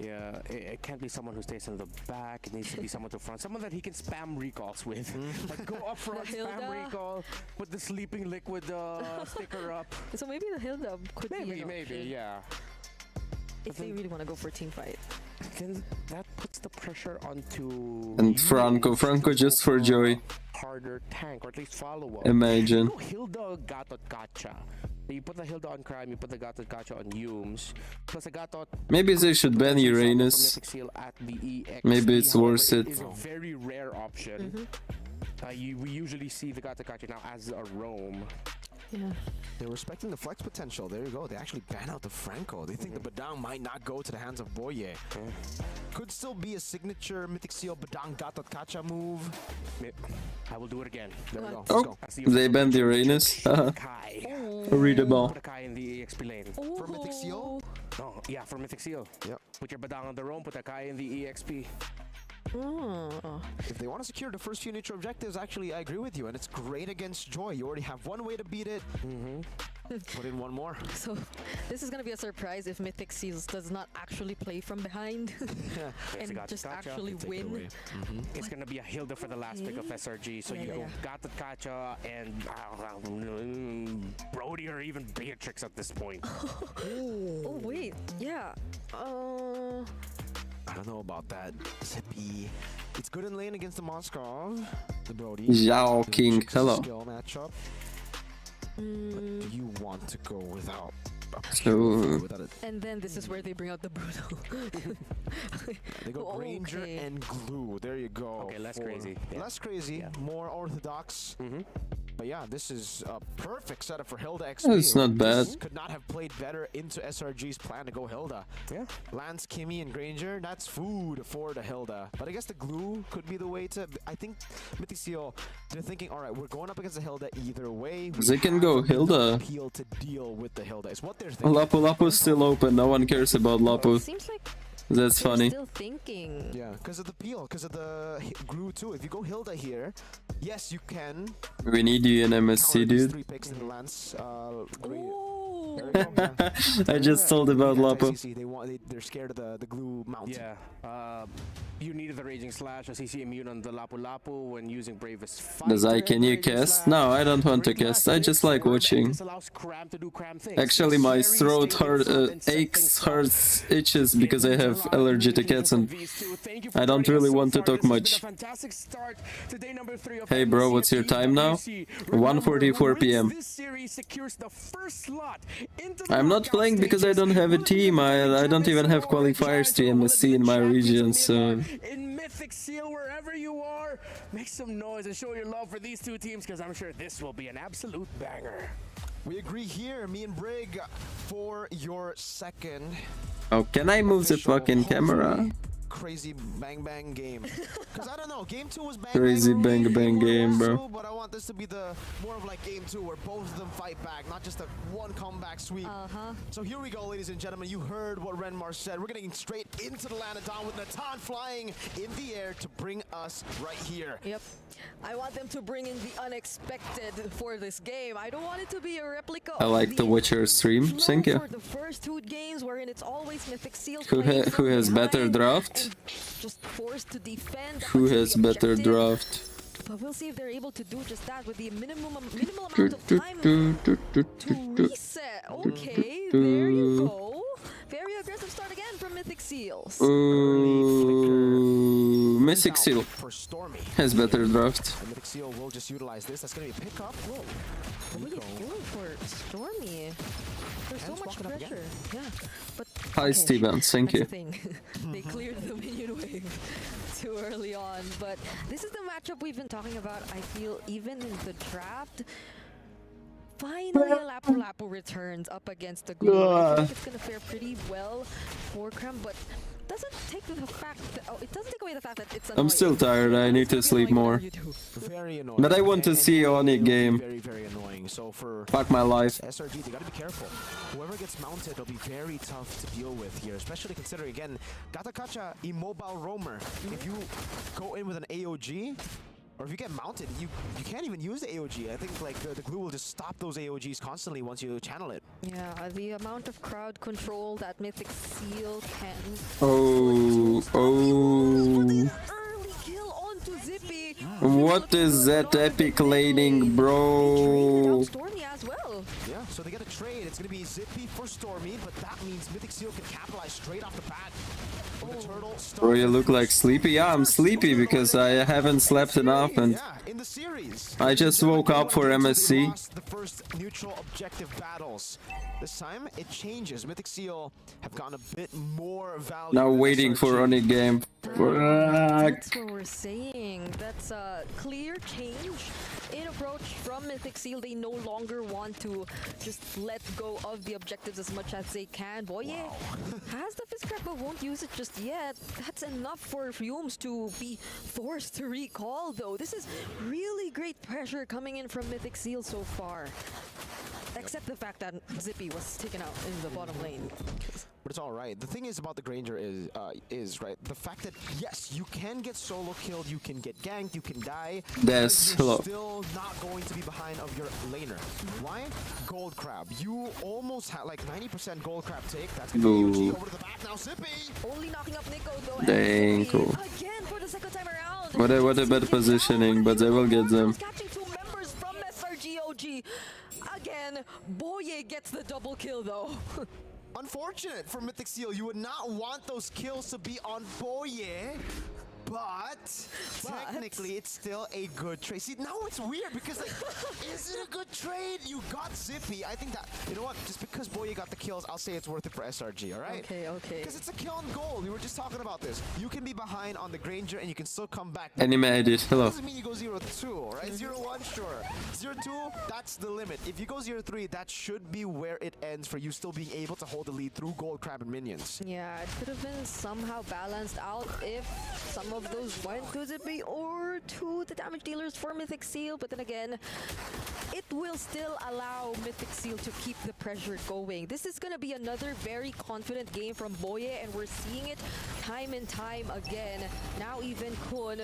Yeah, it can't be someone who stays in the back. It needs to be someone to front, someone that he can spam recalls with. Like, go up front, spam recall, put the sleeping liquid sticker up. So maybe the Hilda could be an maybe, option. yeah. If they really want to go for a team fight. Then that puts the pressure onto... And Franco just for Joy. Harder tank, or at least follow-up. Imagine. No, Hilda Gatot Gacha. You put the Hilda on Crime, you put the Gatot Gacha on Yumes. Plus the Gatot... Maybe they should ban Uranus. Maybe it's worth it. It's a very rare option. We usually see the Gatot Gacha now as a roam. Yeah. They're respecting the flex potential. There you go. They actually ban out the Franco. They think the Badang might not go to the hands of Boye. Could still be a signature Mythic Seal Badang Gatot Kacha move. I will do it again. There we go. Oh, they banned Uranus. Readable. Put a Kai in the EXP lane. For Mythic Seal? Oh, yeah, for Mythic Seal. Yep. Put your Badang on the roam, put a Kai in the EXP. If they want to secure the first few neutral objectives, actually, I agree with you, and it's great against Joy. You already have one way to beat it. Put in one more. So this is gonna be a surprise if Mythic Seals does not actually play from behind and just actually win. It's gonna be a Hilda for the last pick of SRG, so you go Gatot Kacha and Brody or even Beatrix at this point. Oh wait, yeah. I don't know about that. Zippy. It's good in lane against the Moskov. The Brody. Zhao King, hello. Skill matchup. But do you want to go without So And then this is where they bring out the brutal. They go Granger and Glue. There you go. Okay, less crazy. Less crazy, more orthodox. But yeah, this is a perfect setup for Hilda XP. it's not bad. This could not have played better into SRG's plan to go Hilda. Yeah. Lance, Kimmy, and Granger, that's food for the Hilda. But I guess the Glue could be the way to... I think Mythic Seal, they're thinking, all right, we're going up against the Hilda either way. They can go Hilda. Appeal to deal with the Hilda. It's what they're thinking. Lapu Lapu's still open. No one cares about Lapu. Seems like That's they're funny. still thinking. Yeah, because of the peel, because of the Glue too. If you go Hilda here, yes, you can. We need you in MSC, counter these dude. 3 picks in the Lance. Ooh. There we go, yeah. I just told about Lapu. They're scared of the Glue mount. Yeah. You needed the Raging Slash, a CC immune on the Lapu Lapu when using Bravest Fighter. Dazai, can you cast? No, I don't want to cast. I just like watching. This allows Cram to do Cram things. Actually, my throat aches, hurts, itches because I have allergy to cats and I don't really want to talk much. Hey bro, what's your time now? 1:44 p.m. I'm not playing because I don't have a team. I don't even have qualifiers to MSC in my region, so... In Mythic Seal, wherever you are, make some noise and show your love for these two teams, because I'm sure this will be an absolute banger. We agree here, me and Brig, for your second. Oh, can I move the fucking camera? Crazy bang bang game. Because I don't know, game 2 was bang Crazy bang, bang bang game, bro. But I want this to be the more of like game 2 where both of them fight back, not just a one comeback sweep. So here we go, ladies and gentlemen. You heard what Renmar said. We're getting straight into the land of Dawn with Natan flying in the air to bring us right here. Yep. I want them to bring in the unexpected for this game. I don't want it to be a replica. I like to watch your stream. Thank you. For the first 2 games wherein it's always Mythic Seal Who has better draft? Just forced to defend. Who has better draft? But we'll see if they're able to do just that with the minimal amount of time to reset. Okay, there you go. Very aggressive start again from Mythic Seals. Mythic Seal has better draft. Mythic Seal will just utilize this. That's going to be a pickup. Whoa. What are you doing for Stormy? There's so much pressure. Yeah. But Hi, Steven. Thank you. They cleared the minion wave too early on. But this is the matchup we've been talking about, I feel, even in the draft. Finally, a Lapu Lapu returns up against the Glue. I think it's going to fare pretty well for Cram, but doesn't take the fact that, it doesn't take away the fact that it's annoying. I'm still tired. I need to sleep more. Very annoying. But I want to see Oni game. Very, very annoying. So for Fuck my life. SRG, they gotta be careful. Whoever gets mounted will be very tough to deal with here, especially considering, again, Gatakacha, immobile roamer. If you go in with an AOG, or if you get mounted, you can't even use the AOG. I think like the Glue will just stop those AOGs constantly once you channel it. Yeah, the amount of crowd control that Mythic Seal can. Oh. Early kill onto Zippy. What is that epic laning, bro? Stormy as well. Yeah, so they get a trade. It's gonna be Zippy for Stormy, but that means Mythic Seal can capitalize straight off the bat. Bro, you look like sleepy. Yeah, I'm sleepy because I haven't slept enough and I just woke up for MSC. The first neutral objective battles. This time it changes. Mythic Seal have gotten a bit more value. Now waiting for Oni game. That's what we're saying. That's a clear change in approach from Mythic Seal. They no longer want to just let go of the objectives as much as they can. Boye has the Fizz Crack but won't use it just yet. That's enough for Fumes to be forced to recall though. This is really great pressure coming in from Mythic Seal so far. Except the fact that Zippy was taken out in the bottom lane. But it's all right. The thing is about the Granger is right. The fact that yes, you can get solo killed, you can get ganked, you can die. That's you're still not going to be behind of your laner. Why? Gold Crab. You almost had like 90% Gold Crab take. That's gonna be UG over to the back now. Zippy only knocking up Nico though. Dang, cool. Again for the second time around. What a bad positioning, but they will get them. Catching 2 members from SRG OG. Again, Boye gets the double kill though. Unfortunate for Mythic Seal. You would not want those kills to be on Boye. But technically, it's still a good trade. See, now it's weird because, like, is it a good trade? You got Zippy. I think that, you know what? Just because Boye got the kills, I'll say it's worth it for SRG, all right? Okay, okay. Because it's a kill on goal. We were just talking about this. You can be behind on the Granger and you can still come back. Anime edit. Hello. Doesn't mean you go 0-2, right? 0-1, sure. 0-2, that's the limit. If you go 0-3, that should be where it ends for you still being able to hold the lead through gold, crab, and minions. Yeah, it could have been somehow balanced out if some of those went to Zippy or to the damage dealers for Mythic Seal, but then again, it will still allow Mythic Seal to keep the pressure going. This is going to be another very confident game from Boye, and we're seeing it time and time again. Now even Kun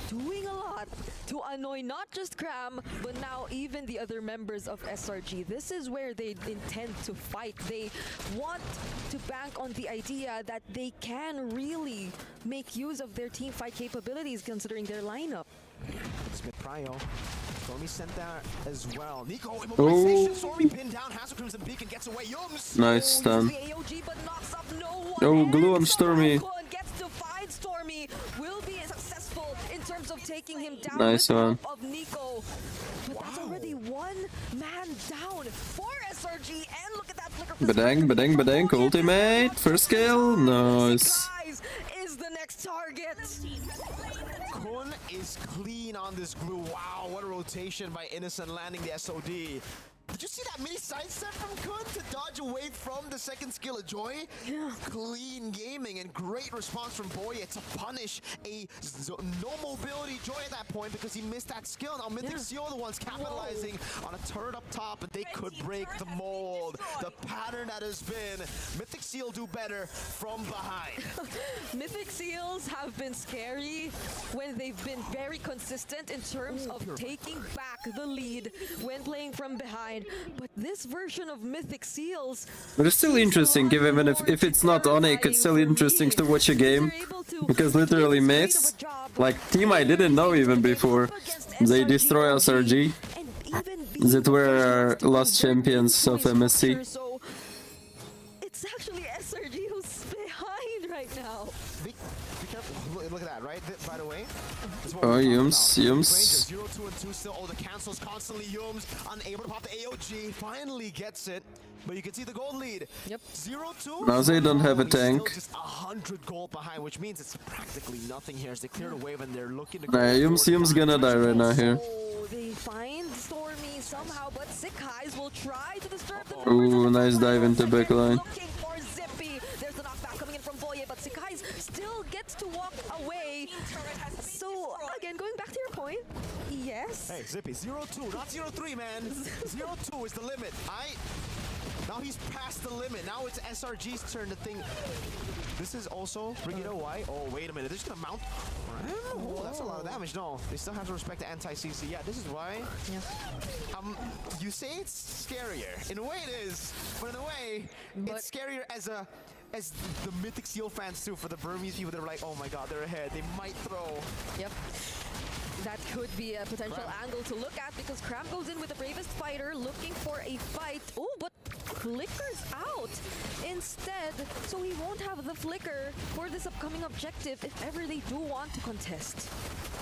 doing a lot to annoy not just Cram, but now even the other members of SRG. This is where they intend to fight. They want to bank on the idea that they can really make use of their team fight capabilities considering their lineup. Smith Prio. Stormy sent that as well. Nico, immobilization. Stormy pinned down. Has a Crimson Beacon, gets away. Yums. Nice stun. AOG, but knocks up no one. Oh, glue on Stormy. Gets to find Stormy. Will be successful in terms of taking him down. Nice with the one. help of Nico. But that's already one man down for SRG. And look at that flicker. Badang, badang, badang. Ultimate. First kill. Nice. Guys, is the next target. Kun is clean on this glue. Wow, what a rotation by Innocent landing the SOD. Did you see that mini sidestep from Kun to dodge away from the second skill of Joy? Yeah. Clean gaming and great response from Boye to punish a no mobility Joy at that point because he missed that skill. Now Mythic Seal the ones capitalizing on a turret up top, and they could break the mold. The pattern that has been Mythic Seal do better from behind. Mythic Seals have been scary when they've been very consistent in terms of taking back the lead when playing from behind. But this version of Mythic Seals... But it's still interesting, even if it's not on it, it's still interesting to watch a game. Because literally mates, like Team I didn't know even before, they destroy SRG. That were last champions of MSC. So it's actually SRG who's behind right now. Be careful. Look at that, right? By the way. Oh, Yums. 0, 2, and 2 still. Oh, the cancels constantly. Yums unable to pop the AOG. Finally gets it. But you can see the gold lead. Yep. 0-2. Now they don't have a tank. Still just 100 gold behind, which means it's practically nothing here as they clear the wave and they're looking to Nah, Yums gonna die right now here. Oh, they find Stormy somehow, but Sick Highs will try to disturb the Ooh, nice dive into backline. Looking for Zippy. There's the knockback coming in from Boye, but Sick Highs still gets to walk away. So, again, going back to your point, yes. Hey, Zippy, 0-2, not 0-3, man. 0-2 is the limit. Now he's past the limit. Now it's SRG's turn to think. This is also Brigido. Why? Oh, wait a minute. They're just gonna mount. Oh, that's a lot of damage. No, they still have to respect the anti-CC. Yeah, this is why. Yeah. You say it's scarier. In a way, it is. But in a way, it's scarier as the Mythic Seal fans too. For the Burmese people, they're like, oh my God, they're ahead. They might throw. Yep. That could be a potential angle to look at because Cram goes in with the bravest fighter looking for a fight. Oh, but flickers out instead, so he won't have the flicker for this upcoming objective if ever they do want to contest.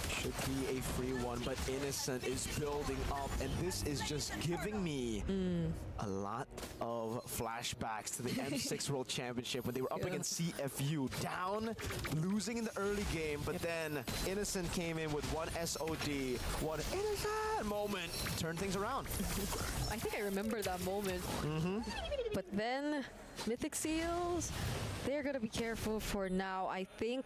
Should be a free one, but Innocent is building up, and this is just giving me a lot of flashbacks to the M6 World Championship when they were up against CFU, down, losing in the early game, but then Innocent came in with one SOD, one Innocent moment, turned things around. I think I remember that moment. But then Mythic Seals, they're gonna be careful for now. I think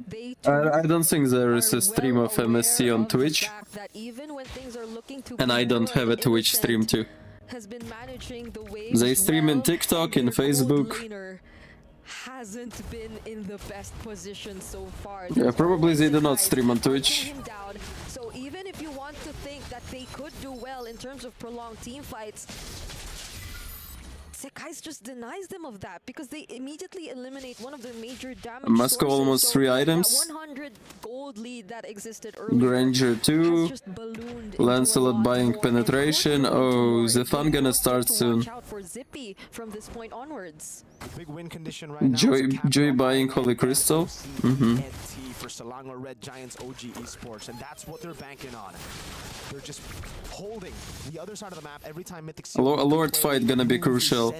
they I don't think there is a stream of MSC on Twitch. And I don't have a Twitch stream too. Has been managing the waves They stream in TikTok, in Facebook. Hasn't been in the best position so far. Yeah, probably they do not stream on Twitch. So even if you want to think that they could do well in terms of prolonged team fights, Sekai's just denies them of that because they immediately eliminate one of the major damage Must go almost sources. 3 So items. that 100 gold lead that existed earlier Granger 2, just ballooned into Lancelot a lot buying more. penetration. Oh, the fun gonna start soon. Watch out for Zippy from this point onwards. Big win condition right now. Joy buying Holy Crystal. for Selangor Red Giants OG Esports, and that's what they're banking on. They're just holding the other side of the map every time Mythic A Lord fight gonna be crucial.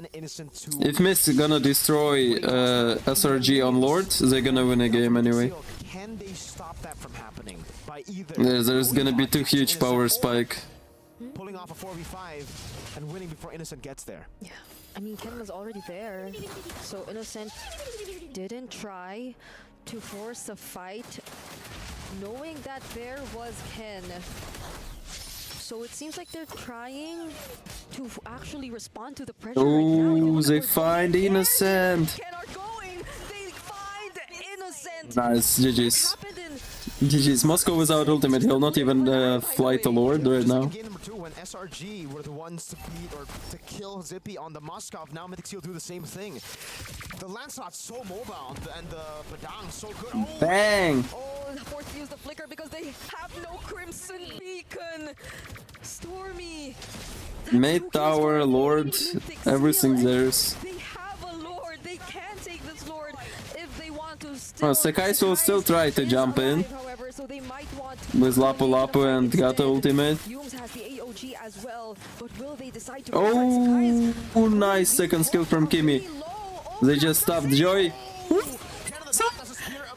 If Mist gonna destroy SRG on Lord, they're gonna win a game anyway. Can they stop that from happening by either There's gonna be too huge power spike. pulling off a 4v5 and winning before Innocent gets there? Yeah, I mean, Ken was already there, so Innocent didn't try to force a fight, knowing that there was Ken. So it seems like they're trying to actually respond to the pressure right now. Oh, they find Innocent. Ken are going. They find Innocent. Nice, GG's. Happened in GG's. Moscow without ultimate, he'll not even fly to Lord right now. Game number 2 when SRG were the ones to beat or to kill Zippy on the Moskov. Now Mythic Seal do the same thing. The Lancelot's so mobile and the Badang so good. Oh, Bang! oh, forced to use the flicker because they have no Crimson Beacon. Stormy. Mid tower, Lord, everything's theirs. They have a Lord. They can take this Lord if they want to. Still, Well, Sekais will still try to jump in however, so they might want with Lapu Lapu and Gata ultimate. Yumes has the AOG as well, but will they decide to Oh, nice second skill from Kimi. They just stopped Joy.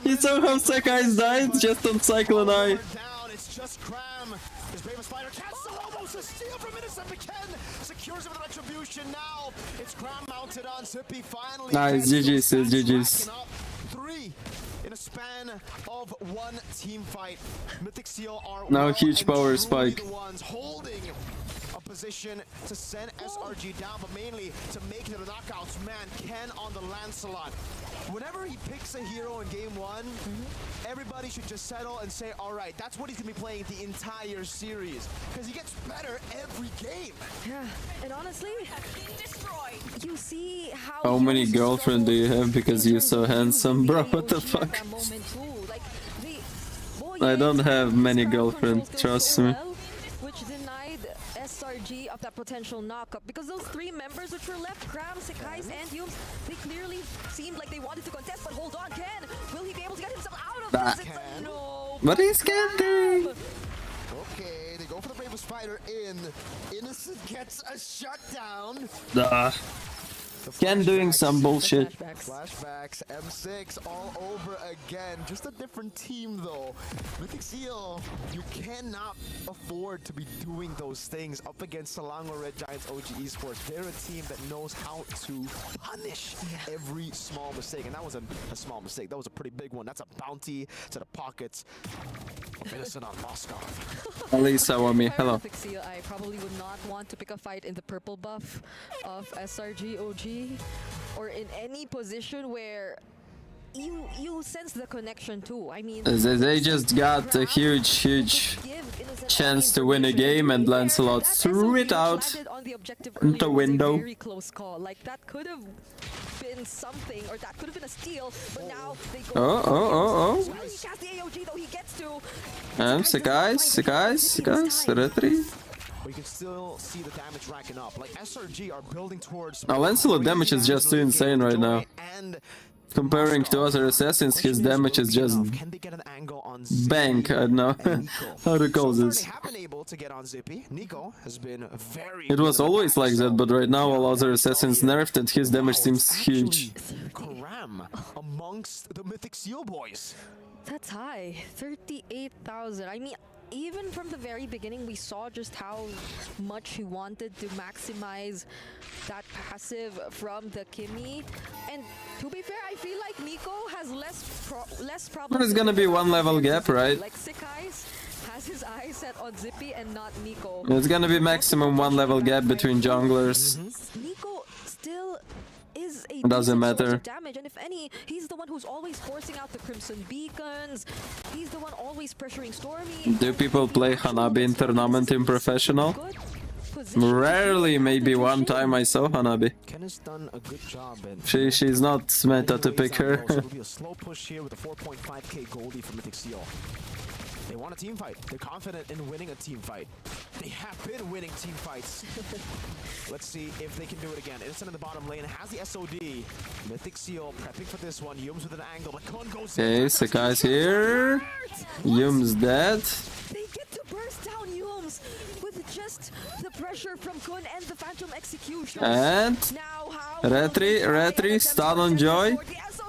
He somehow Sekais died just on Cyclone Eye. down. It's just Cram. His bravest fighter cancel almost a steal from Innocent McKen. Secures him with retribution now. It's Cram mounted on Zippy finally. Nice, GG's, GG's. 3 in a span of one team fight. Mythic Seal are Now well huge and power truly spike. the ones holding a position to send SRG down, but mainly to make it the knockouts. Man, Ken on the Lancelot. Whenever he picks a hero in game 1, everybody should just settle and say, all right, that's what he's going to be playing the entire series. Because he gets better every game. Yeah, and honestly, you see How many girlfriends do you have because you're so handsome, bro? What the fuck? I don't have many girlfriends, trust me. Which denied SRG of that potential knockup, because those 3 members which were left, Cram, Sekais, and Yumes, they clearly seemed like they wanted to contest, but hold on, Ken! Will he be able to get himself out of this? It's a no! But he's getting. Okay, they go for the bravest fighter in. Innocent gets a shutdown. Ken doing some bullshit. Flashbacks, M6 all over again. Just a different team though. Mythic Seal, you cannot afford to be doing those things up against Selangor Red Giants OG Esports. They're a team that knows how to punish every small mistake. And that wasn't a small mistake. That was a pretty big one. That's a bounty to the pockets of Innocent on Moscow. Alisa Wami, hello. Mythic Seal, I probably would not want to pick a fight in the purple buff of SRG OG, or in any position where you sense the connection too. I mean, They just got a huge chance to win a game, and Lancelot threw it out the window. Very close call. Like that could have been something, or that could have been a steal. But now they go. Oh. Well, he cast the AOG though. He gets to. And Sekais, retreat. But you can still see the damage racking up. Like SRG are building towards. Now Lancelot damage is just too insane right now. And Comparing to other assassins, his damage is just can they get an angle on bank. I don't know how to call So this. they have been able to get on Zippy. Nico has been very. It was always like that, but right now all other assassins nerfed and his damage seems huge. Cram amongst the Mythic Seal boys. That's high. 38,000. I mean, even from the very beginning, we saw just how much he wanted to maximize that passive from the Kimi. And to be fair, I feel like Nico has less problems. There's gonna be one level gap, right? Like Sekais has his eyes set on Zippy and not Nico. It's gonna be maximum one level gap between junglers. Nico still is a Doesn't decent source matter. of damage, and if any, he's the one who's always forcing out the Crimson Beacons. He's the one always pressuring Stormy. Do people play Hanabi in tournament in professional? Rarely, maybe one time I saw Hanabi. Ken has done a good job. She's not meta to pick her. It'll be a slow push here with a 4.5k Goldie from Mythic Seal. They want a team fight. They're confident in winning a team fight. They have been winning team fights. Let's see if they can do it again. Innocent in the bottom lane has the SOD. Mythic Seal prepping for this one. Yums with an angle, but Kun goes in. Okay, Sakai's here. Yum's dead. They get to burst down Yums with just the pressure from Kun and the Phantom Execution. And Now how Retri, stun on Joy.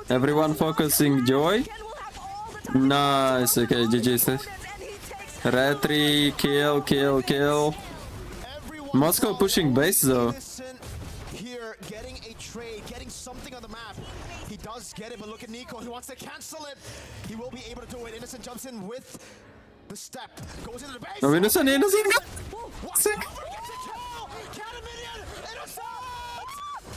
Everyone focusing Joy. Nice, okay, GG. Retri, kill. Moscow pushing base though. Here, getting a trade, getting something on the map. He does get it, but look at Nico. He wants to cancel it. He will be able to do it. Innocent jumps in with the step, goes into the base. No, Innocent. Sick. Get a minion. Innocent.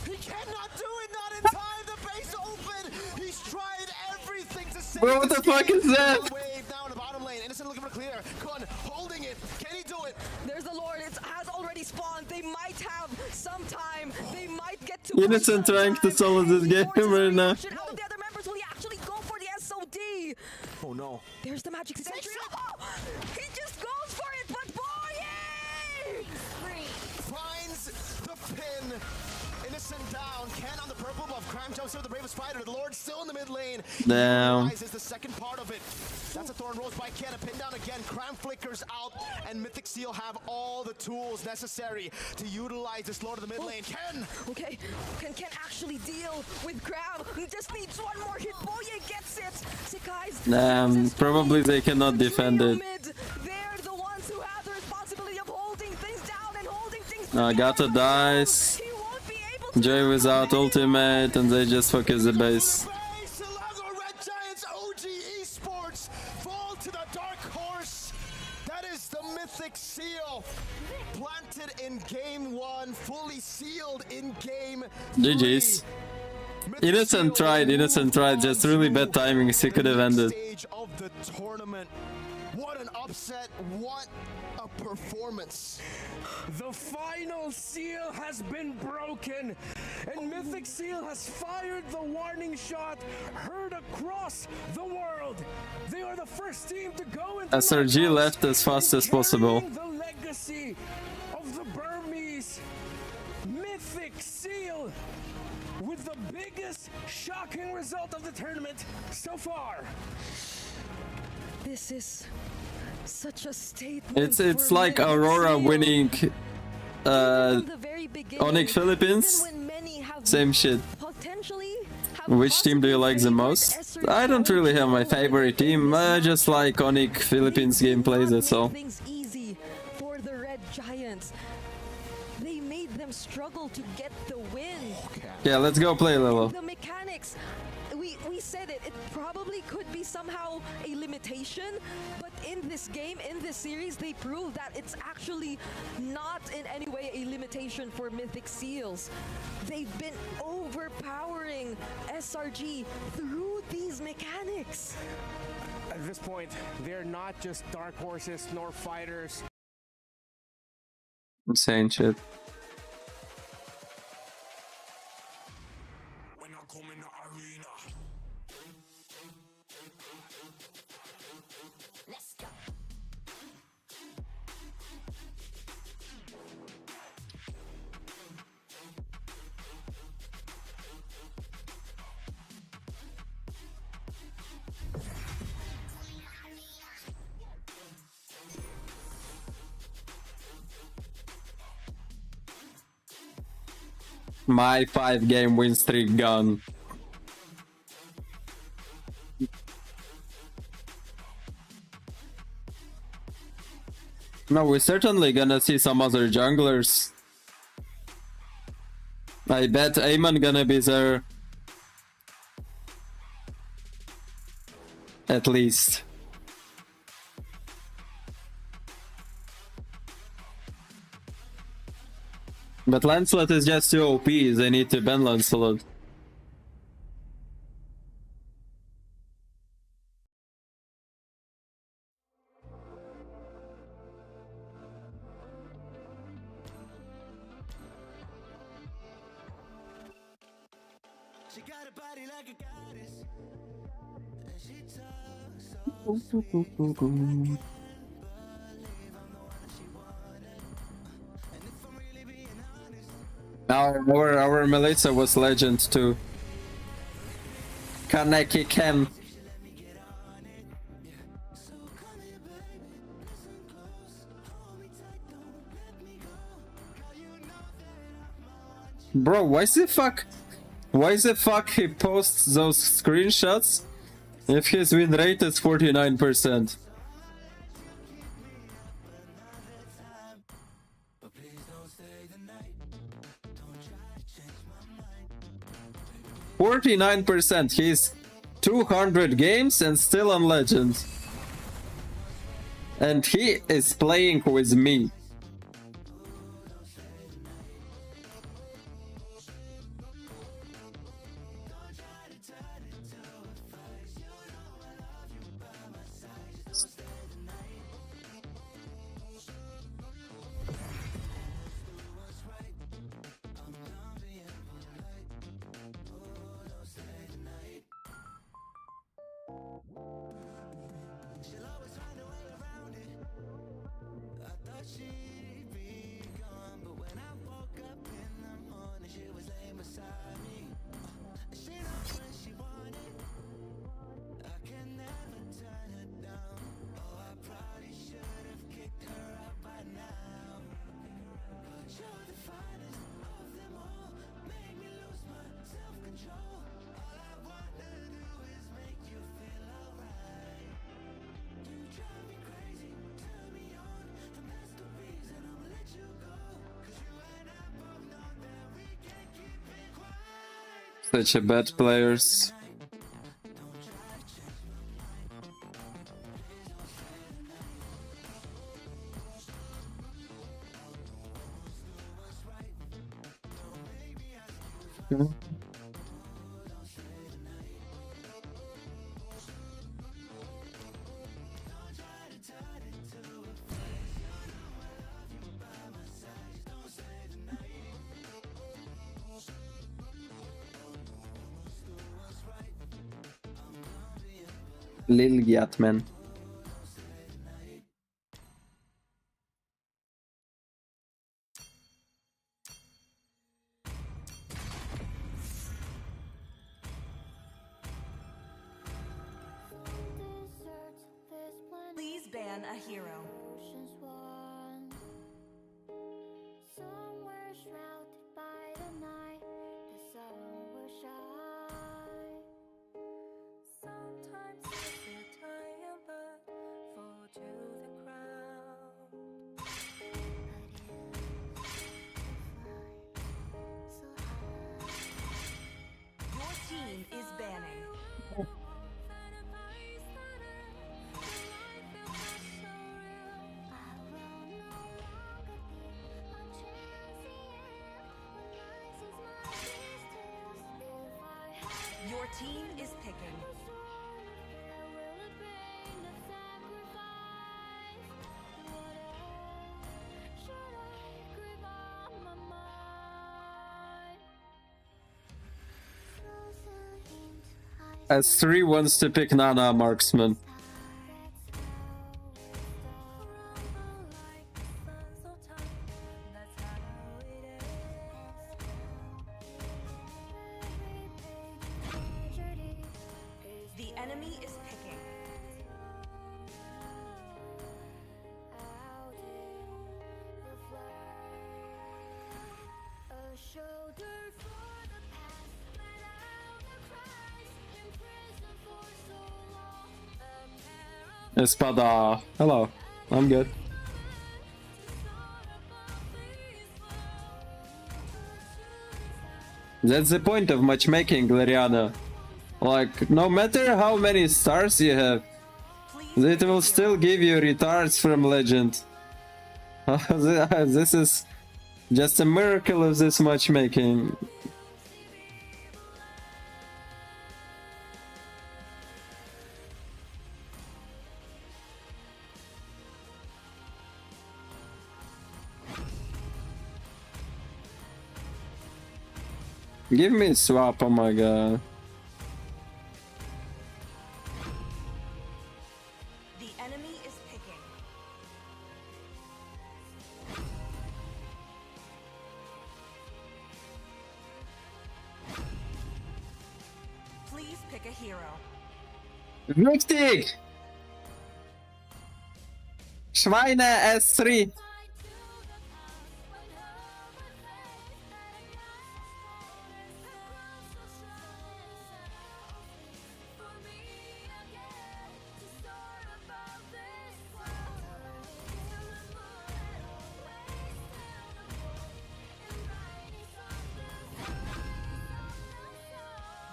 He cannot do it. Not in time. The base open. He's tried everything to save. Bro, what the fuck is that? Wave down the bottom lane. Innocent looking for clear. Kun holding it. Can he do it? There's the Lord. It has already spawned. They might have some time. They might get to Innocent trying to solo this game right now. Out of the other members, will he actually go for the SOD? Oh no. There's the magic sentry. Oh, he just goes for it, but boy, Finds the pin. Innocent down. Ken on the purple buff. Cram jumps in with the Brave Spider. The Lord still in the mid lane. Damn. Is the second part of it. That's a Thorn Rose by Ken. A pin down again. Cram flickers out. And Mythic Seal have all the tools necessary to utilize this Lord of the mid lane. Ken! okay, can actually deal with Cram. He just needs one more hit. Boye gets it. See, guys. Probably they cannot defend it. They're the ones who have the responsibility of holding things down and holding things down. Nagata dies. He won't be able to Joy without ultimate, and they just focus the base. Silago Red Giants OG Esports fall to the dark horse. That is the Mythic Seal. Planted in game 1, fully sealed in game 3. GG's. Innocent tried, just really bad timing, he could have ended. Stage of the tournament. What an upset, what a performance. The final seal has been broken, and Mythic Seal has fired the warning shot heard across the world. They are the first team to go into SRG left as fast as possible. the legacy of the Burmese. Mythic Seal with the biggest shocking result of the tournament so far. This is such a statement. It's for like Mythic Aurora Seal. winning From the very beginning, Onyx Philippines. even when many have Same shit. potentially have Which team do you like the favored most? SRG I don't really have my favorite team, I just like Onyx Philippines gameplay, that's all. Things easy for the Red Giants. They made them struggle to get the win. Yeah, let's go play Lilo. The mechanics, we said it probably could be somehow a limitation, but in this game, in this series, they proved that it's actually not in any way a limitation for Mythic Seals. They've been overpowering SRG through these mechanics. At this point, they're not just dark horses nor fighters. Insane shit. When I come in the arena. Let's go. My 5-game win streak gone. No, we're certainly gonna see some other junglers. I bet Amon gonna be there. At least. But Lancelot is just too OP, they need to ban Lancelot. She got a body like a goddess, and she talks so Our Melissa was legend too. Kaneki Ken. Bro, why the fuck he posts those screenshots if his win rate is 49%? %. He's 200 games and still on Legend. And he is playing with me. Such a bad players. Lil Yatman. Please ban a hero. Somewhere shrouded by the night, the sun will shine. Sometimes I feel tired but fall to the ground. Your team is banning. Your team is picking. S3 wants to pick Nana Marksman. The enemy is picking. Espada. Hello. I'm good. That's the point of matchmaking, Gloriana. Like, no matter how many stars you have, it will still give you retards from Legend. This is just a miracle of this matchmaking. Give me a swap, oh my god. enemy is picking. Please pick a hero. Richtig! Schweine S3.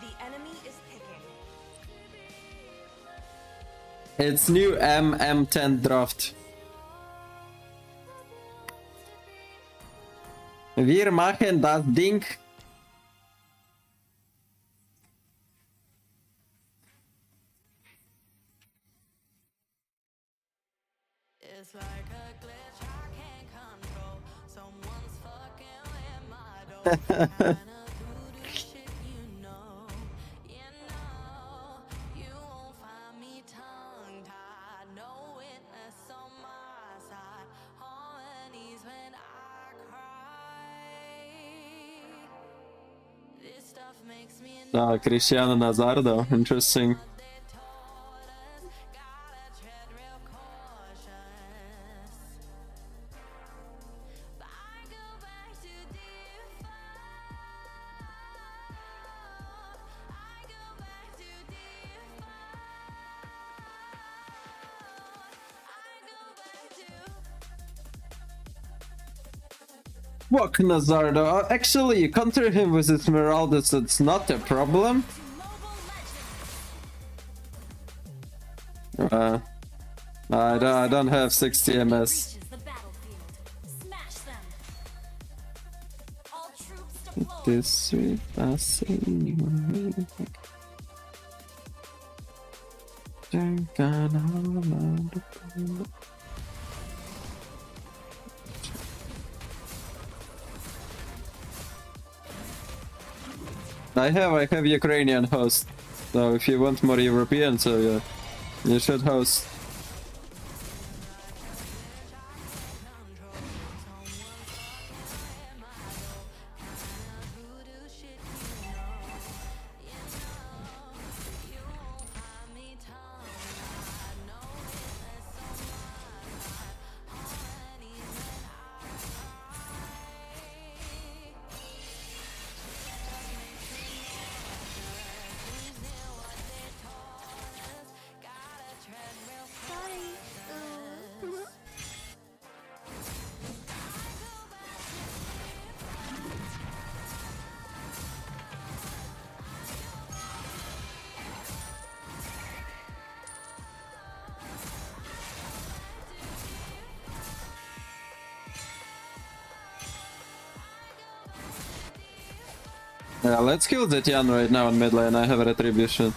The enemy is picking. It's new M10 draft. Wir machen das Ding. It's like a glitch I can't control. Someone's fucking with my door. Tryna do shit, you know. You won't find me tongue-tied. No witness on my side. On my knees when I cry. This stuff makes me Ah, Cristiano Nazardo. Interesting. Fuck Nazardo. Actually, you counter him with Esmeraldas, it's not a problem. I don't have 60 MS. Reaches the battlefield. Smash them. All troops deployed. This sweet I have Ukrainian host, so if you want more European, so yeah, you should host. Yeah, let's kill Zetian right now in mid lane. I have a retribution.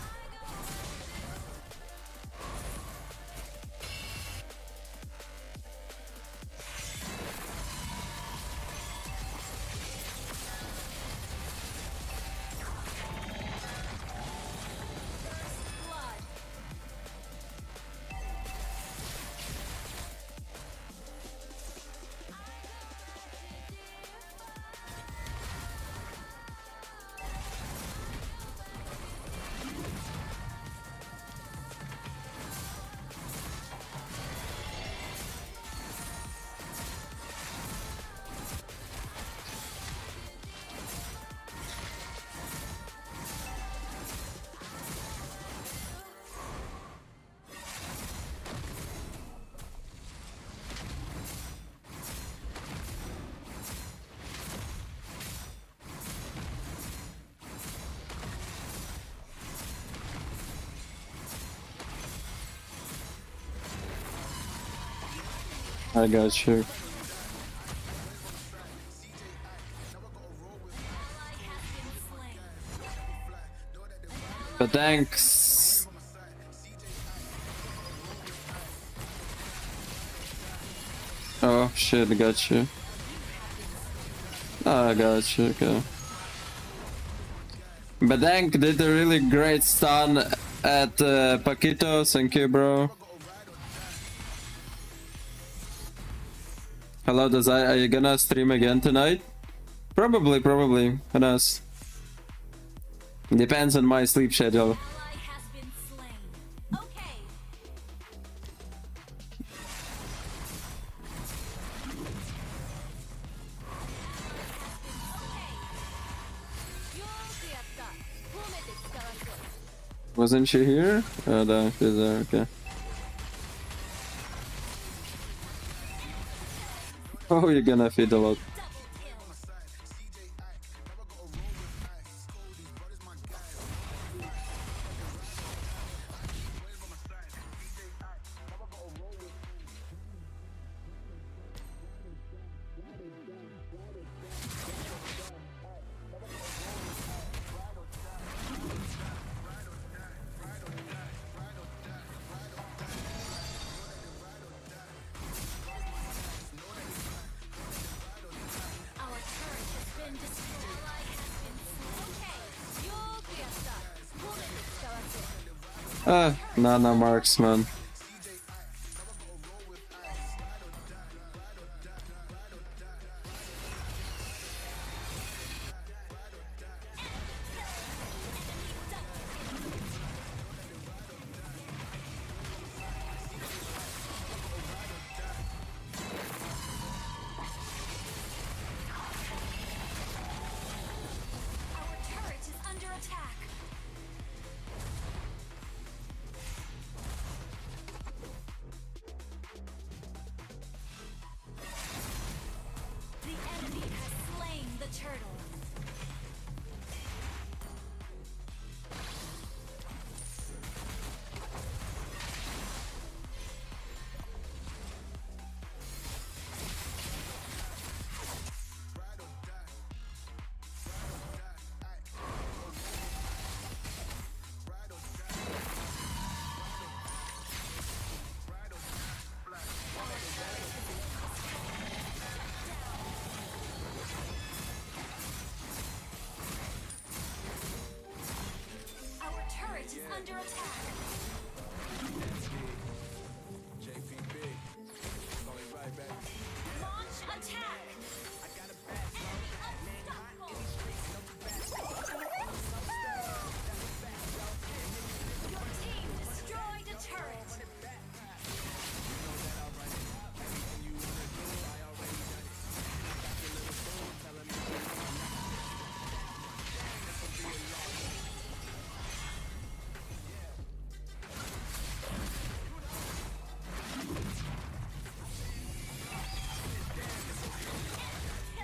I got you. But thanks. Oh shit, got you. I got you, okay. Bedank did a really great stun at Paquito, thank you bro. Hello, Dazai. Are you gonna stream again tonight? Probably. Who knows? Depends on my sleep schedule. Ally has been slain. Okay. Wasn't she here? Oh, no, she's there. Okay. Oh, you're gonna feed a lot. Nana marksman.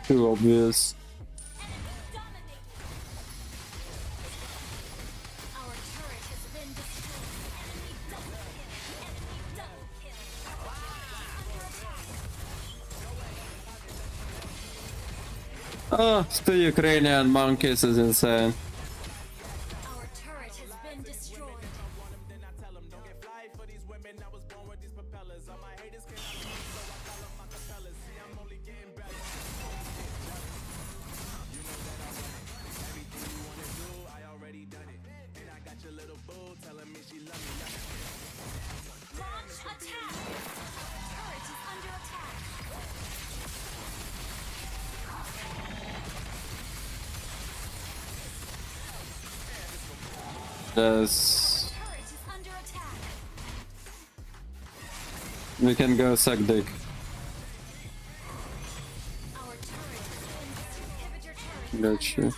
Too obvious. Oh, the Ukrainian monkeys is insane. Yes. We can go suck dick. Gotcha.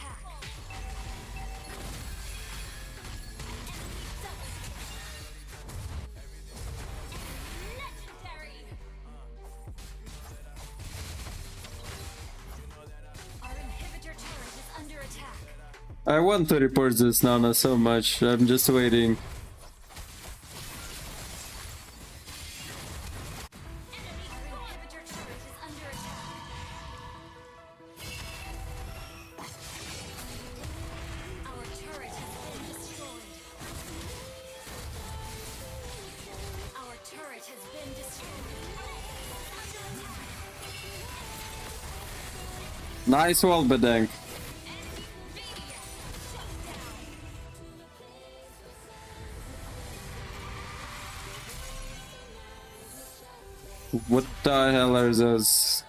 I want to report this Nana so much. I'm just waiting. Nice wall, Bedank. What the hell are those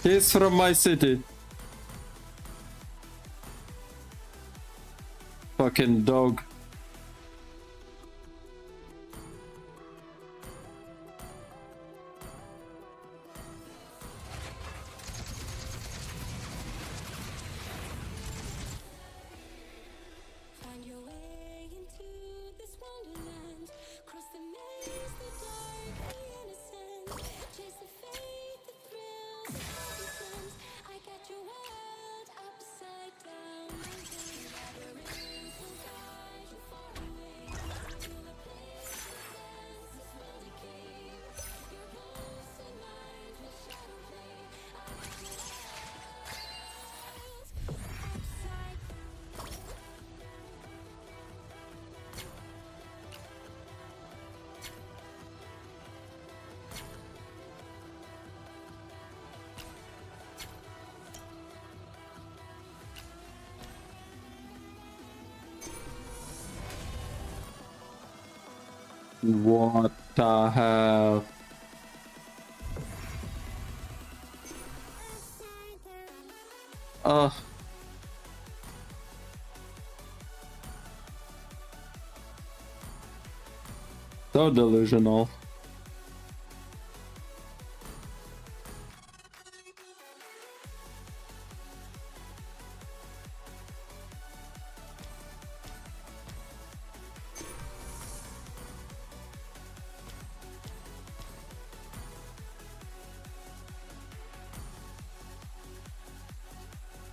He's from my city. Fucking dog. Find your way into this wonderland. Cross the maze, the dark, the innocent. Chase the fate, the thrills, the nonsense. I got your world upside down. Labyrinth will guide you far away. Till the place senses will decay. Your pulse and mind will shadow play. I got your world upside down. What the hell? Ugh. So delusional.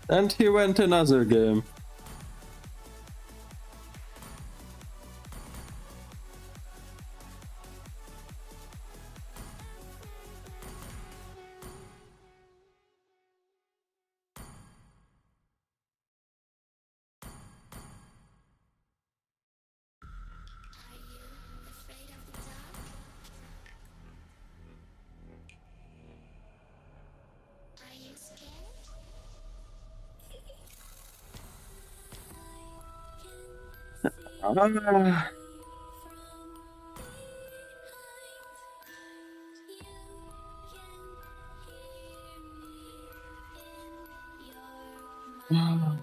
And he went another game. Ah.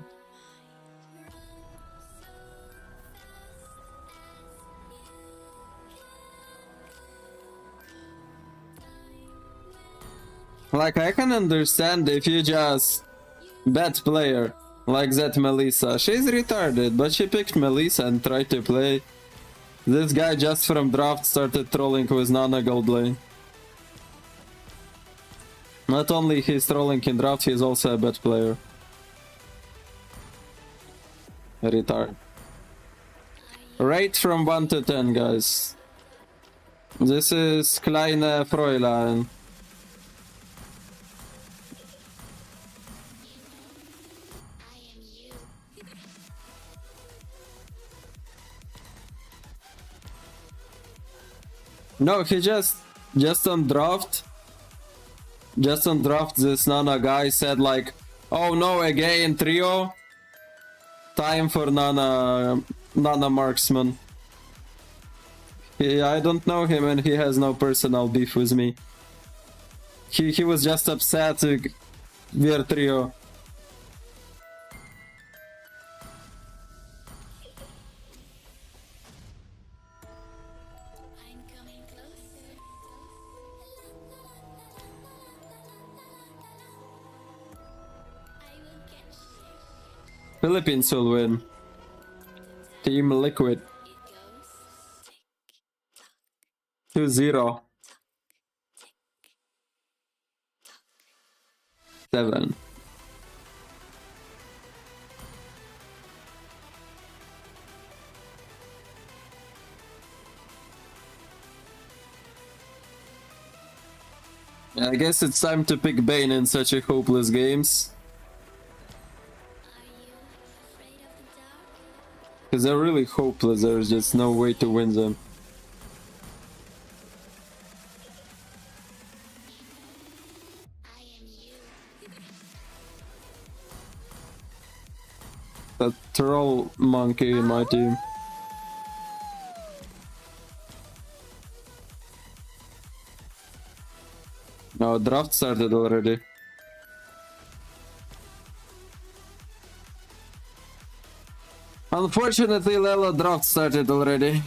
Like, I can understand if you just bad player like that Melissa. She's retarded, but she picked Melissa and tried to play. This guy just from draft started trolling with Nana gold lane. Not only he's trolling in draft, he's also a bad player. Retard. Rate from 1 to 10, guys. This is Kleine Fräulein. No, he just on draft. Just on draft, this Nana guy said like, "Oh no, again trio. Time for Nana marksman." I don't know him and he has no personal beef with me. He was just upset we're trio. Philippines will win. Team Liquid. 2-0. 7. I guess it's time to pick Bane in such a hopeless games. Because they're really hopeless, there's just no way to win them. The troll monkey in my team. No, draft started already. Unfortunately, Lelo draft started already.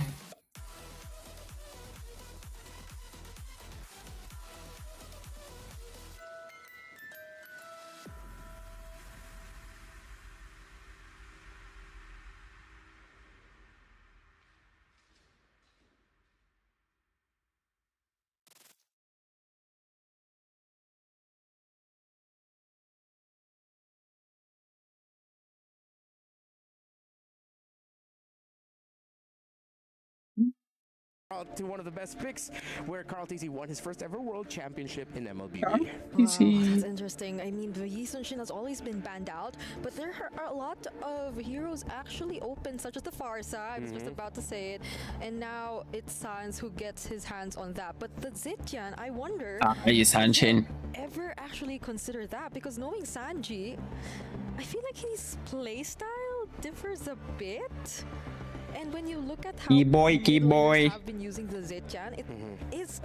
To one of the best picks, where Carl TC won his first ever world championship in MLBB. Wow, that's interesting. I mean, the Yi Sun-shin has always been banned out, but there are a lot of heroes actually open, such as the Farsa. I was just about to say it, and now it's Sans who gets his hands on that. But the Zetian, I wonder, Yi Sun-shin. ever actually consider that? Because knowing Sanji, I feel like his playstyle differs a bit. And when you look at how Key boy. have been using the Zetian, it is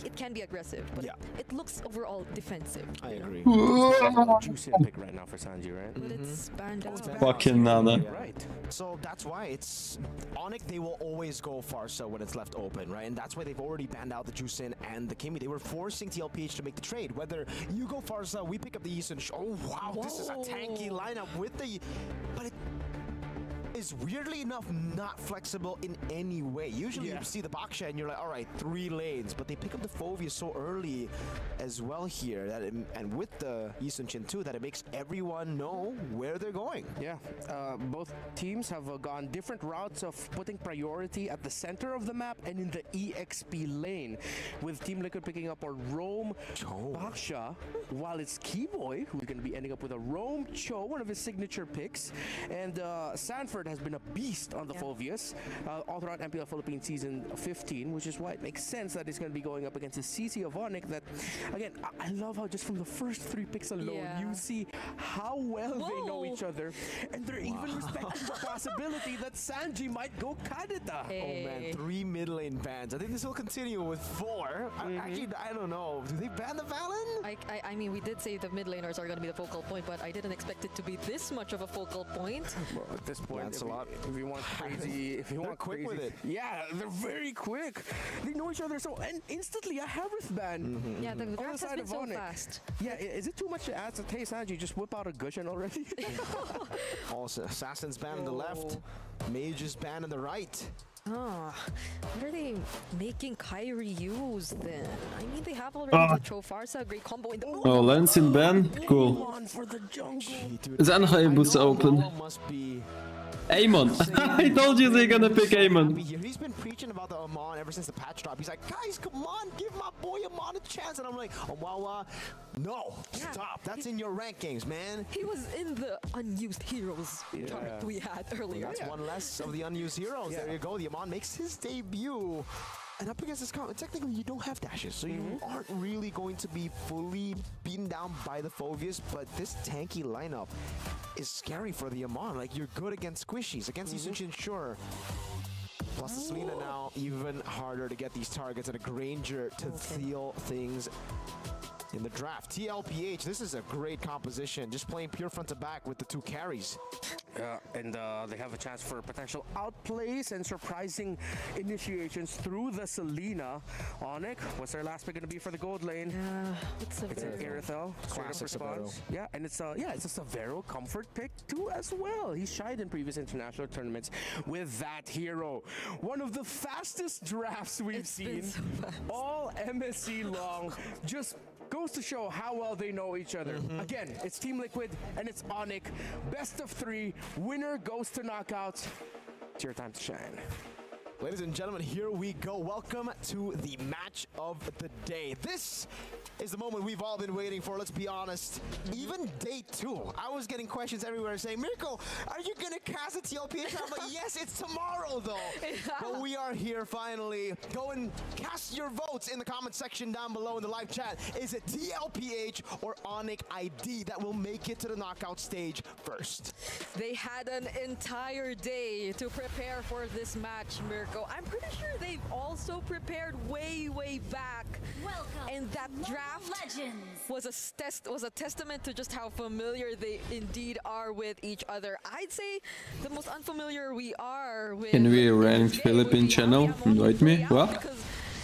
it can be aggressive, but it looks overall defensive. I agree. Juicing pick right now for Sanji, right? But it's banned out. Fucking Nana. Right. So that's why it's Onyx. They will always go Farsa when it's left open, right? And that's why they've already banned out the Juicin and the Kimi. They were forcing TLPH to make the trade. Whether you go Farsa, we pick up the Yisun. Oh wow, this is a tanky lineup with the, but it is weirdly enough not flexible in any way. Usually you see the Baksha and you're like, all right, 3 lanes, but they pick up the Fovea so early as well here, that and with the Yisun-shin too, that it makes everyone know where they're going. Yeah, both teams have gone different routes of putting priority at the center of the map and in the EXP lane, with Team Liquid picking up a Roam Baksha, while it's Keyboy who's going to be ending up with a Roam Cho, one of his signature picks, and Sanford has been a beast on the Foveas all throughout MPL Philippines season 15, which is why it makes sense that he's going to be going up against a CC of Onyx that, again, I love how just from the first 3 picks alone, you see how well they know each other, and they're even respecting the possibility that Sanji might go Kaneda. Oh man, 3 mid lane bans. I think this will continue with 4. Actually, I don't know. Do they ban the Valen? I mean, we did say the mid laners are going to be the focal point, but I didn't expect it to be this much of a focal point. Well, at this point, that's a lot. If you want crazy, if you want quick crazy, with it. Yeah, they're very quick. They know each other so, and instantly a Harith ban. Yeah, the on draft the has side been of so Onyx. fast. Yeah, is it too much to ask? Hey, Sanji, just whip out a Gushin already. Also, Assassin's ban on the left, Mage's ban on the right. What are they making Kyrie use then? I mean, they have already the Cho Farsa, great combo in the. Oh, Lance in ban? Cool. On for the jungle. Is Anhai open? Must be. Amon. I told you they're gonna pick Amon. He's been preaching about the Amon ever since the patch drop. He's like, guys, come on, give my boy Amon a chance. And I'm like, oh, wow, no, stop. That's in your rankings, man. He was in the unused heroes chart we had earlier. That's one less of the unused heroes. There you go. The Amon makes his debut. And up against this comp, technically you don't have dashes, so you aren't really going to be fully beaten down by the Foveas, but this tanky lineup is scary for the Amon. Like, you're good against squishies, against Yisun-shin, sure. Plus the Selena now, even harder to get these targets, and a Granger to seal things in the draft. TLPH, this is a great composition, just playing pure front to back with the 2 carries. Yeah, and they have a chance for potential outplays and surprising initiations through the Selena. Onyx, what's their last pick going to be for the gold lane? It's an Irithel. Classic response. Yeah, and it's a Severo comfort pick too as well. He's shied in previous international tournaments with that hero. One of the fastest drafts we've seen all MSC long. Just goes to show how well they know each other. Again, it's Team Liquid and it's Onyx. Best of 3. Winner goes to knockouts. It's your time to shine. Ladies and gentlemen, here we go. Welcome to the match of the day. This is the moment we've all been waiting for, let's be honest. Even day 2, I was getting questions everywhere saying, Mirko, are you going to cast a TLPH? I'm like, yes, it's tomorrow though. But we are here finally. Go and cast your votes in the comment section down below in the live chat. Is it TLPH or Onyx ID that will make it to the knockout stage first? They had an entire day to prepare for this match, Mirko. get-go. I'm pretty sure they've also prepared way back. And that draft was a testament to just how familiar they indeed are with each other. I'd say the most unfamiliar we are with. Can we rank Philippine channel? Invite me? What?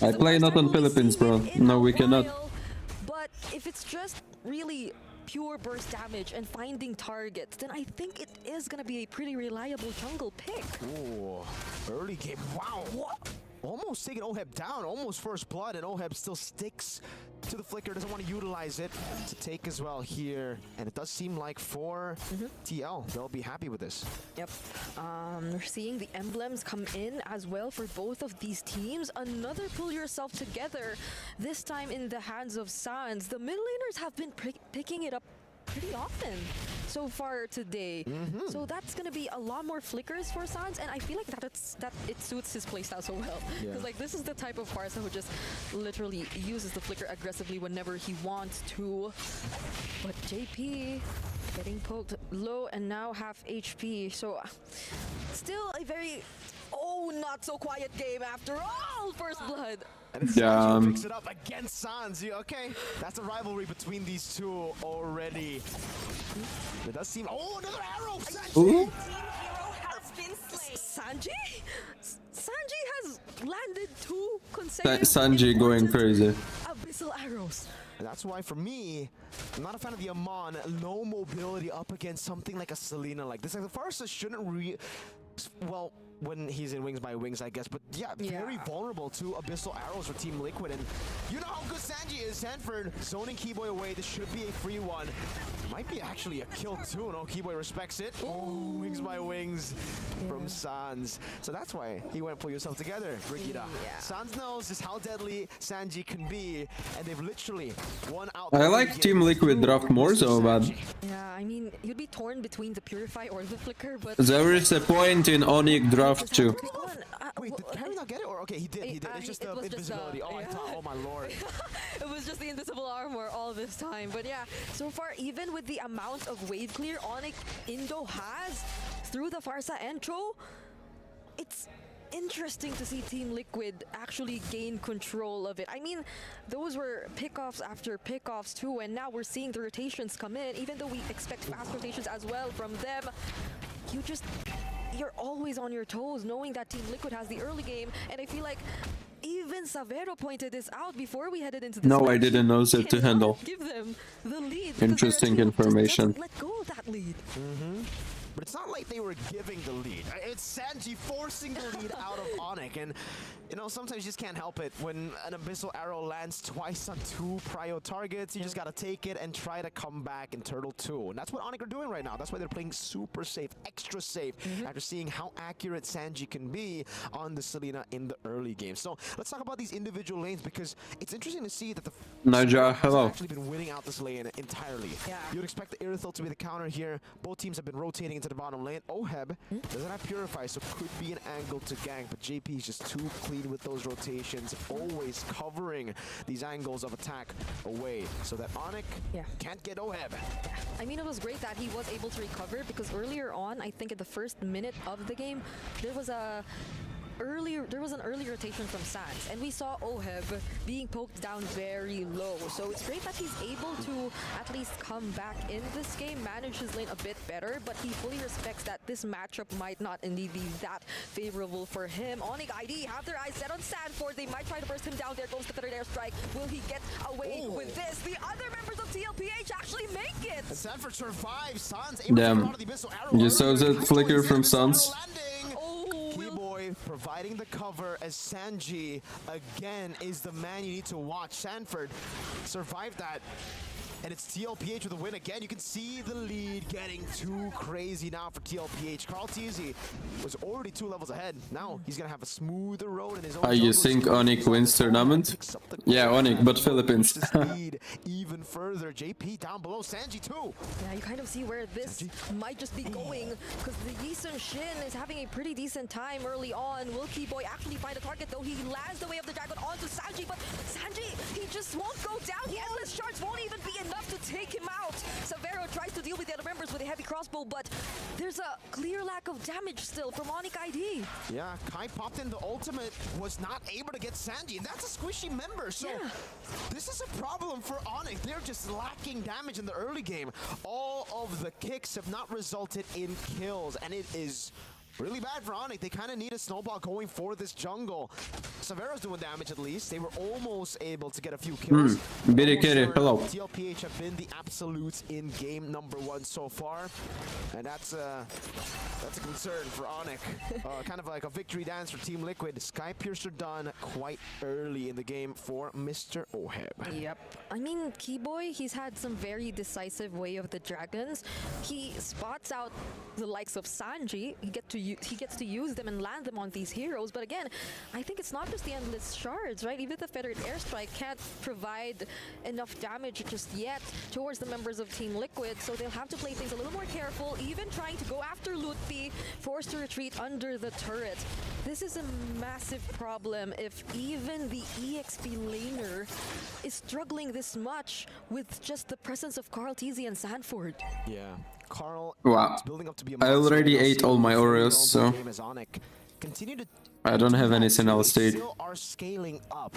I play not on Philippines, bro. No, we cannot. But if it's just really pure burst damage and finding targets, then I think it is gonna be a pretty reliable jungle pick. Ooh, early game. Wow. What? Almost taking Oheb down, almost first blood, and Oheb still sticks to the flicker, doesn't want to utilize it to take as well here. And it does seem like for TL, they'll be happy with this. Yep. We're seeing the emblems come in as well for both of these teams. Another pull yourself together, this time in the hands of Sans. The mid laners have been picking it up pretty often so far today. So that's gonna be a lot more flickers for Sans, and I feel like that it suits his playstyle so well. Because like this is the type of Farsa who just literally uses the flicker aggressively whenever he wants to. But JP getting poked low and now half HP. So still a very not so quiet game after all. First blood. And it's picks it up against Sans. Okay, that's a rivalry between these two already. It does seem. Oh, another arrow! Sanji! Sanji has landed 2 consecutive. Sanji going crazy. Abyssal arrows. And that's why, for me, I'm not a fan of the Amon. Low mobility up against something like a Selena like this. Like the Farsa shouldn't well, when he's in Wings by Wings, I guess. But yeah, very vulnerable to Abyssal arrows for Team Liquid. And you know how good Sanji is. Sanford zoning Keyboy away. This should be a free one. Might be actually a kill too. No, Keyboy respects it. Oh, Wings by Wings from Sans. So that's why he went pull yourself together, Brigida. Sans knows just how deadly Sanji can be. And they've literally won out. I like Team Liquid draft more so, but yeah, I mean, you'd be torn between the Purify or the Flicker, but there is a point in Onyx draft too. Wait, did Harry not get it? Or okay, he did. It's just the invisibility. Oh, I thought, oh my lord. It was just the invisible armor all this time. But yeah, so far, even with the amount of wave clear Onyx Indo has through the Farsa intro, it's interesting to see Team Liquid actually gain control of it. I mean, those were pickoffs after pickoffs too, and now we're seeing the rotations come in. Even though we expect fast rotations as well from them, you're always on your toes knowing that Team Liquid has the early game, and I feel like even Savero pointed this out before we headed into the No, I didn't know that to handle. Give them the lead. Interesting information. Just let go of that lead. But it's not like they were giving the lead. It's Sanji forcing the lead out of Onyx. And, you know, sometimes you just can't help it. When an Abyssal arrow lands twice on 2 prio targets, you just gotta take it and try to come back in Turtle 2. And that's what Onyx are doing right now. That's why they're playing super safe, extra safe, after seeing how accurate Sanji can be on the Selena in the early game. So let's talk about these individual lanes, because it's interesting to see that the Naja, hello. actually been winning out this lane entirely. You'd expect the Irithil to be the counter here. Both teams have been rotating into the bottom lane. Oheb doesn't have Purify, so could be an angle to gank, but JP is just too clean with those rotations, always covering these angles of attack away so that Onyx can't get Oheb. I mean, it was great that he was able to recover, because earlier on, I think in the first minute of the game, there was an early rotation from Sans, and we saw Oheb being poked down very low. So it's great that he's able to at least come back in this game, manage his lane a bit better, but he fully respects that this matchup might not indeed be that favorable for him. Onyx ID have their eyes set on Sanford. They might try to burst him down. There goes the third airstrike. Will he get away with this? The other members of TLPH actually make it! And Sanford survives. Sans able to get out of the Abyssal arrow. You saw that flicker from Sans? Keyboy providing the cover as Sanji again is the man you need to watch. Sanford survived that. And it's TLPH with a win again. You can see the lead getting too crazy now for TLPH. Carl Teasy was already 2 levels ahead. Now he's gonna have a smoother road in his own. You think Onyx wins tournament? Yeah, Onyx, but Philippines. Lead even further. JP down below. Sanji too. Yeah, you kind of see where this might just be going, because the Yisun Shin is having a pretty decent time early on. Will Keyboy actually find a target, though? He lands the way of the dragon onto Sanji, but Sanji, he just won't go down. The endless shards won't even be enough to take him out. Savero tries to to deal with the other members with a heavy crossbow, but there's a clear lack of damage still from Onyx ID. Yeah, Kai popped in the ultimate, was not able to get Sanji, and that's a squishy member, so this is a problem for Onyx. They're just lacking damage in the early game. All of the kicks have not resulted in kills, and it is really bad for Onyx. They kind of need a snowball going for this jungle. Severo's doing damage at least. They were almost able to get a few kills. Bitty Kitty, hello. TLPH have been the absolutes in game number 1 so far. And that's a concern for Onyx. Kind of like a victory dance for Team Liquid. Sky Piercer done quite early in the game for Mr. Oheb. Yep. I mean, Keyboy, he's had some very decisive way of the dragons. He spots out the likes of Sanji. He gets to use them and land them on these heroes. But again, I think it's not just the endless shards, right? Even the Federate Airstrike can't provide enough damage just yet towards the members of Team Liquid. So they'll have to play things a little more careful, even trying to go after Lutfi, forced to retreat under the turret. This is a massive problem if even the EXP laner is struggling this much with just the presence of Carl TZ and Sanford. Yeah. Carl, Wow. building up to be a I already monster. ate all my Oreos, so Continue to I don't have anything else to eat. still are scaling up.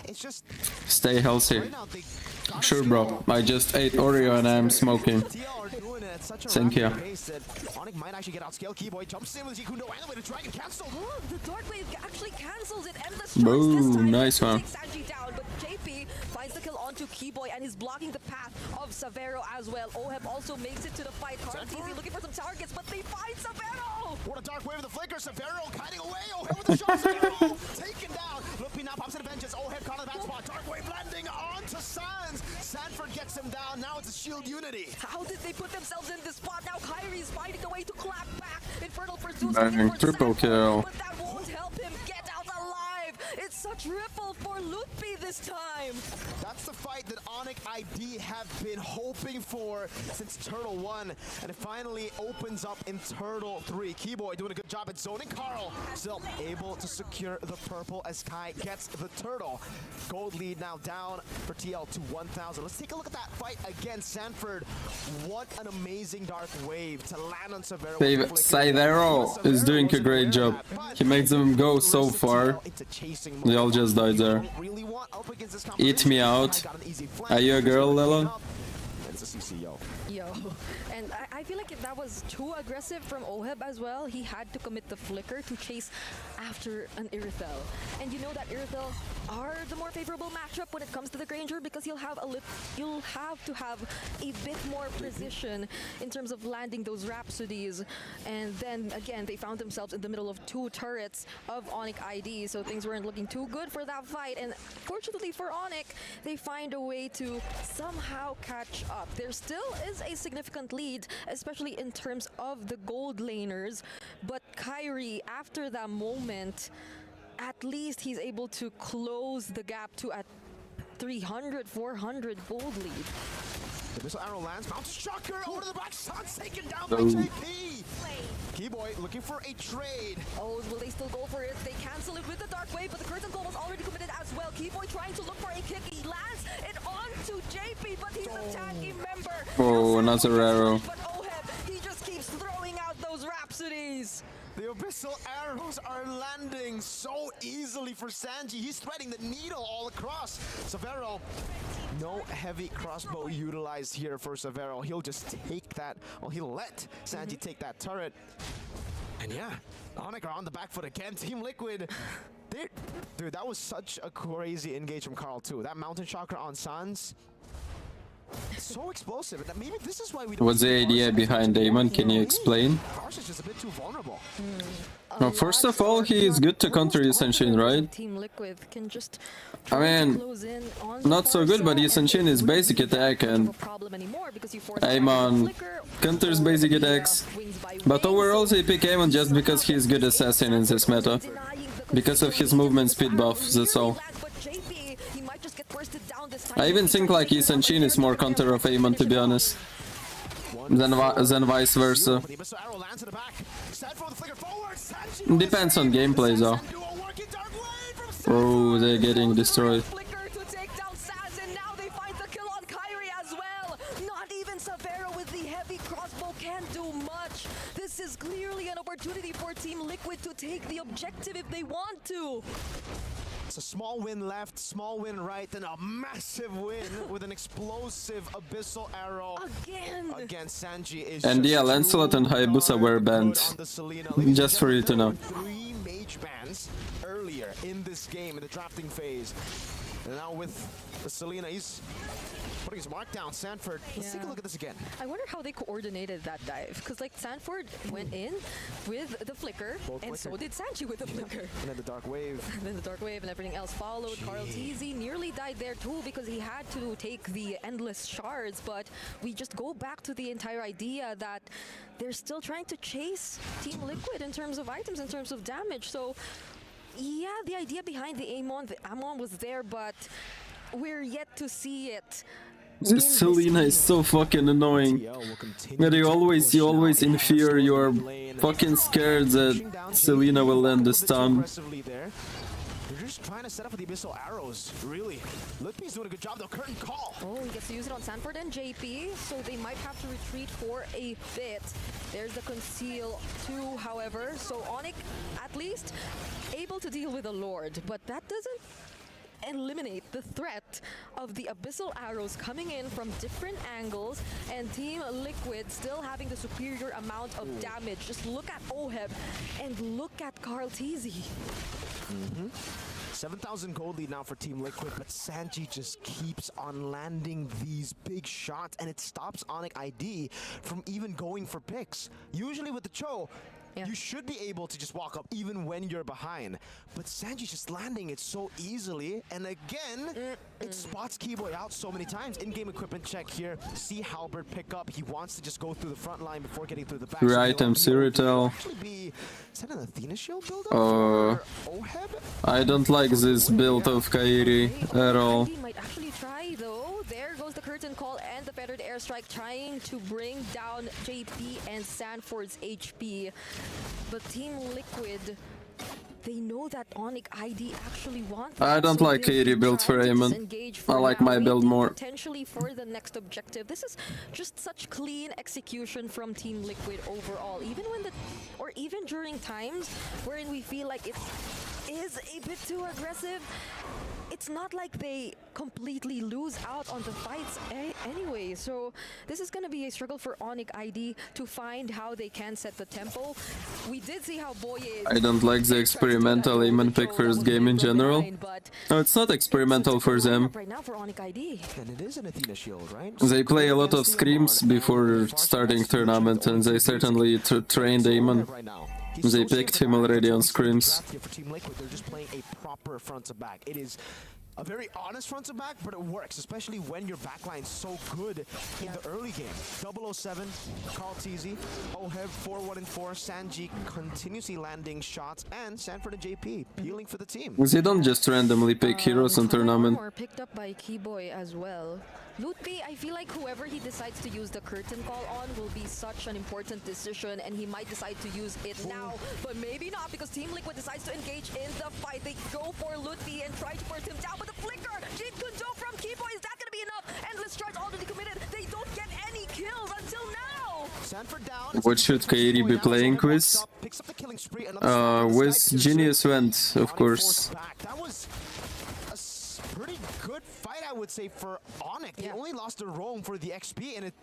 It's just Stay healthy. right now they got Sure, bro. I just ate Oreo and I'm smoking. TL are doing it at such a Thank rapid you. pace that Onyx might actually get outscaled. Keyboy jumps in with Zikundo and the way the dragon cancel. Oh, the Dark Wave actually cancels it, and the strikes Boom, this time nice one. takes Sanji down, but JP finds the kill onto Keyboy and is blocking the path of Savero as well. Oheb also makes it to the fight. Carl TZ looking for some targets, but they find Savero! What a dark wave of the flicker. Severo kiting away. Oheb with the shot. Severo taken down. Lupi now pops in the vengeance. Oheb caught in the back spot. Dark wave landing onto Sans. Sanford gets him down. Now it's a shield unity. How did they put themselves in this spot? Now Kyrie's finding a way to clap back. Infernal Pursuit Bang, triple kill. but that won't help him get out alive. It's such ripple for Lutfi this time. That's the fight that Onyx ID have been hoping for since Turtle 1, and it finally opens up in Turtle 3. Keyboy doing a good job at zoning. Carl still able to secure the purple as Kai gets the turtle. Gold lead now down for TL to 1,000. Let's take a look at that fight against Sanford. What an amazing dark wave to land on Severo. Savero is doing a great job. He makes them go so far. They all just died there. Eat me out. Are you a girl, Lila? It's a CCO. Yo, and I feel like that was too aggressive from Oheb as well. He had to commit the flicker to chase after an Irithel. And you know that Irithel are the more favorable matchup when it comes to the Granger because you'll have to have a bit more precision in terms of landing those Rhapsodies. And then again, they found themselves in the middle of 2 turrets of Onyx ID, so things weren't looking too good for that fight. And fortunately for Onyx, they find a way to somehow catch up. There still is a significant lead, especially in terms of the gold laners, but Kyrie, after that moment, at least he's able to close the gap to a 300, 400 gold lead. The missile arrow lands, mounts shocker over to the back, Sun's taken down by JP. Keyboy looking for a trade. Oh, will they still go for it? They cancel it with the Dark Wave, but the Curtain Call was already committed as well. Keyboy trying to look for a kick. He lands it onto JP, but he's a tanky member. Oh, another arrow. But Oheb, he just keeps throwing out those Rhapsodies. The abyssal arrows are landing so easily for Sanji. He's threading the needle all across. Severo, no heavy crossbow utilized here for Severo. He'll just take that, well, he'll let Sanji take that turret. And yeah, Onyx are on the back foot again. Team Liquid, dude, that was such a crazy engage from Carl too. That mountain chakra on Sans, so explosive. And maybe this is why we don't. What's the idea behind Damon? Can you explain? Karsh is just a bit too vulnerable. Well, first of all, he is good to counter Yusanshin, right? Team Liquid can just I mean, not so good, but Yusanshin is basic attack and Amon counters basic attacks. But overall, they pick Amon just because he's good assassin in this meta. Because of his movement speed buff, that's all. I even think like Yusanshin is more counter of Amon, to be honest. Than vice versa. Depends on gameplay though. Oh, they're getting destroyed. Now they find the kill on Kyrie as well. Not even Savero with the heavy opportunity for Team Liquid to take the objective if they want to. It's a small win left, small win right, and a massive win with an explosive abyssal arrow. Again, Sanji is And just yeah, Lancelot and Hayabusa were banned. on the Selena. Just for you to know. 3 mage bans earlier in this game in the drafting phase. And now with the Selena, he's putting his mark down. Sanford, let's take a look at this again. I wonder how they coordinated that dive, because like Sanford went in with the flicker, and so did Sanji with the flicker. And then the dark wave. And then the dark wave and everything else followed. Carl TZ nearly died there too because he had to take the endless shards, but we just go back to the entire idea that they're still trying to chase Team Liquid in terms of items, in terms of damage. So yeah, the idea behind the Amon was there, but we're yet to see it. This Selena is so fucking annoying. Yeah, you always in fear, you're fucking scared that Selena will land the stun. They're just trying to set up for the abyssal arrows, really. Lutpi's doing a good job though, curtain call. Oh, he gets to use it on Sanford and JP, so they might have to retreat for a bit. There's the conceal too, however, so Onyx at least able to deal with the Lord, but that doesn't eliminate the threat of the abyssal arrows coming in from different angles and Team Liquid still having the superior amount of damage. Just look at Oheb and look at Carl TZ. 7,000 gold lead now for Team Liquid, but Sanji just keeps on landing these big shots and it stops Onyx ID from even going for picks. Usually with the Cho, you should be able to just walk up even when you're behind. But Sanji's just landing it so easily. And again, it spots Keyboy out so many times. In-game equipment check here. See Halberd pick up. He wants to just go through the front line before getting through the back. Free item, Ciritel. Is that an Athena shield build up for Oheb? I don't like this build of Kairi at all. He might actually try though. There goes the curtain call and the feathered airstrike trying to bring down JP and Sanford's HP. But Team Liquid, they know that Onyx ID actually wants. I don't like Kairi build for Aemon. I like my build more. Potentially for the next objective. This is just such clean execution from Team Liquid overall. Even when even during times wherein we feel like it is a bit too aggressive, it's not like they completely lose out on the fights anyway. So this is going to be a struggle for Onyx ID to find how they can set the tempo. We did see how Boye... I don't like the experimental Aemon pick first game in general. No, it's not experimental for them. Right now for Onyx ID. And it is an Athena shield, right? They play a lot of screams before starting tournament and they certainly trained Aemon. They picked him already on screams. For Team Liquid, they're just playing a proper front to back. It is a very honest front to back, but it works, especially when your backline's so good in the early game. 007, Carl TZ, Oheb 4-1 and 4, Sanji continuously landing shots, and Sanford and JP peeling for the team. They don't just randomly pick heroes in tournament. Picked up by Keyboy as well. Lutpi, I feel like whoever he decides to use the curtain call on will be such an important decision, and he might decide to use it now, but maybe not, because Team Liquid decides to engage in the fight. They go for Lutpi and try to burst him down, but the flicker, Jeet Kundo from Keyboy, is that gonna be enough? Endless charge already committed. They don't get any kills until now. Sanford down. What should Kairi be playing with? With Genius Vent, of course. That was a pretty good fight, I would say, for Onyx. They only lost their roam for the XP, and it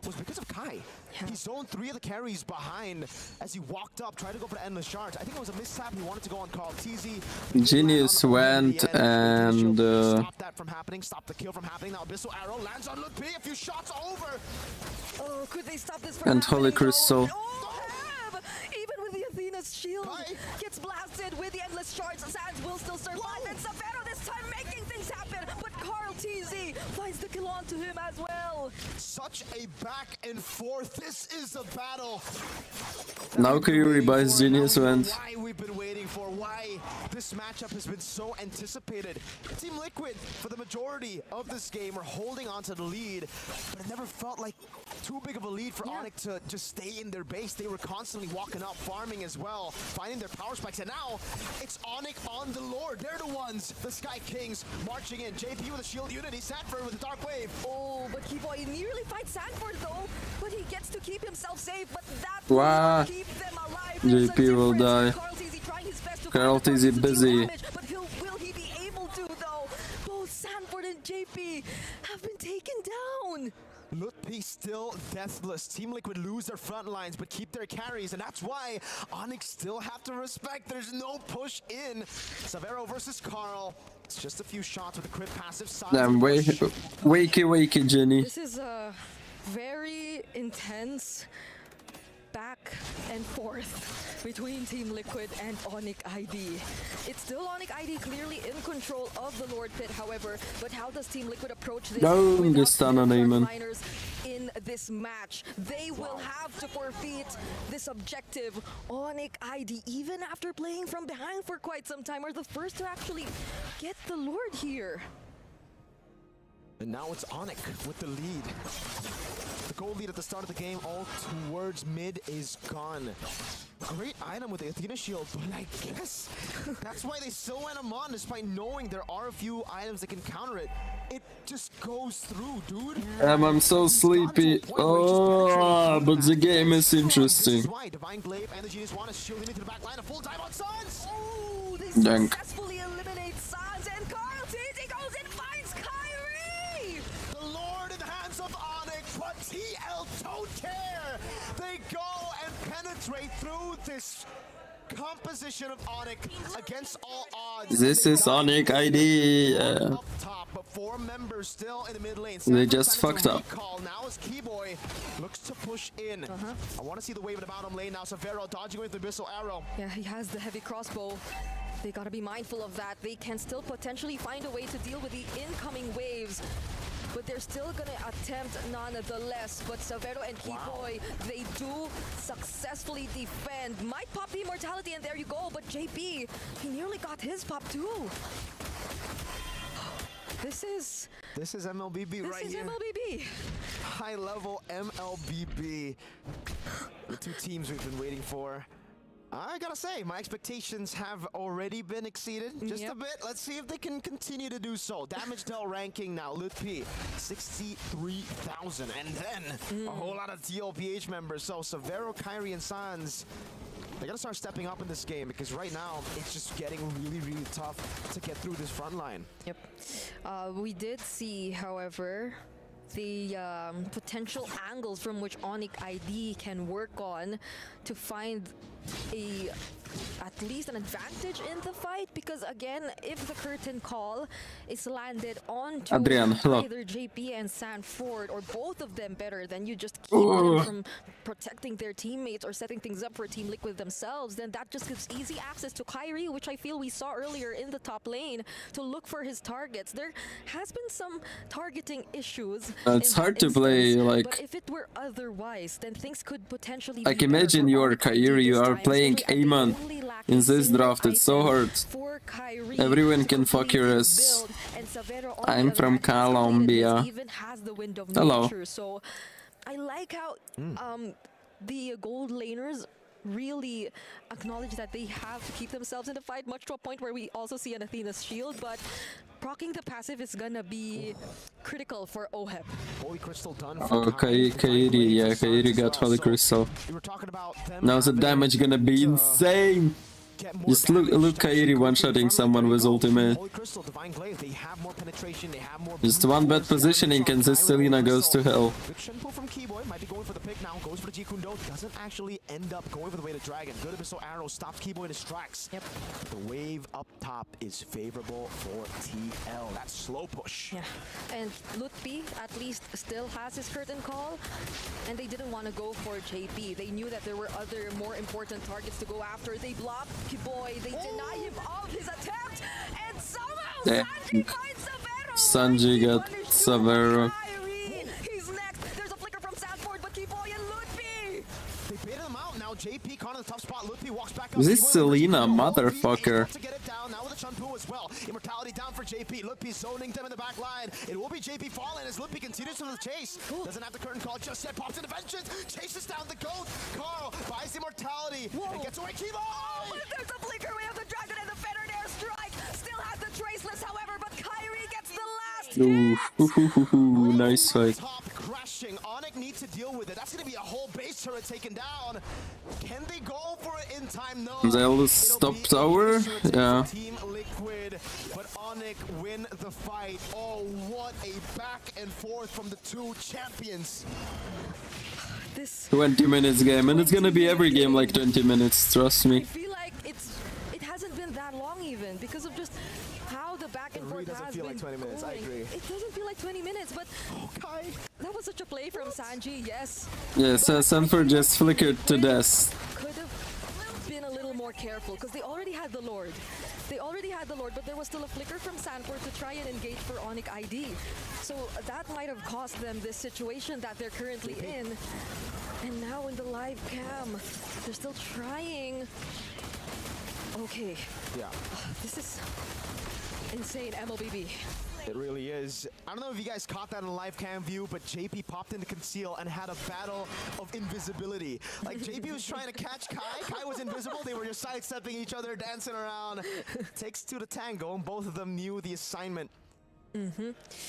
was because of Kai. He zoned 3 of the carries behind as he walked up, tried to go for the endless charge. I think it was a mishap. He wanted to go on Carl TZ. Genius went and stop that from happening, stop the kill from happening. Now Abyssal Arrow lands on Lutpi, a few shots over. Oh, could they stop this from and Holy Crystal. Even with the Athena's shield, gets blasted with the endless charge. Sands will still survive, and Savero this time making things happen, but Carl TZ finds the kill onto him as well. Such a back and forth. This is a battle. Now Kairi buys Genius Vent. Why we've been waiting for, why this matchup has been so anticipated. Team Liquid, for the majority of this game, are holding on to the lead, but it never felt like too big of a lead for Onyx to just stay in their base. They were constantly walking up, farming as well, finding their power spikes, and now it's Onyx on the Lord. They're the ones, the Sky Kings, marching in. JP with a shield unity, Sanford with a dark wave. Oh, but Keyboy nearly fights Sanford though, but he gets to keep himself safe, but that Wow. will keep them alive JP will die. Carl TZ busy. But will he be able to though? Both Sanford and JP have been taken down. Lutpi still deathless. Team Liquid lose their front lines but keep their carries, and that's why Onyx still have to respect. There's no push in. Savero versus Carl. It's just a few shots with the crit passive side. Damn, wakey, Jenny. This is a very intense back and forth between Team Liquid and Onyx ID. It's still Onyx ID clearly in control of the Lord Pit, however, but how does Team Liquid approach this without frontliners in this match? They will have to forfeit this objective. Onyx ID, even after playing from behind for quite some time, are the first to actually get the Lord here. And now it's Onyx with the lead. The gold lead at the start of the game, all towards mid, is gone. Great item with the Athena shield, but I guess that's why they still went him on, despite knowing there are a few items that can counter it. It just goes through, dude. I'm so sleepy. Oh, but the game is interesting. This is why Divine Glaive and the Genius want to shield him into the back line. A full dive on Sans. Oh, they Dank. successfully eliminate Sans, and Carl TZ goes and finds Kyrie! The Lord in the hands of Onyx, but TL don't care. They go and penetrate through this composition of Onyx against all odds. This is Onyx ID. Up top, but 4 members still in the mid lane. They just fucked up. Now as Keyboy looks to push in. I want to see the wave in the bottom lane now. Savero dodging with the Abyssal Arrow. Yeah, he has the heavy crossbow. They gotta be mindful of that. They can still potentially find a way to deal with the incoming waves, but they're still gonna attempt nonetheless. But Savero and Keyboy, they do successfully defend. Might pop the immortality, and there you go. But JP, he nearly got his pop too. This is MLBB right here. This is MLBB. High level MLBB. The two teams we've been waiting for. I gotta say, my expectations have already been exceeded just a bit. Let's see if they can continue to do so. Damage dealt ranking now, Lutpi, 63,000. And then a whole lot of TLPH members. So Savero, Kyrie, and Sans, they gotta start stepping up in this game, because right now it's just getting really, really tough to get through this front line. Yep. We did see, however, the potential angles from which Onyx ID can work on to find at least an advantage in the fight, because again, if the curtain call is landed onto either JP and Sanford, or both of them better, then you just keep them from protecting their teammates or setting things up for Team Liquid themselves, then that just gives easy access to Kyrie, which I feel we saw earlier in the top lane, to look for his targets. There has been some targeting issues. It's hard to play, like, but if it were otherwise, then things could potentially like, imagine you are Kyrie, you are playing Amon in this draft. It's so hard. Everyone can fuck your ass. I'm from Colombia. Hello. So I like how the gold laners really acknowledge that they have to keep themselves in the fight, much to a point where we also see an Athena's shield, but proccing the passive is gonna be critical for OHEP. Holy Crystal done. Oh, Kairi got Holy Crystal. Now the damage gonna be insane. Just look Kairi one-shotting someone with ultimate. Just one bad positioning and this Selena goes to hell. From Keyboy might be going for the pick now, goes for the Jikundo, doesn't actually end up going for the way to Dragon. Good Abyssal Arrow stops Keyboy in his tracks. Yep. The wave up top is favorable for TL. That's slow push. Yeah, and Lutpi at least still has his curtain call, and they didn't want to go for JP. They knew that there were other more important targets to go after. They blocked Keyboy, they deny him of his attempt, and somehow Sanji finds Savero! Sanji got Savero. He's next! There's a flicker from Sanford, but Keyboy and Lutpi! They baited him out now. JP caught in the tough spot. Lutpi walks back up. This is Selena, motherfucker. To get it down now with the Chunpu as well. Immortality down for JP. Lutpi zoning them in the back line. It will be JP falling as Lutpi continues to the chase. Doesn't have the curtain call just yet. Pops into vengeance. Chases down the goat. Carl buys the immortality and gets away. Keyboy! Oh, but there's a flicker. We have the Dragon and the Fettered Airstrike. Still has the Traceless, however, but Kyrie gets the last hit. Ooh, nice fight. pushing. Onyx needs to deal with it. That's going to be a whole base turret taken down. Can they go for it in time? No. They'll stop tower. Yeah. Team Liquid, but Onyx win the fight. Oh, what a back and forth from the two champions. This 20 minutes game, and it's gonna be every game like 20 minutes, trust I me. feel like it hasn't been that long even because of just how the back and forth doesn't has feel been like 20 minutes, I going. agree. It doesn't feel like 20 minutes, but that was such a play from Sanji, yes. Yes, Sanford just flickered to death. Could have been a little more careful because they already had the Lord. But there was still a flicker from Sanford to try and engage for Onyx ID. So that might have cost them this situation that they're currently in. And now in the live cam, they're still trying. Okay. Yeah. This is insane, MLBB. It really is. I don't know if you guys caught that in live cam view, but JP popped into conceal and had a battle of invisibility. Like JP was trying to catch Kai. Kai was invisible. They were just sidestepping each other, dancing around. Takes two to tango, and both of them knew the assignment.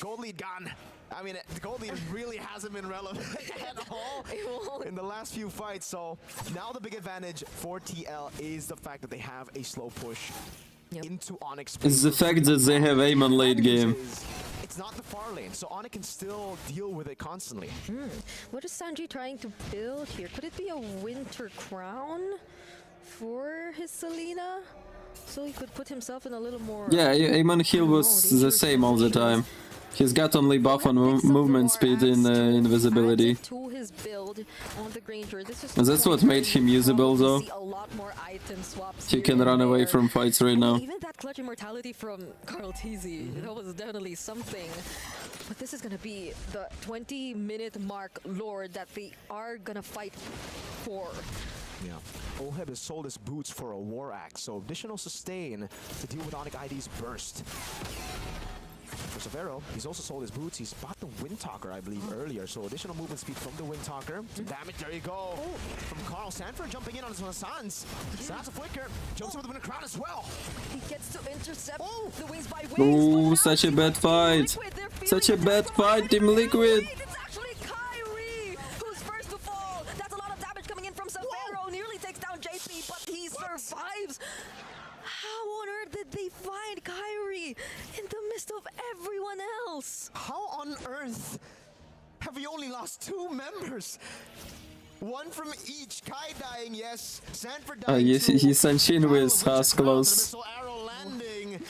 Gold lead gone. I mean, the gold lead really hasn't been relevant at all in the last few fights. So now the big advantage for TL is the fact that they have a slow push into Onyx. It's the fact that they have aim on late game. It's not the far lane, so Onyx can still deal with it constantly. What is Sanji trying to build here? Could it be a winter crown for his Selena? So he could put himself in a little more... Yeah, aim on heal was the same all the time. He's got only buff on movement speed in invisibility. To his build on the Granger. This is And that's what made him usable though. a lot more item swaps He can run away from fights right now. Even that clutch immortality from Carl TZ, that was definitely something. But this is gonna be the 20-minute mark Lord that they are gonna fight for. Yeah. Olheb has sold his boots for a war axe, so additional sustain to deal with Onyx ID's burst. For Severo, he's also sold his boots. He's bought the Windtalker, I believe, earlier. So additional movement speed from the Windtalker. Some damage, there you go. From Carl Sanford jumping in on his Sans. Sans a flicker. Jumps over the Winter Crown as well. He gets to intercept the wings by wings. Oh, such a bad fight. Such a bad fight, Team Liquid. It's actually Kyrie who's first to fall. That's a lot of damage coming in from Severo. Nearly takes down JP, but he survives. How on earth did they find Kyrie in the midst of everyone else? How on earth have we only lost two members? One from each. Kai dying, yes. Sanford dying. Yes, he's Sanshin with house close. Missile arrow landing.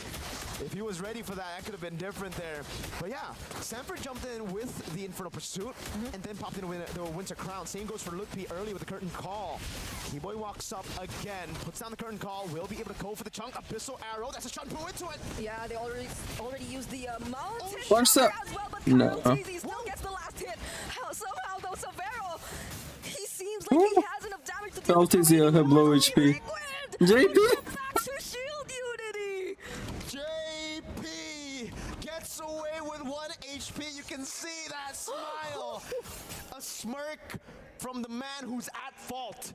If he was ready for that, that could have been different there. But yeah, Sanford jumped in with the Infernal Pursuit and then popped in with the Winter Crown. Same goes for Lutpi early with the Curtain Call. Keyboy walks up again, puts down the Curtain Call, will be able to go for the chunk. Abyssal Arrow, that's a shampoo into it. Yeah, they already used the mountain What's up? as well, but No. Carl TZ still gets the last hit. Somehow though, Severo, he seems like he has enough damage to deal with TZ have low HP. JP! back to shield unity. JP gets away with 1 HP. You can see that smile. A smirk from the man who's at fault.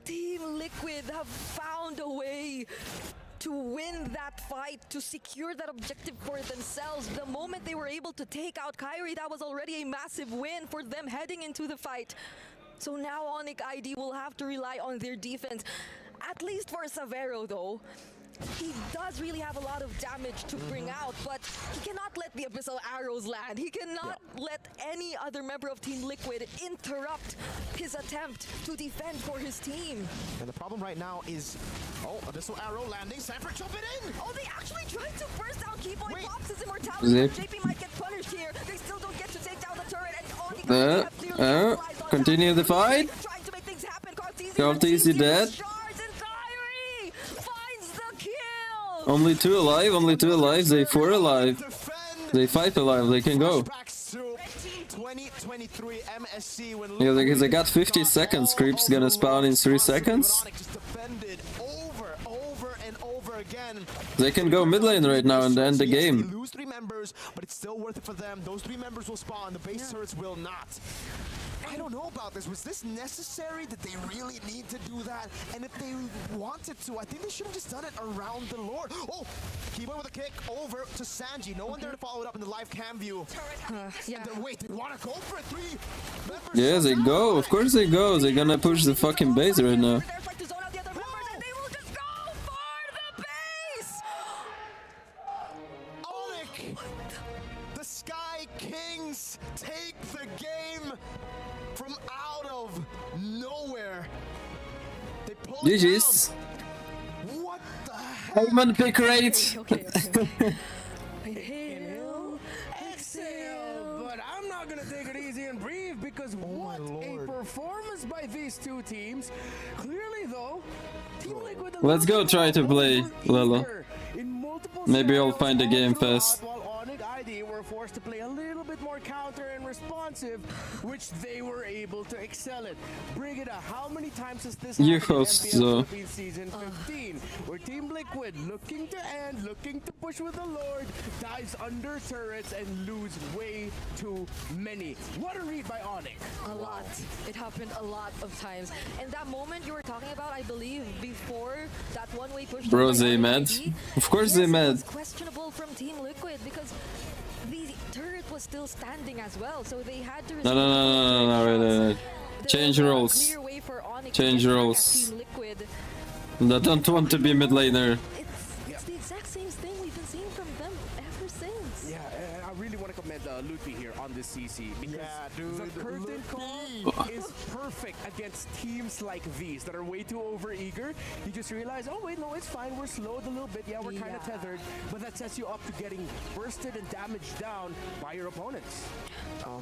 Team Liquid have found a way to win that fight, to secure that objective for themselves. The moment they were able to take out Kyrie, that was already a massive win for them heading into the fight. So now Onyx ID will have to rely on their defense. At least for Severo though. He does really have a lot of damage to bring out, but he cannot let the Abyssal Arrows land. He cannot let any other member of Team Liquid interrupt his attempt to defend for his team. And the problem right now is, Abyssal Arrow landing, Sanford jumping in! Oh, they actually tried to burst down Keyboy, pops his immortality, but JP might get punished here. They still don't get to take down the turret, and Onyx have clearly capitalized on Continue the fight. trying to make things happen. Carl TZ dead. Only two alive, they 4 alive. They 5 alive, they can go. 2023 MSC when Yeah, they got 50 seconds, creep's gonna spawn in 3 seconds. Defended over and over again. They can go mid lane right now and end the Yes, game. They lose 3 members, but it's still worth it for them. Those 3 members will spawn. The base turrets will not. I don't know about this. Was this necessary? Did they really need to do that? And if they wanted to, I think they should have just done it around the Lord. Oh, Keyboy with a kick over to Sanji. No one there to follow it up in the live cam view. Yeah. Wait, they want to go for 3 members? Yeah, they go. Of course they go. They're gonna push the fucking base right now. There's like to zone out the other members, and they will just go for the base. Onyx! The Sky Kings take the game from out of nowhere. They pull it GG's. down. What the hell? Diamond pick rate. Okay. Inhale, exhale. But I'm not gonna take it easy and breathe because what a performance by these two teams. Clearly, though, Team Liquid. Let's go try to play Lelo. Maybe I'll find a game fast. While Onyx ID were forced to play a little bit more counter and responsive, which they were able to excel at. Brigida, how many times has this You happened in host, MPL so. Philippines season 15, where Team Liquid, looking to end, looking to push with the Lord, dives under turrets and lose way too many. What a read by Onyx. A lot. It happened a lot of times. And that moment you were talking about, I believe, before that one-way push. Bro, by they mad. RID, Of course yes, they it mad. was questionable from Team Liquid because the turret was still standing as well, so they had to. No. Change roles. Clear way for Onyx Change to get back at roles. Team Liquid. I don't want to be mid laner. It's the exact same thing we've been seeing from them ever since. Yeah, and I really want to commend Lupi here on this CC because dude, the curtain call is perfect against teams like these that are way too overeager. You just realize, oh wait, no, it's fine. We're slowed a little bit. Yeah, we're kind of tethered, but that sets you up to getting bursted and damaged down by your opponents.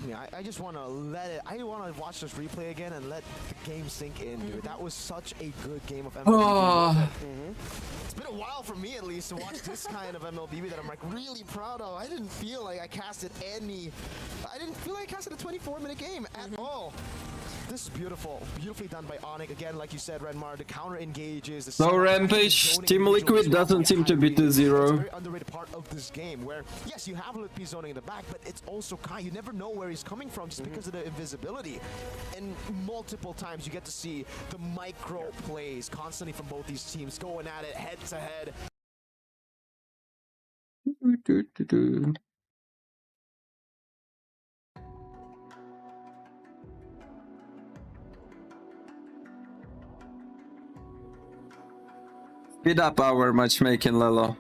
Yeah, I just want to let it. I want to watch this replay again and let the game sink in, dude. That was such a good game of MLBB. It's been a while for me, at least, to watch this kind of MLBB that I'm like really proud of. I didn't feel like I casted I didn't feel like I casted a 24-minute game at all. This is beautiful. Beautifully done by Onyx. Again, like you said, Renmar, the counter engages. The No setup, Rampage. zoning Team individuals Liquid doesn't seem to be to It's a zero. very underrated part of this game where, yes, you have Lippy zoning in the back, but it's also Kai. You never know where he's coming from just because of the invisibility. And multiple times you get to see the micro plays constantly from both these teams going at it head to head. Speed up our matchmaking, Lelo.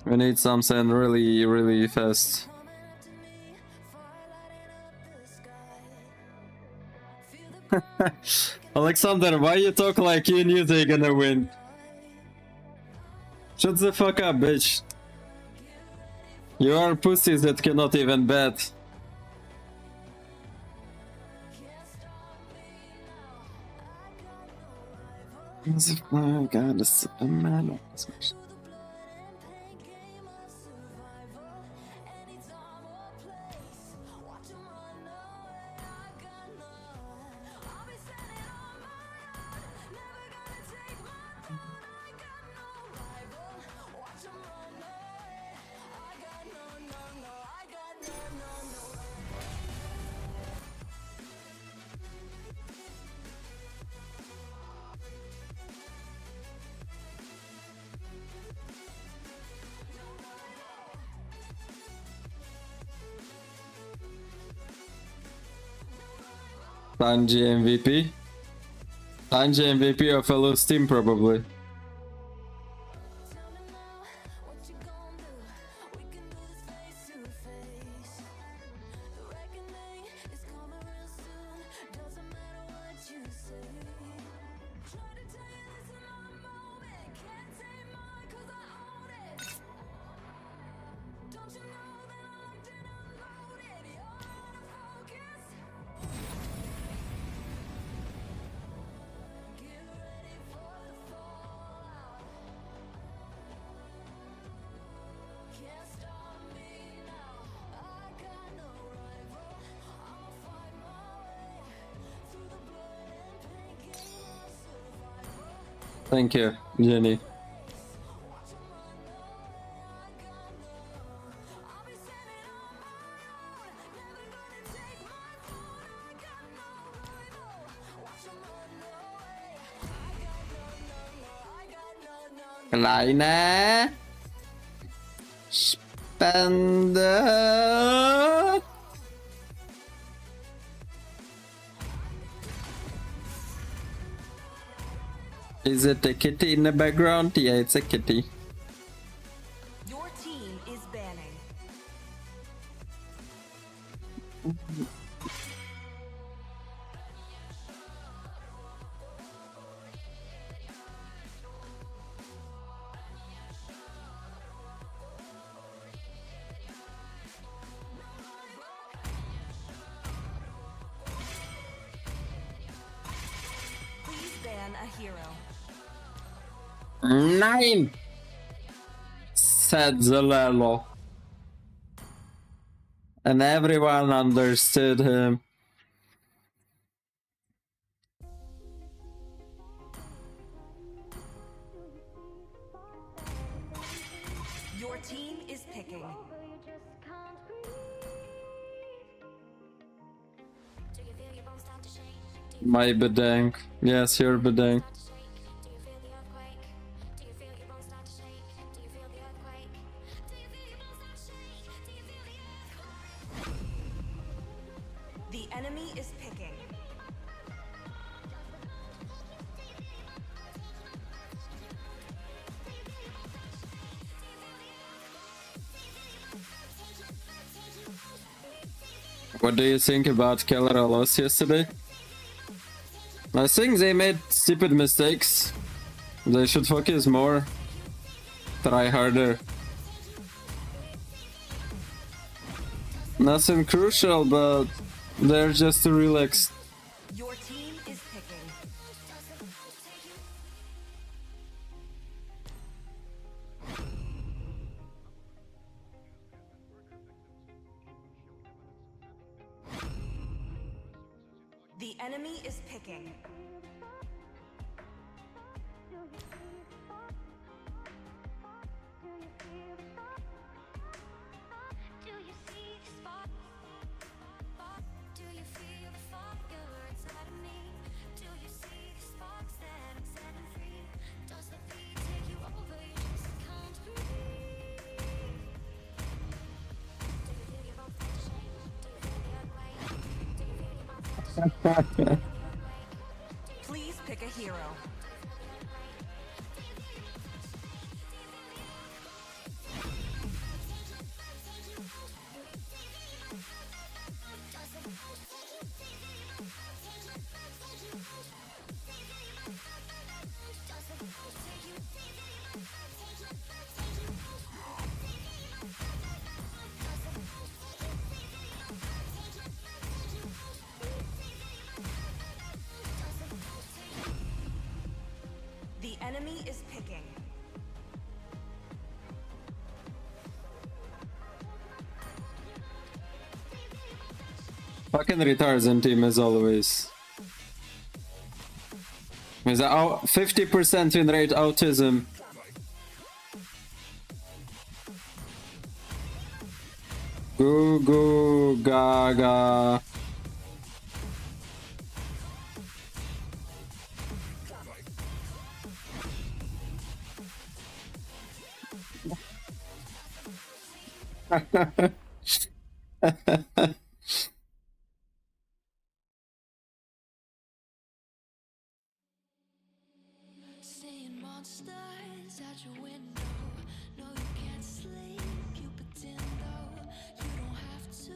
We need something really fast. Alexander, why you talk like you knew they're gonna win? Shut the fuck up, bitch. You are pussies that cannot even bet. Oh god, it's a man. Sanji MVP? Sanji MVP of a loose team, probably. Thank you, Jenny. Kleine Spende. Is it a kitty in the background? Yeah, it's a kitty. Your team is banning. Please ban a hero. Nine, said Zalelo. And everyone understood him. Your team is picking. My bedang. Yes, your bedang. The enemy is picking. What do you think about Keller loss yesterday? I think they made stupid mistakes. They should focus more. Try harder. Nothing crucial, but they're just too relaxed. Your team is picking. The enemy is picking. Please pick a hero. The enemy is picking. Fucking retards team as always. With a 50% win rate autism. Goo goo gaga. Seeing monsters at your window. No, you can't sleep. You pretend though you don't have to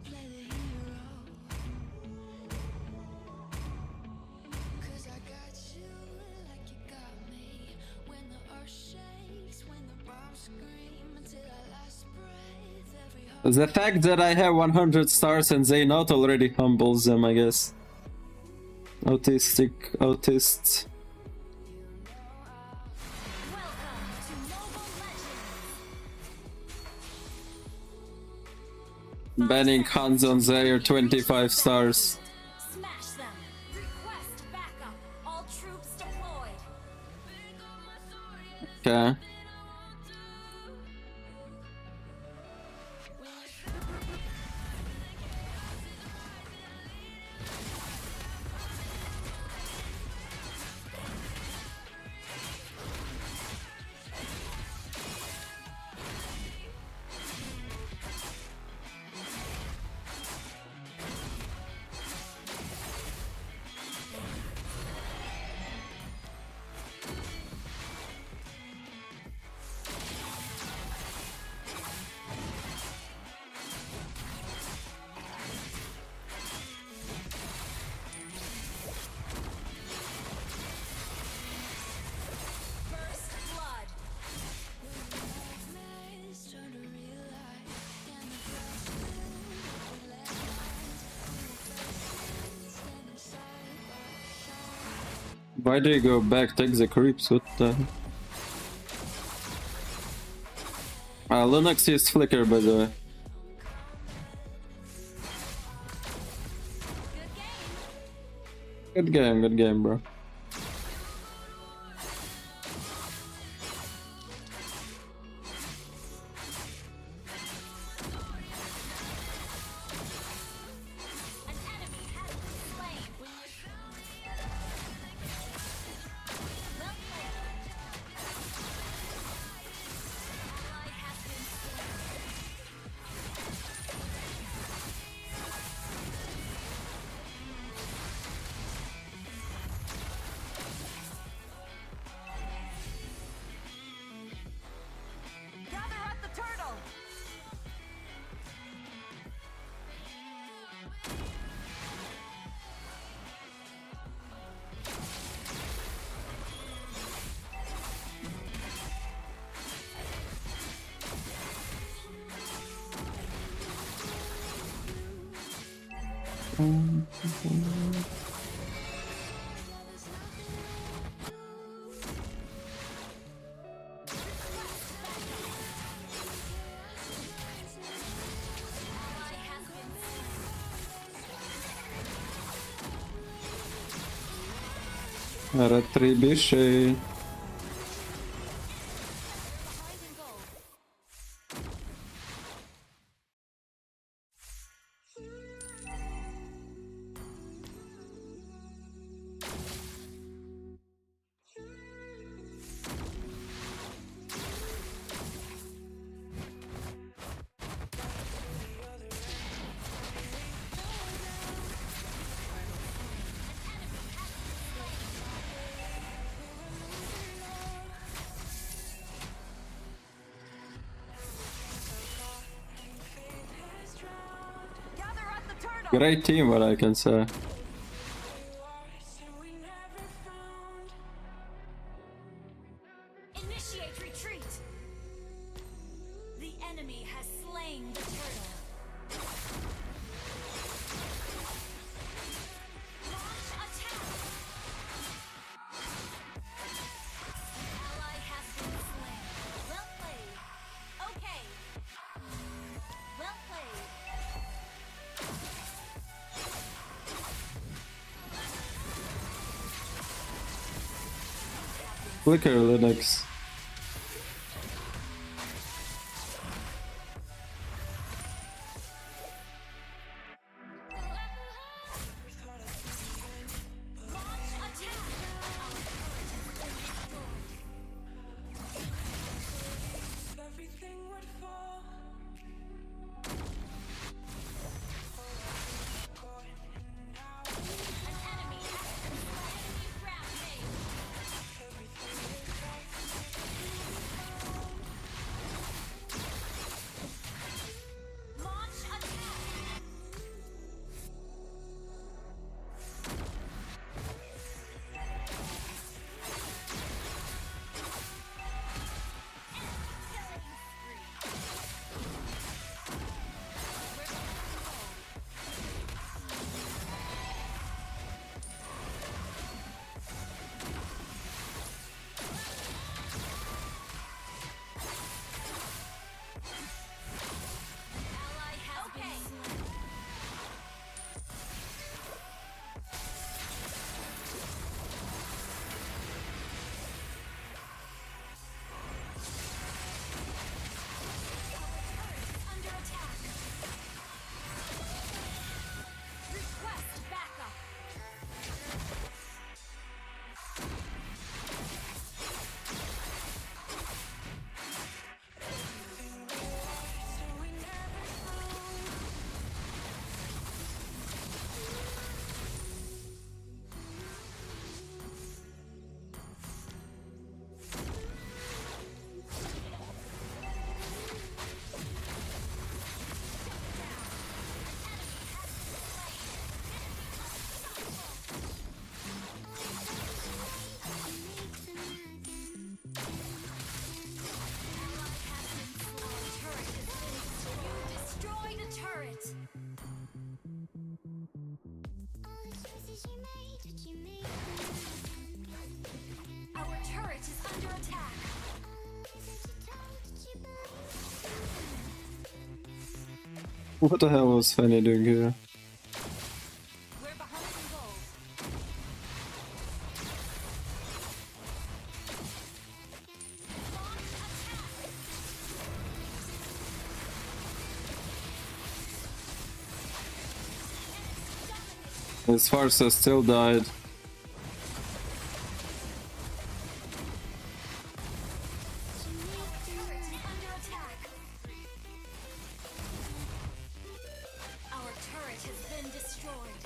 play the hero. 'Cause I got you like you got me. When the earth shakes, when the bombs scream, until our last breath. Every heart. The fact that I have 100 stars and they not already humbles them, I guess. Autists. Banning Hans on Zaire 25 stars. Smash them. Request backup. All troops deployed. Okay. Why do you go back? Take the creeps, what the... Lunox used Flicker, by the way. Good game, bro. Gather at the turtle. Retribution. Great team, what I can say. Initiate retreat. The enemy has slain the turtle. Launch attack. Ally has been slain. Well played. Okay. Well played. Flicker, Linux. What the hell was Fanny doing here? We're behind in gold. His Farsa still died. Our turret has been destroyed.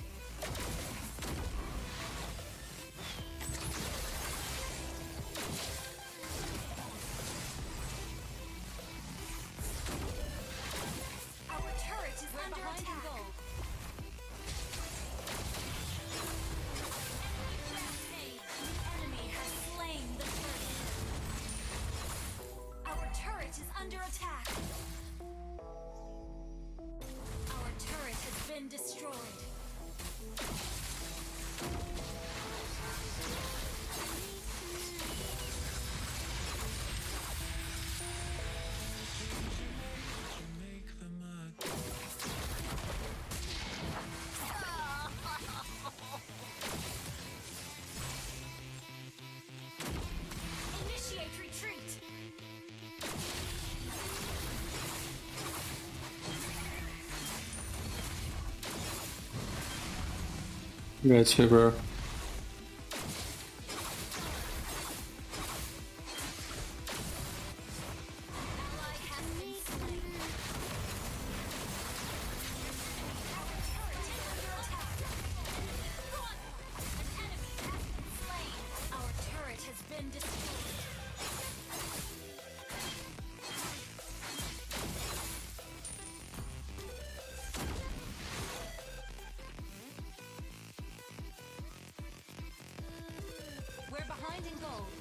Our turret is under attack. The enemy has slain the turret. Our turret is under attack. Our turret has been destroyed. Initiate retreat. Gotcha, bro. Ally has been slain. Our turret is under attack. Run! An enemy has been slain. Our turret has been destroyed. We're behind in gold.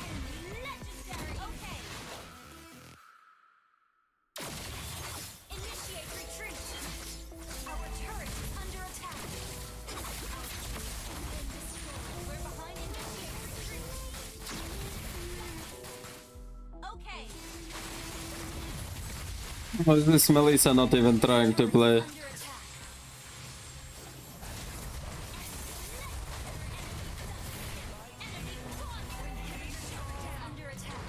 Enemy legendary. Okay. Initiate retreat. Our turret is under attack. Our turret has been destroyed. We're behind. Initiate retreat. Okay. Why is this Melissa not even trying to play? Under attack.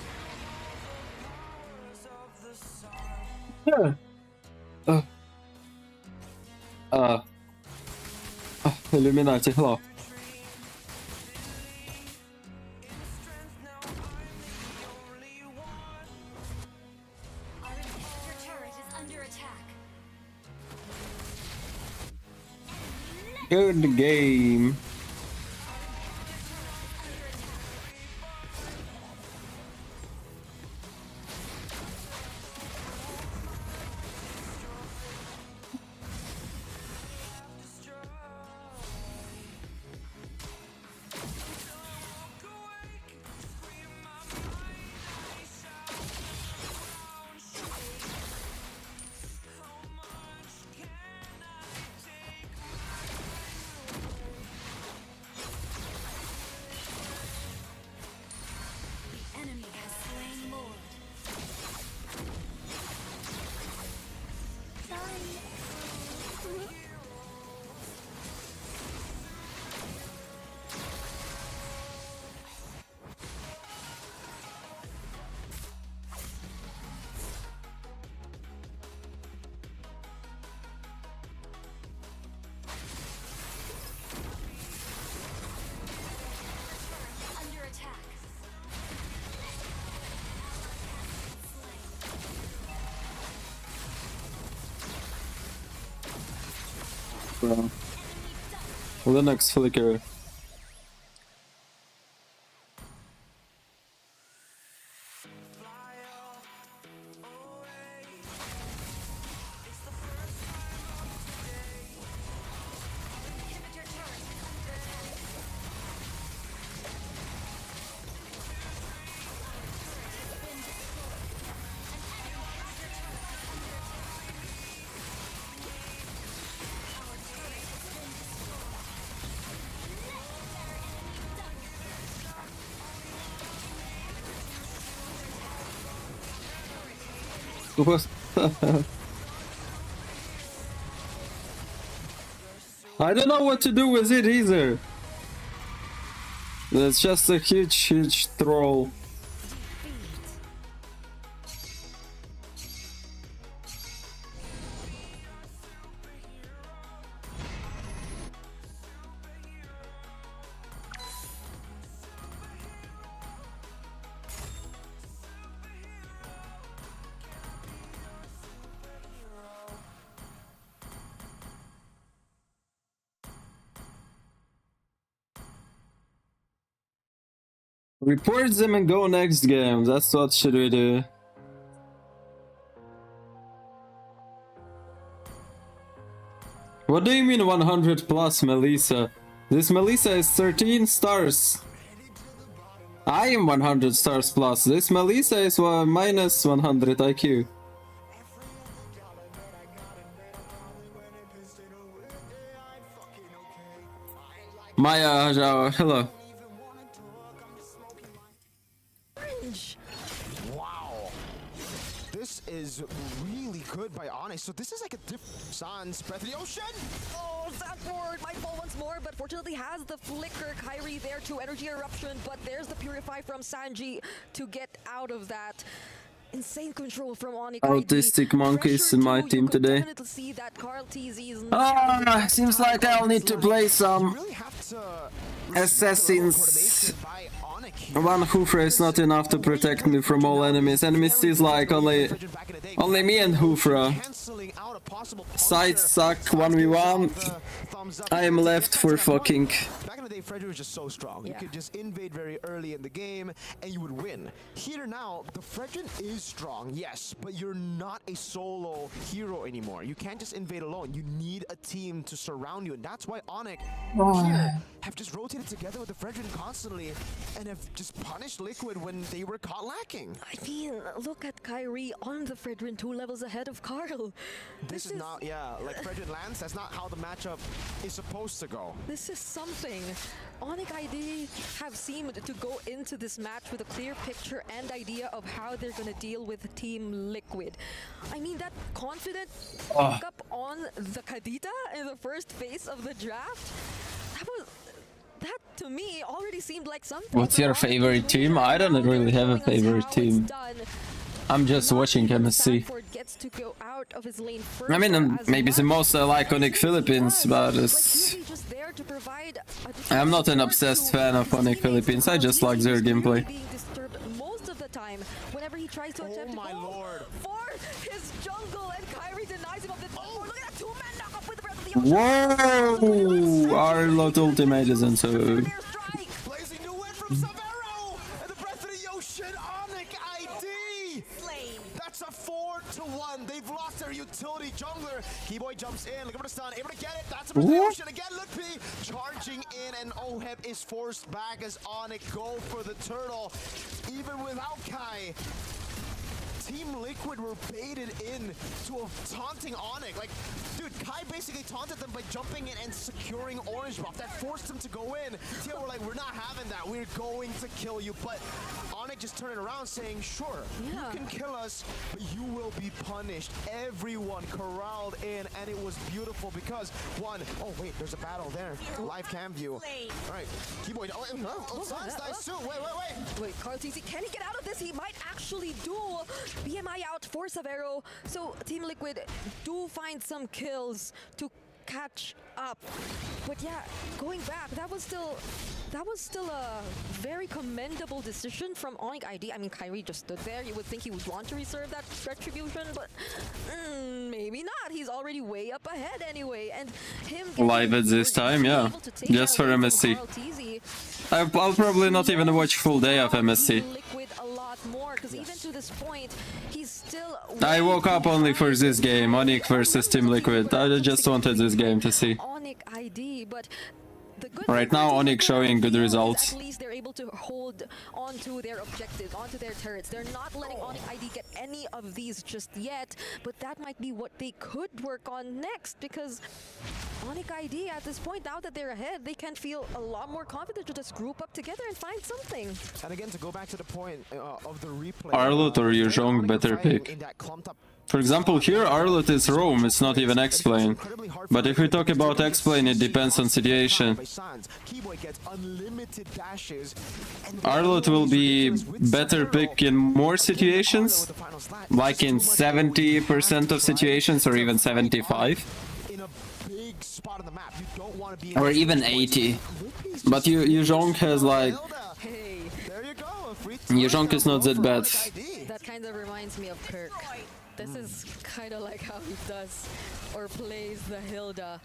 Enemy under attack. Illuminati, hello. Our inhibitor turret is under attack. Good game. The enemy has slain Lord. Under attack. Bro. Linux flicker. Inhibitor turret is under attack. Our turret has been destroyed. What the hell? I don't know what to do with it either. It's just a huge troll. Report them and go next game. That's what should we do. What do you mean 100 plus, Melissa? This Melissa is 13 stars. I am 100 stars plus. This Melissa is minus 100 IQ. Maya, hello. Wow. This is really good by Onyx. So this is like a different Sans Breath of the Ocean. Oh, that ward might fall once more, but fortunately has the flicker. Kyrie there to energy eruption, but there's the purify from Sanji to get out of that. Insane control from Onyx. Autistic monkeys in my team today. Seems like I'll need to play some assassins. One Hoofra is not enough to protect me from all enemies. Enemies is like only me and Hoofra. Sides suck 1v1. I am left for fucking. Back in the day, Frederick was just so strong. You could just invade very early in the game and you would win. Here now, the Frederick is strong, yes, but you're not a solo hero anymore. You can't just invade alone. You need a team to surround you, and that's why Onyx here have just rotated together with the Frederick constantly and have just punished Liquid when they were caught lacking. I mean, look at Kyrie on the Fredrin 2 levels ahead of Carl. This is not, like Frederick Lance, that's not how the matchup is supposed to go. This is something. Onyx ID have seemed to go into this match with a clear picture and idea of how they're gonna deal with Team Liquid. I mean, that confident pick up on the Kadita in the first phase of the draft, that to me already seemed like something. What's your favorite team? I don't really have a favorite team. I'm just watching MSC. I mean, maybe the most iconic Philippines, but I'm not an obsessed fan of iconic Philippines. I just like their gameplay. Most of the time, whenever he tries to attempt to go for his jungle, and Kyrie denies him of the look at that two-man knock-up with the Breath of the Ocean. Whoa! Our lot ultimate isn't so. Blazing new win from Severo and the Breath of the Ocean. Onyx ID. That's a 4-1. They've lost their utility jungler. Keyboy jumps in, looking for the stun, able to get it. That's a Breath of the Ocean again. Look, P charging in, and Oheb is forced back as Onyx go for the turtle. Even without Kai, Team Liquid were baited in to a taunting Onyx. Like, dude, Kai basically taunted them by jumping in and securing orange buff. That forced them to go in. TL were like, we're not having that. We're going to kill you. But Onyx just turning around saying, sure, you can kill us, but you will be punished. Everyone corralled in, and it was beautiful because oh wait, there's a battle there. Live cam view. All right, Keyboy. Sun's nice too. Wait, Carl TC, can he get out of this? He might actually do. BMI out for Severo, so Team Liquid do find some kills to catch up. But yeah, going back, that was still a very commendable decision from Onyx ID. I mean, Kyrie just stood there. You would think he would want to reserve that retribution, but maybe not. He's already way up ahead anyway, and him live at this time, yeah, just for MSC. I'll probably not even watch full day of MSC. More, because even to this point, he's still. I woke up only for this game, Onyx versus Team Liquid. I just wanted this game to see. Onyx ID, but right now, Onyx showing good results. At least they're able to hold onto their objectives, onto their turrets. They're not letting Onyx ID get any of these just yet, but that might be what they could work on next, because Onyx ID at this point, now that they're ahead, they can feel a lot more confident to just group up together and find something. And again, to go back to the point of the replay, Arlot or Yuzhong better pick. In that clumped up For example, here Arlott is roam, it's not even X-Plane. But if we talk about X-Plane, it depends on situation. Arlott will be better pick in more situations, like in 70% of situations or even 75. Or even 80. But Yuzhong has like... Yuzhong is not that bad. That kind of reminds me of Kirk. This is kind of like how he does or plays the Hilda,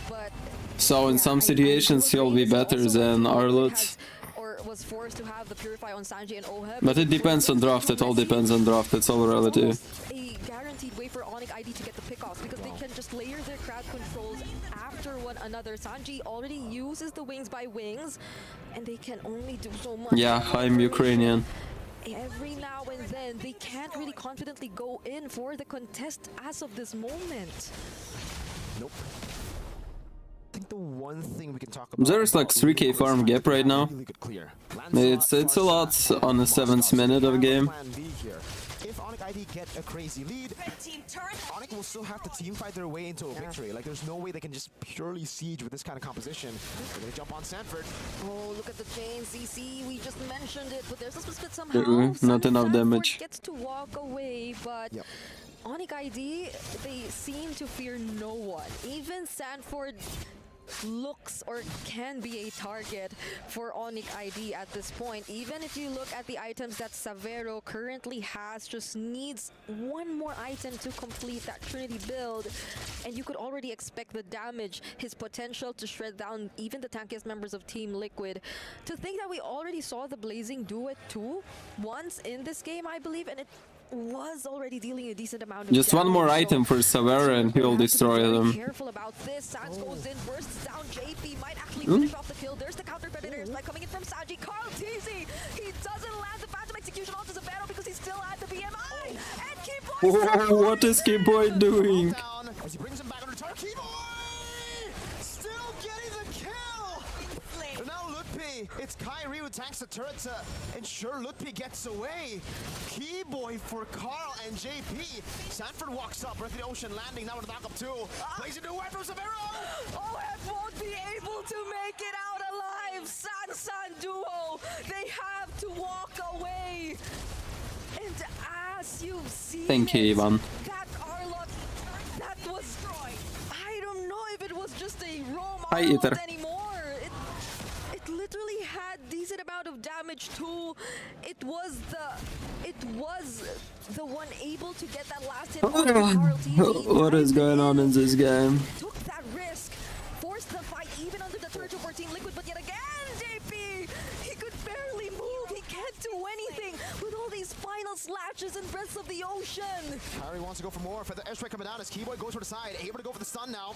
but so in some situations he'll be better than Arlott. Or was forced to have the Purify on Sanji and Oheb. But it depends on draft, it all depends on draft, it's all relative. A guaranteed way for Onyx ID to get the pickoffs because they can just layer their crowd controls after one another. Sanji already uses the wings by wings and they can only do so much. Yeah, I'm Ukrainian. Every now and then they can't really confidently go in for the contest as of this moment. Nope. I think the one thing we can talk about... There's like 3k farm gap right now. It's a lot on the 7th minute of game. If Onyx ID get a crazy lead, Onyx will still have to team fight their way into a victory. Like, there's no way they can just purely siege with this kind of composition. They're gonna jump on Sanford. Oh, look at the chain, CC. We just mentioned it, but there's a split somehow. Not enough damage. Gets to walk away, but Onyx ID, they seem to fear no one. Even Sanford looks or can be a target for Onyx ID at this point. Even if you look at the items that Savero currently has, just needs one more item to complete that Trinity build, and you could already expect the damage, his potential to shred down even the tankiest members of Team Liquid. To think that we already saw the Blazing do it too once in this game, I believe, and it was already dealing a decent amount of just damage. one more item for Savera and he'll destroy them. Careful about this. Sans goes in, bursts down. JP might actually finish off the kill. There's the counter predators like coming in from Sanji. Carl TZ, he doesn't land the Phantom Execution onto Savero because he's still at the BMI. And Keyboy, what is Keyboy doing? As he brings him back under target, Keyboy still getting the kill. And now Lutpi, it's Kyrie who tanks the turret to ensure Lutpi gets away. Keyboy for Carl and JP. Sanford walks up, Breath of the Ocean landing now with a backup too. Plays into away from Savero. OF won't be able to make it out alive. San duo, they have to walk away. And as you've seen, thank you, Ivan. That Arlott, that was, I don't know if it was just a roam Hi, Ether. anymore. It literally had decent amount of damage too. It was the one able to get that last hit. What is going on in this game? Took that risk, forced the fight even under the turret for Team Liquid, but yet again, JP, he could barely move. He can't do anything with all these final slashes and Breaths of the Ocean. Kyrie wants to go for more. For the airstrike coming down as Keyboy goes for the side, able to go for the stun now.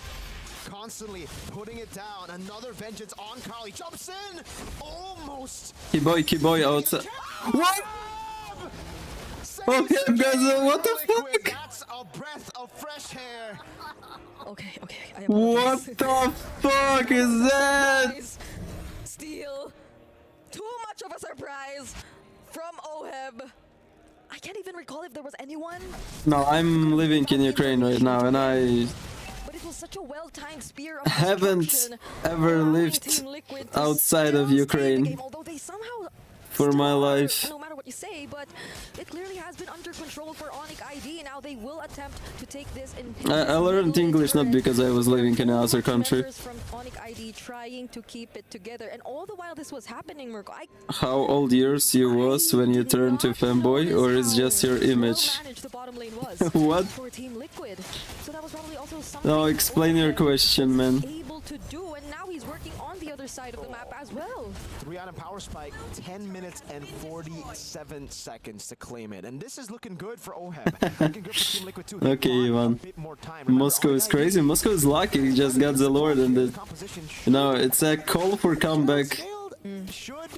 Constantly putting it down. Another vengeance on Carl. He jumps in. Almost. Keyboy outside. What? Okay, guys, what the fuck? That's a breath of fresh air. Okay. What the fuck is that? Steal. Too much of a surprise from Oheb. I can't even recall if there was anyone. No, I'm living in Ukraine right now, and I Such a well-timed spear of haven't ever lived outside of Ukraine for my life. No matter what you say, but it clearly has been under control for Onyx ID. Now they will attempt to take this in. I learned English not because I was living in another country. From Onyx ID trying to keep it together, and all the while this was happening, Mirko. How old years you was when you turned to fanboy, or is just your image? What? For Team Liquid. So that was probably also something No, explain your question, man. able to do, and now he's working on the other side of the map as well. 3-item power spike, 10 minutes and 47 seconds to claim it. And this is looking good for Oheb. Looking good for Team Liquid too. Okay, Ivan. Moscow is crazy. Moscow is lucky. He just got the Lord and the... You know, it's a call for comeback. Should.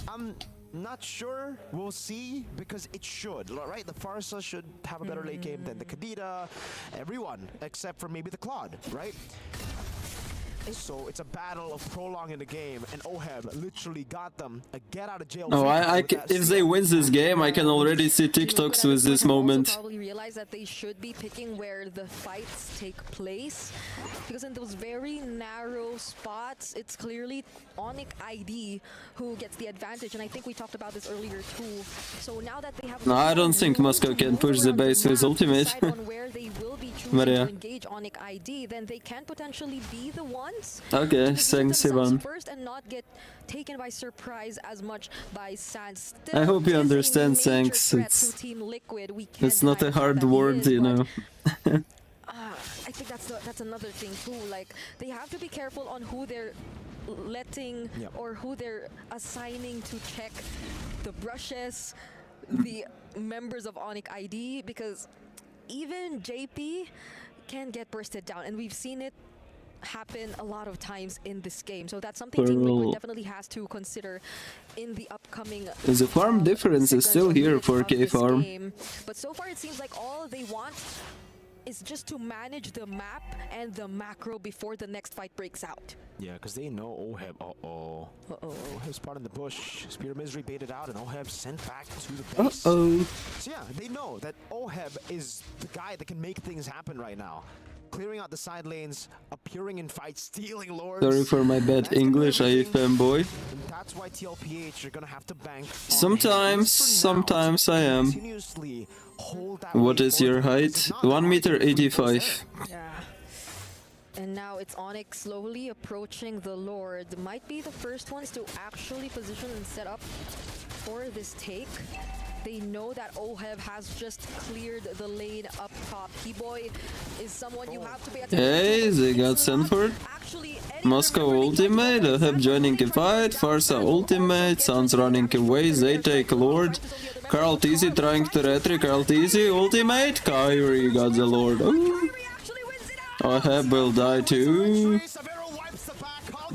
I'm not sure. We'll see, because it should, right? The Farsa should have a better late game than the Kadita. Everyone, except for maybe the Claude, right? So it's a battle of prolonging the game, and Oheb literally got them a get out of jail. Oh, if they win this game, I can already see TikToks with this moment. Probably realize that they should be picking where the fights take place, because in those very narrow spots, it's clearly Onyx ID who gets the advantage, and I think we talked about this earlier too. So now that they have No, I don't think Moscow can push the base with ultimate. on where they will be choosing But yeah. to engage Onyx ID, then they can potentially be the ones Okay, thanks Ivan. first and not get taken by surprise as much by Sans. I hope you understand, thanks. It's not a hard word, you know. I think that's another thing too. Like, they have to be careful on who they're letting or who they're assigning to check the brushes, the members of Onyx ID, because even JP can get bursted down, and we've seen it happen a lot of times in this game. So that's something Team Liquid definitely has to consider in the upcoming The farm difference is still here for K farm. game. But so far it seems like all they want is just to manage the map and the macro before the next fight breaks out. Yeah, because they know Oheb. Oheb's spotted in the bush. Spear of Misery baited out, and Oheb sent back to the base. So yeah, they know that Oheb is the guy that can make things happen right now. Clearing out the side lanes, appearing in fights, stealing lords. Sorry for my bad English, I fanboy. And that's why TLPH are gonna have to bank. Sometimes I am. What is your height? 1m85. Yeah. And now it's Onyx slowly approaching the Lord. Might be the first ones to actually position and set up for this take. They know that Oheb has just cleared the lane up top. Keyboy is someone you have to pay attention Hey, to. they got Sanford. Moscow ultimate, Oheb joining a fight, Farsa ultimate, Sans running away, they take Lord. Carl TZ trying to retry, Carl TZ ultimate, Kyrie got the Lord. Ooh. Oheb will die too.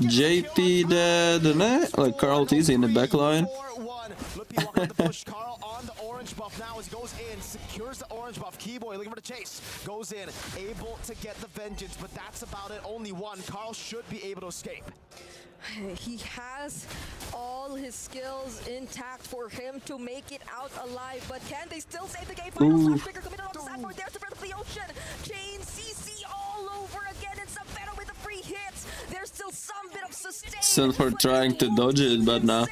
JP dead, like Carl TZ in the backline. Carl on the orange buff now as he goes in, secures the orange buff. Keyboy looking for the chase, goes in, able to get the vengeance, but that's about it. Only one. Carl should be able to escape. He has all his skills intact for him to make it out alive, but can they still save the game? Final flash trigger committed on the sideboard. There's the breath of the ocean. Chain CC all over again, and Savannah with the free hits. There's still some bit of sustain. Sanford trying to dodge it, but nah.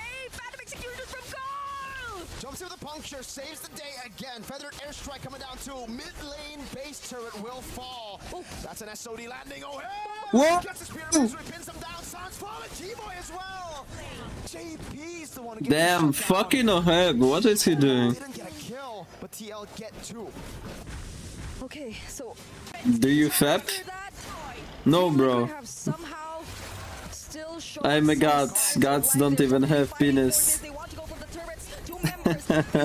Jumps through the puncture, saves the day again. Feathered airstrike coming down to mid lane. Base turret will fall. That's an SOD landing. Oh, hey! What? Gets the spear of misery, pins him down. Sans falling. Keyboy as well. JP's the one who gets Damn, fucking Oheb, what is he doing? Didn't get a kill, but TL get two. Okay, so Do you fap? No, bro. I'm a god. Gods don't even have penis.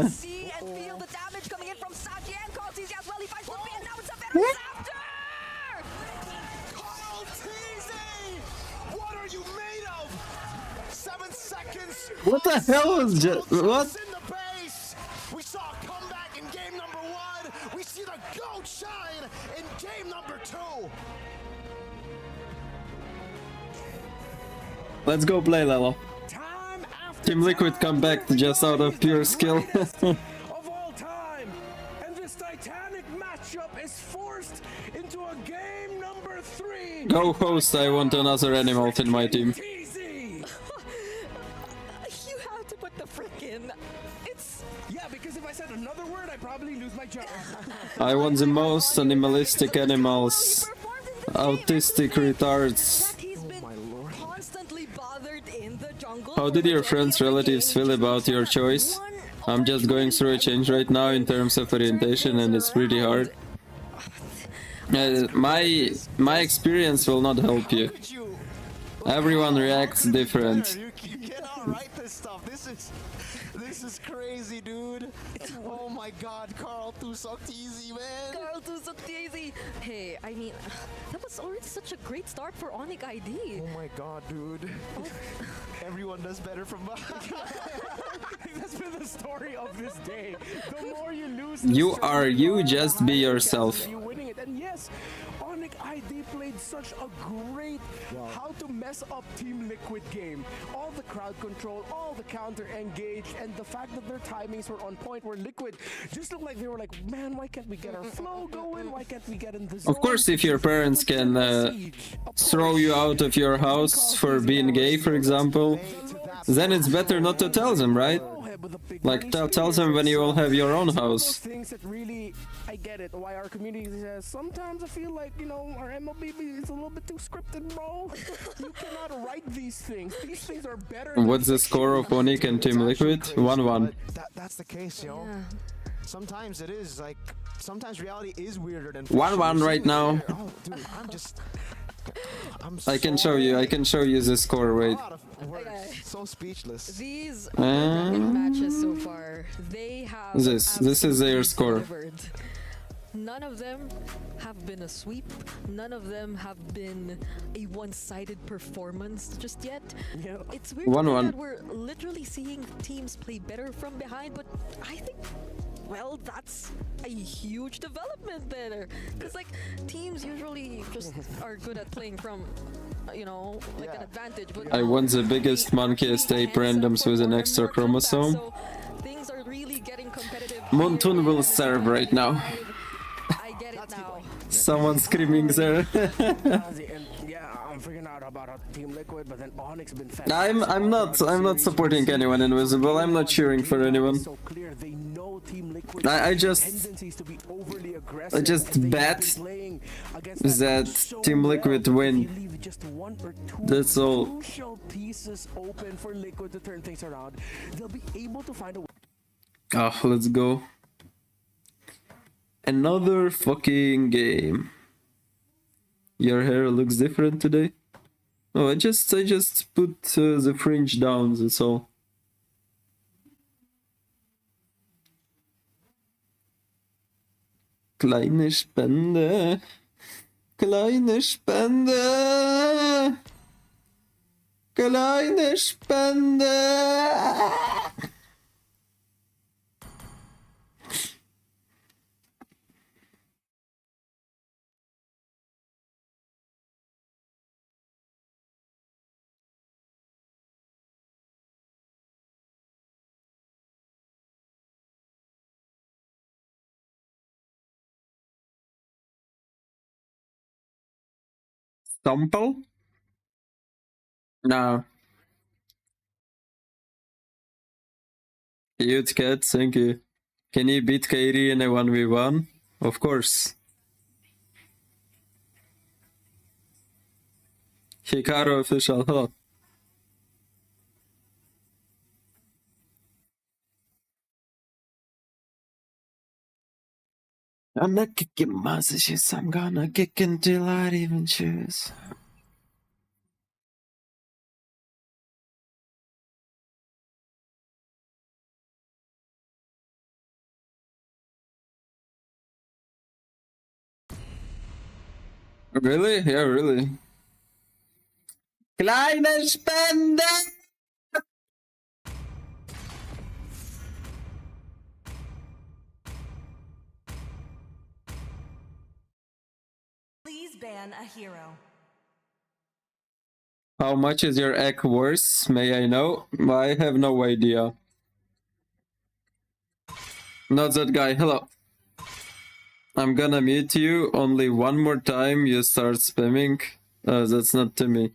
see and feel the damage coming in from Saji and Carl TZ as well. He fights with me, and now it's Savannah after! Carl TZ! What are you made of? 7 seconds. What the hell was just what? In the base. We saw a comeback in game number 1. We see the goat shine in game number 2. Let's go play, Lelo. Team Liquid come back just out of pure skill. Of all time, and this titanic matchup is forced into a game number 3. Go host, I want another animal in my team. You have to put the frick in. It's... Yeah, because if I said another word, I'd probably lose my job. I want the most animalistic animals. Autistic retards. How did your friends, relatives feel about your choice? I'm just going through a change right now in terms of orientation, and it's pretty hard. My experience will not help you. Everyone reacts different. You cannot write this stuff. This is crazy, dude. Oh my god, Carl too sucked easy, man. Carl too sucked easy. Hey, I mean, that was already such a great start for Onyx ID. Oh my god, dude. Everyone does better from behind. That's been the story of this day. The more you lose, You just be yourself. you winning it. And yes, Onyx they played such a great how to mess up Team Liquid game. All the crowd control, all the counter engage, and the fact that their timings were on point, where Liquid just looked like they were like, man, why can't we get our flow going? Why can't we get in the zone? Of course, if your parents can throw you out of your house for being gay, for example, then it's better not to tell them, right? Like, tell them when you will have your own house. Things that really, I get it. Why our community says sometimes I feel like, you know, our MLBB is a little bit too scripted, bro. You cannot write these things. These things are better. What's the score of Onic and Team Liquid? 1-1. That's the case, yo. Yeah. Sometimes it is like, sometimes reality is weirder than 1-1 right now. Oh, dude, I can show you the score. Wait. Okay. So speechless. These Dragon matches so far, they have This is their score. delivered. None of them have been a sweep. None of them have been a one-sided performance just yet. Yeah. It's weird 1-1. that we're literally seeing teams play better from behind, but I think, well, that's a huge development there. Because, like, teams usually just are good at playing from, you know, like an advantage. But I won the biggest monkeyest ape randoms with an extra chromosome. so things are really getting competitive. Montun will serve right now. I get it now. Someone screaming there. Yeah, I'm figuring out about Team Liquid, but then Onyx been I'm not supporting anyone invisible. I'm not cheering for anyone. So clear, they know Team Liquid I just tendencies to be overly aggressive. bet that Team Liquid win. Just one or two That's all. crucial pieces open for Liquid to turn things around. They'll be able to find a way. Oh, let's go. Another fucking game. Your hair looks different today. Oh, I just put the fringe down. That's all. Kleine Spende. Kleine Spende. Kleine Spende. Stumple? No. Cute cat, thank you. Can you beat Kairi in a 1v1? Of course. Hikaru official, hello. I'm not kicking messages, I'm gonna kick until I even choose. Really? Yeah, really. Kleine Spende! Please ban a hero. How much is your egg worth? May I know? I have no idea. Not that guy. Hello. I'm gonna mute you only one more time. You start spamming. That's not to me.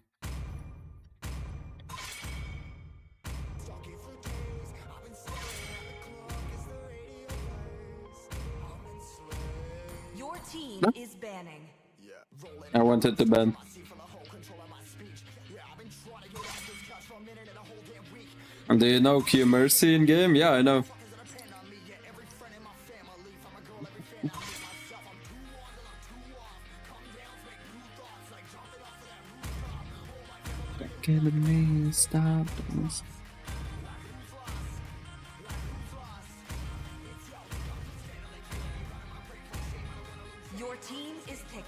Your team is banning. I wanted to ban. Do you know Q Mercy in game? Yeah, I know. Killing me, stop. Your team is picking.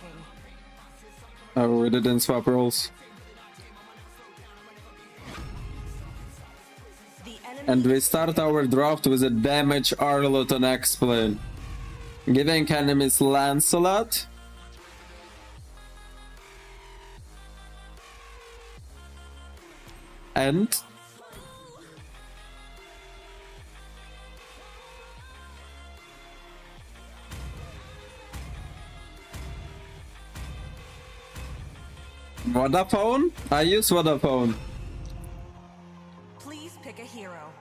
Oh, we didn't swap roles. And we start our draft with a damage Arlot on X-Plane. Giving enemies Lancelot. And Vodafone? I use Vodafone. Please pick a hero.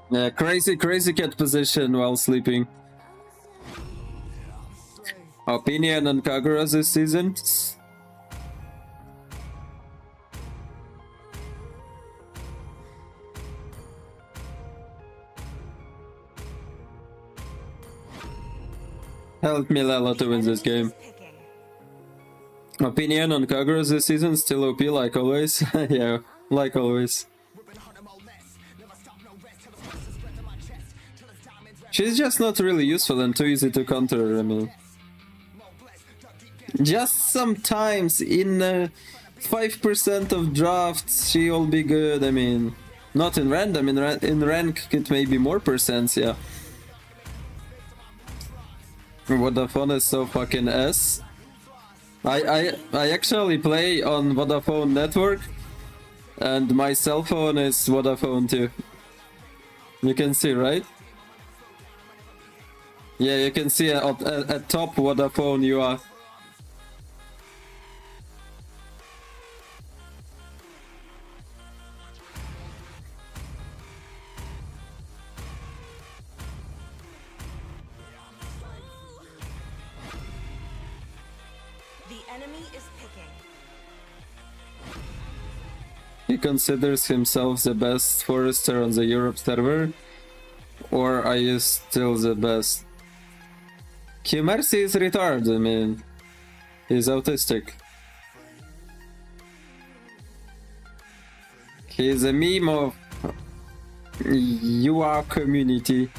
Yeah, crazy cat position while sleeping. Opinion on Kagura this season? Help me, Lala, to win this game. Opinion on Kagura this season? Still OP like always? Yeah, like always. She's just not really useful and too easy to counter, I mean. Just sometimes in 5% of drafts she will be good, I mean. Not in random, in rank it may be more percents, yeah. Vodafone is so fucking S. I actually play on Vodafone network and my cell phone is Vodafone too. You can see, right? Yeah, you can see at top Vodafone you are. The enemy is picking. He considers himself the best forester on the Europe server? Or are you still the best? MSC is retarded, I mean. He's autistic. He's a meme of UR community.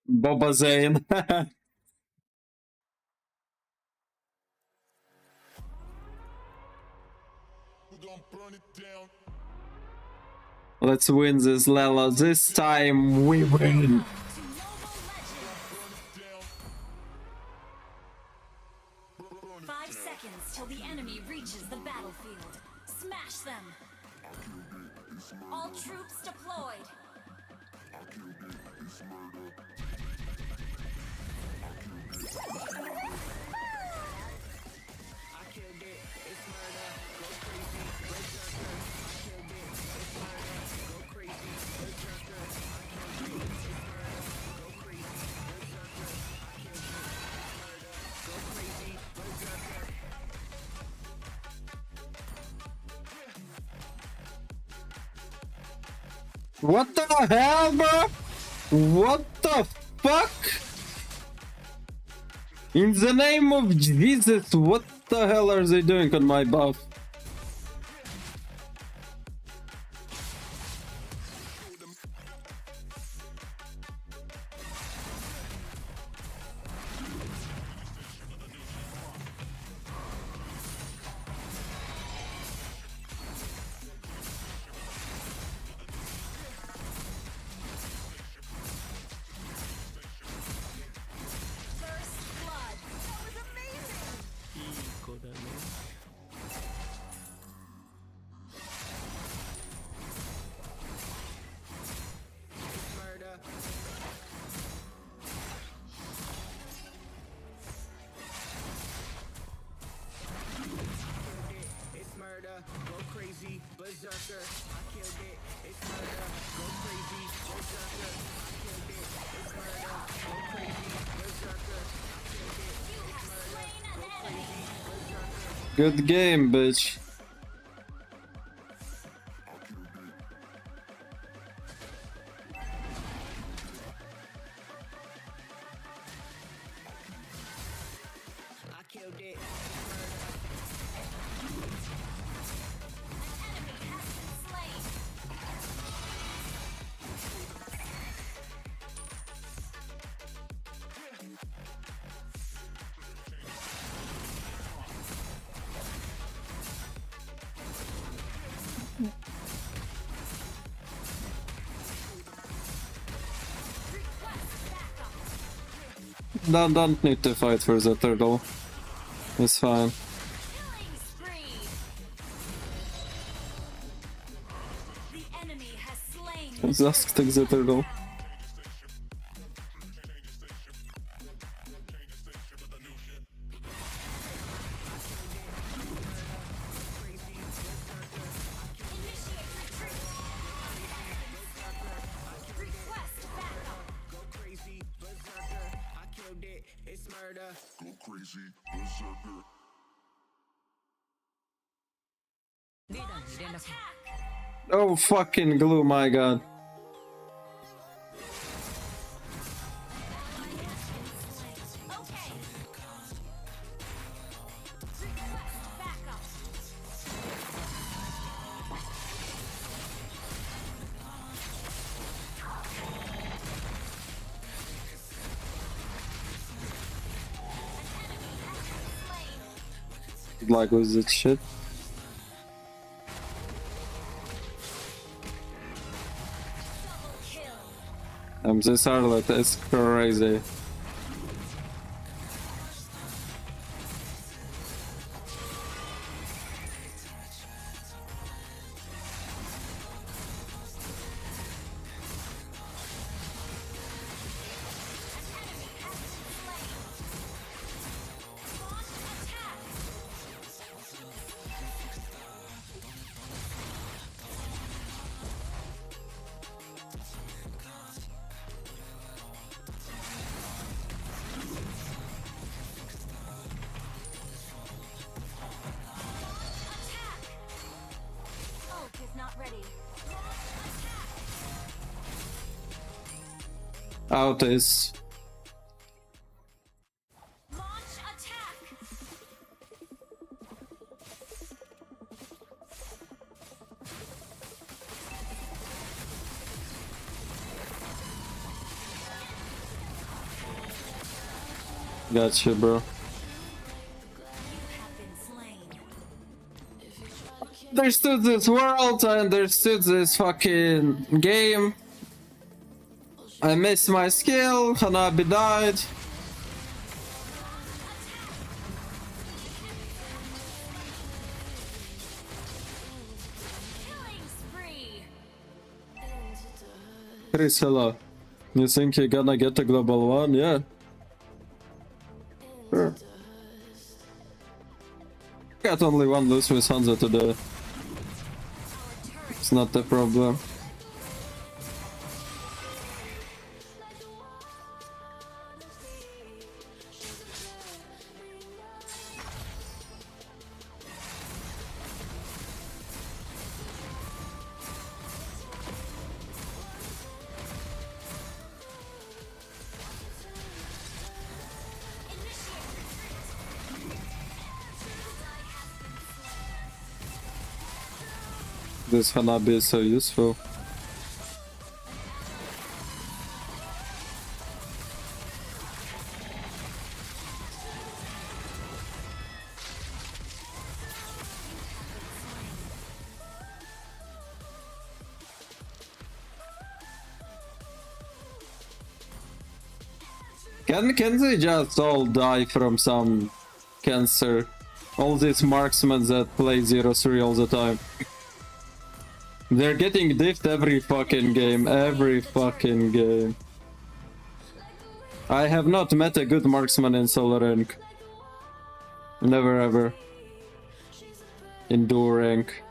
Boba Zane. Let's win this, Lala. This time we win. 5 seconds till the enemy reaches the battlefield. Smash them. All troops deployed. What the hell, bro? What the fuck? In the name of Jesus, what the hell are they doing on my buff? Good game, bitch. Don't need to fight for the turtle. It's fine. Killing spree. The enemy has slain the Just take the turtle. Initiate retreat. Request backup. Go crazy, berserker. I killed it, it's murder. Go crazy, berserker. Launch attack. Oh fucking glue, my god. Okay. Request backup. Like with this shit. This harlot is crazy. Ult is not ready. Out is. Launch attack. Gotcha, bro. You have been slain. Understood this world, I understood this fucking game. I missed my skill, Hanabi died. Killing spree. Chris, hello. You think you're gonna get a global one? Yeah. Sure. Got only one lose with Hanzo today. It's not a problem. This Hanabi is so useful. Can they just all die from some cancer? All these marksmen that play 0-3 all the time. They're getting diffed every fucking game, every fucking game. I have not met a good marksman in solo rank. Never ever. In duo rank.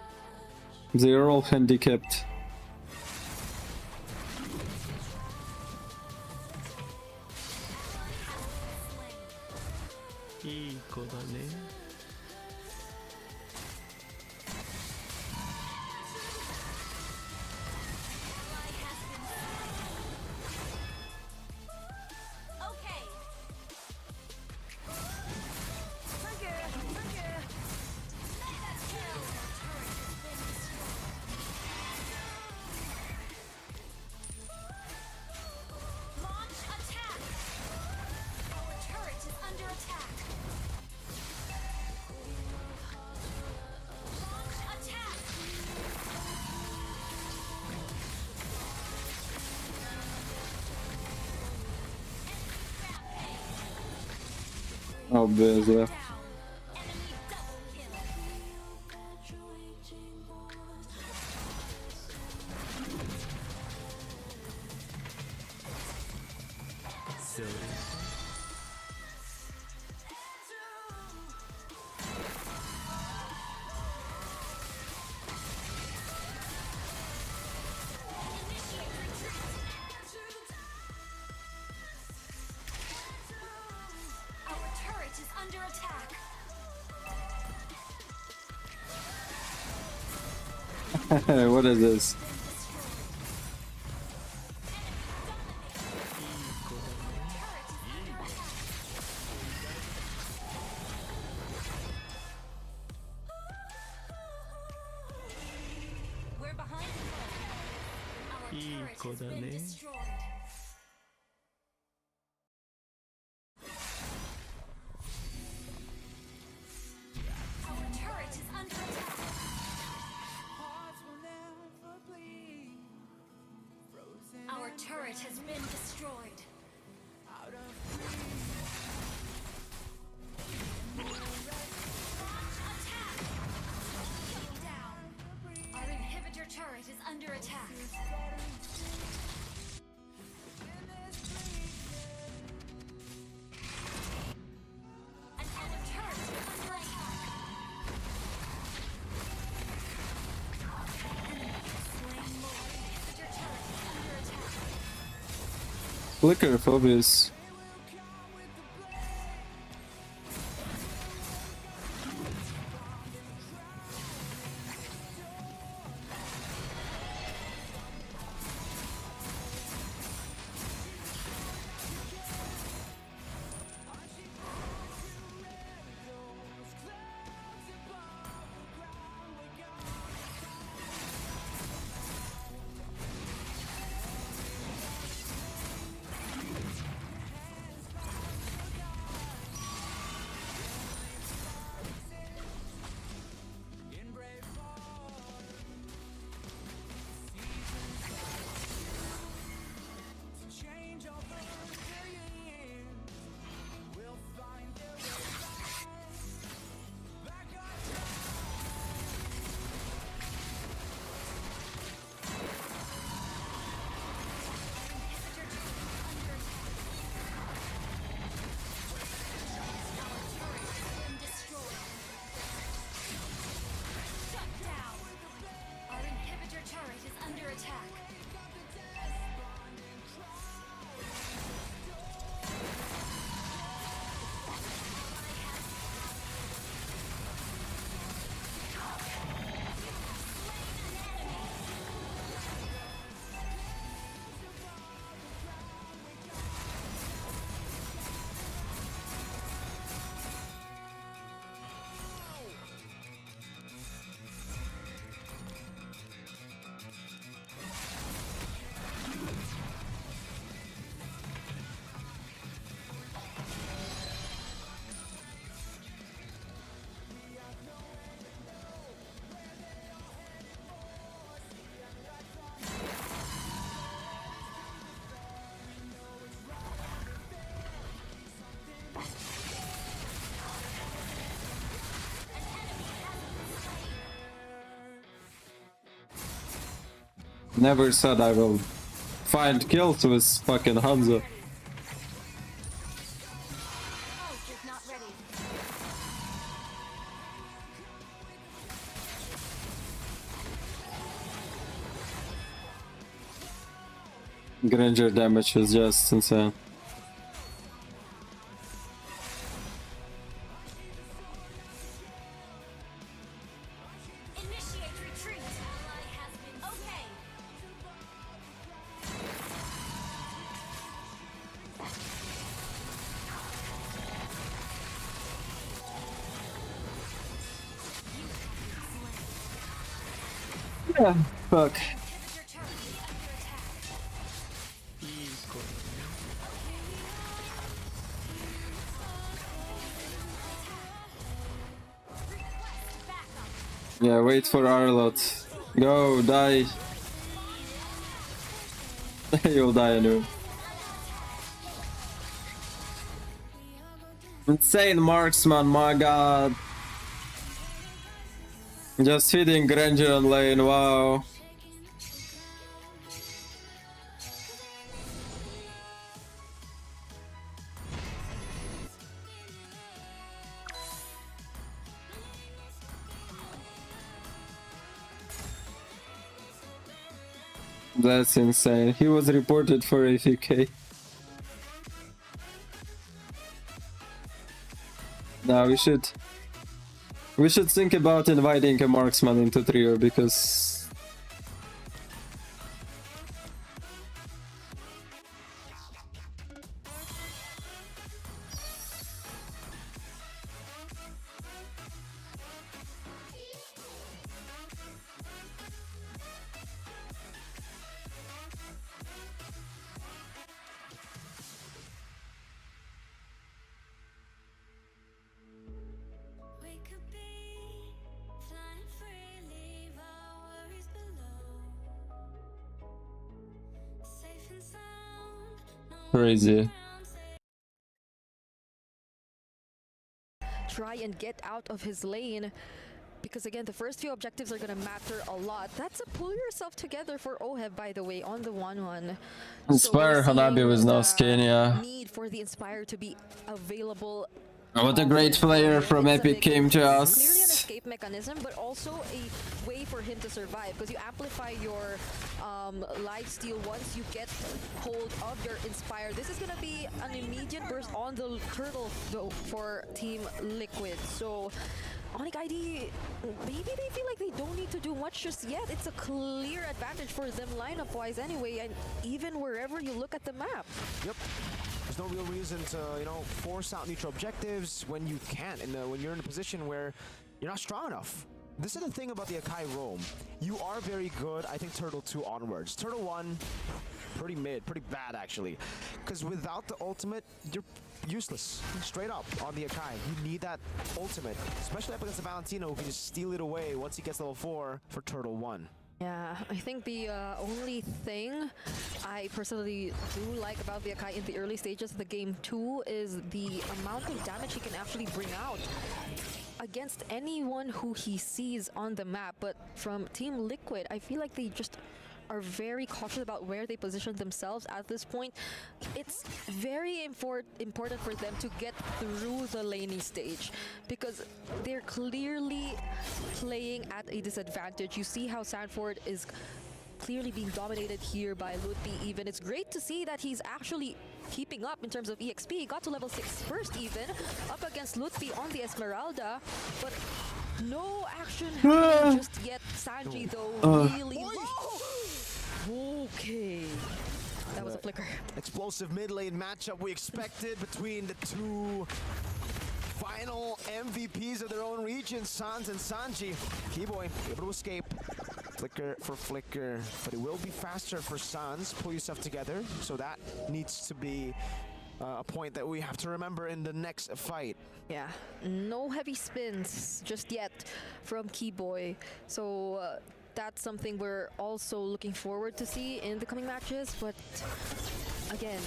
They're all handicapped. Okay. Launch attack. Our turret is under attack. Obviously. Our turret is under attack. What is this? We're behind the foe. Our turret has been destroyed. Our turret is under attack. Our turret has been destroyed. Launch attack. Shut down. Our inhibitor turret is under attack. An enemy turret is under attack. Enemy slain more. Inhibitor turret is under attack. Flicker phobias. Never said I will find kills with fucking Hanzo. Granger damage is just insane. Initiate retreat. Ally has been okay. Yeah, fuck. Yeah, wait for Arlot. Go, die. You'll die anyway. Insane marksman, my god. Just feeding Granger on lane, wow. That's insane. He was reported for AFK. Now we should think about inviting a marksman into trio because We could be flying free, leave our worries below. Safe and sound, no crazy. around, Try and get out of his lane. Because again, the first few objectives are going to matter a lot. That's a pull yourself together for Oheb, by the way, on the 1-1. Inspire Hanabi with no skin, yeah. Need for the Inspire to be available. What a great player from Epic came to Clearly an us. escape mechanism, but also a way for him to survive. Because you amplify your lifesteal once you get hold of your Inspire. This is going to be an immediate burst on the turtle, though, for Team Liquid. So Onyx ID, maybe they feel like they don't need to do much just yet. It's a clear advantage for them lineup-wise anyway, and even wherever you look at the map. Yep. There's no real reason to, you know, force out neutral objectives when you can't, and when you're in a position where you're not strong enough. This is the thing about the Akai roam. You are very good, I think, Turtle 2 onwards. Turtle 1, pretty mid, pretty bad actually. Because without the ultimate, you're useless, straight up on the Akai. You need that ultimate, especially up against the Valentino who can just steal it away once he gets level 4 for Turtle 1. Yeah, I think the only thing I personally do like about the Akai in the early stages of the game too is the amount of damage he can actually bring out against anyone who he sees on the map. But from Team Liquid, I feel like they just are very cautious about where they position themselves at this point. It's very important for them to get through the laning stage because they're clearly playing at a disadvantage. You see how Sanford is clearly being dominated here by Lutfi even. It's great to see that he's actually keeping up in terms of EXP. He got to level 6 first even, up against Lutfi on the Esmeralda, but no action happening just yet. Sanji though really low. Okay. That was a flicker. Explosive mid lane matchup we expected between the two final MVPs of their own region, Sans and Sanji. Keyboy able to escape. Flicker for flicker, but it will be faster for Sans. Pull yourself together, so that needs to be a point that we have to remember in the next fight. Yeah, no heavy spins just yet from Keyboy. So that's something we're also looking forward to see in the coming matches. But again,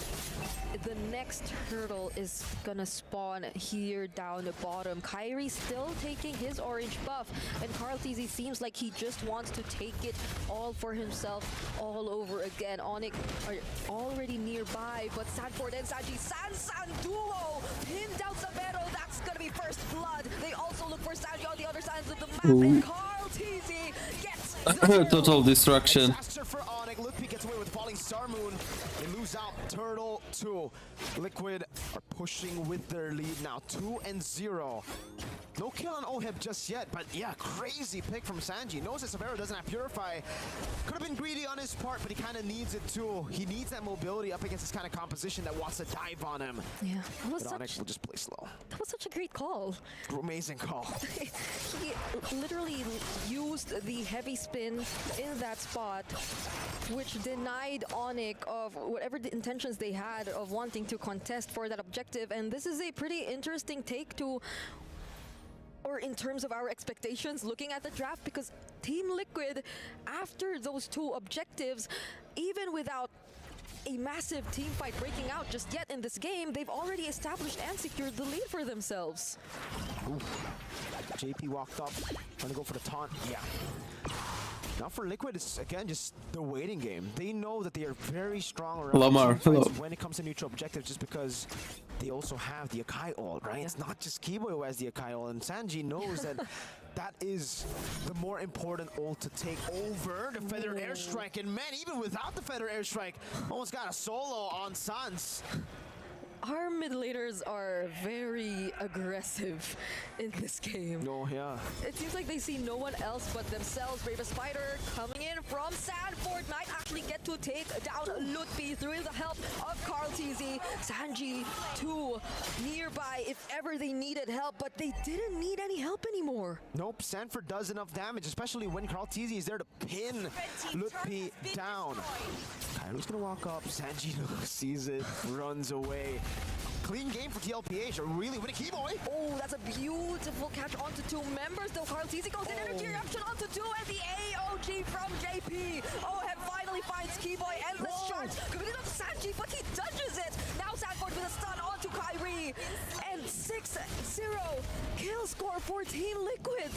the next hurdle is gonna spawn here down the bottom. Kyrie still taking his orange buff, and Carl TZ seems like he just wants to take it all for himself all over again. Onyx are already nearby, but Sanford and Sanji, San duo pinned down Sabero. That's gonna be first blood. They also look for Sanji on the other side of the map, and Carl TZ gets Total destruction. Disaster for Onyx. Lutfi gets away with falling Star Moon. They lose out Turtle 2. Liquid are pushing with their lead now, 2-0. No kill on Oheb just yet, but yeah, crazy pick from Sanji. Knows that Severo doesn't have Purify. Could have been greedy on his part, but he kind of needs it too. He needs that mobility up against this kind of composition that wants to dive on him. Yeah, that was But Onyx will just play slow. That was such a great call. Amazing call. He literally used the heavy spin in that spot, which denied Onyx of whatever the intentions they had of wanting to contest for that objective. And this is a pretty interesting take to, or in terms of our expectations looking at the draft, because Team Liquid, after those two objectives, even without a massive team fight breaking out just yet in this game. They've already established and secured the lead for themselves. Ooh. JP walked up, trying to go for the taunt. Yeah. Now for Liquid, it's again just the waiting game. They know that they are very strong around Lamar, hello. when it comes to neutral objectives, just because they also have the Akai ult, right? It's not just Kiboy who has the Akai ult, and Sanji knows that that is the more important ult to take over the Feathered Airstrike. And man, even without the Feathered Airstrike, almost got a solo on Sans. Our mid laners are very aggressive in this game. No, yeah. It seems like they see no one else but themselves. Bravest Spider coming in from Sanford might actually get to take down Lutfi through the help of Carl TZ. Sanji too nearby if ever they needed help, but they didn't need any help anymore. Nope, Sanford does enough damage, especially when Carl TZ is there to pin Lutfi down. Kyrie's gonna walk up, Sanji sees it, runs away. Clean game for TLPH, really winning Kiboy. Oh, that's a beautiful catch onto two members, though. Carl TZ goes in energy eruption onto two, and the AOG from JP. Oheb finally finds Kiboy, endless charge coming in on Sanji, but he dodges it. Now Sanford with a stun onto Kyrie, and 6-0 kill score for Team Liquid.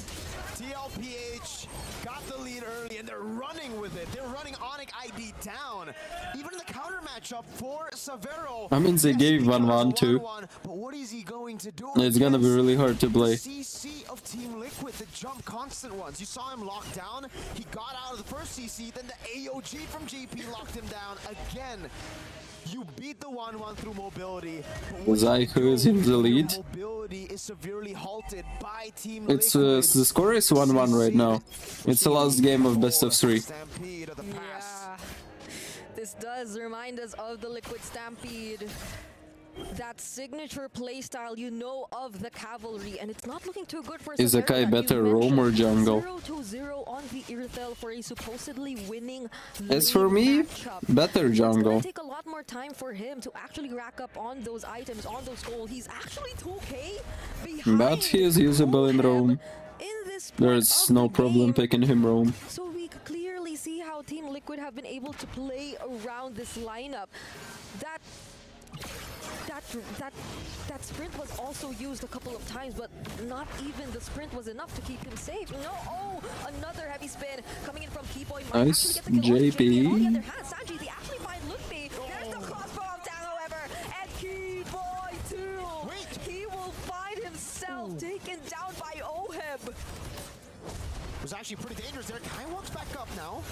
TLPH got the lead early, and they're running with it. They're running Onyx ID down. Even in the counter matchup for Severo. I mean, they gave 1-1 too. But what is he going to do? It's gonna be really hard to play. CC of Team Liquid, the jump constant ones. You saw him locked down. He got out of the first CC, then the AOG from GP locked him down again. You beat the 1-1 through mobility. Dazai, who is in the lead. Mobility is severely halted by Team It's Liquid. the score is 1-1 right now. It's the last game of best of 3. Stampede of the pass. Yeah, this does remind us of the Liquid Stampede. That signature playstyle, you know, of the cavalry, and it's not looking too good for Is Severo Akai that better you roam or mentioned. jungle? 0-0 on the Irthel for a supposedly winning As for league me, matchup. better It's jungle. gonna take a lot more time for him to actually rack up on those items, on those goals. He's actually 2k behind. But he is usable in roam. In this point There's of no the problem game. picking him roam. So we clearly see how Team Liquid have been able to play around this lineup. That sprint was also used a couple of times, but not even the sprint was enough to keep him safe. No, oh, another heavy spin coming in from Kiboy. Nice, Get the kill on JP. On the other hand, Sanji, they actually find Lutfi. There's the crossbow of down, however, and Kiboy too. He will find himself taken down by Oheb. It was actually pretty dangerous there. Kai walks back up now.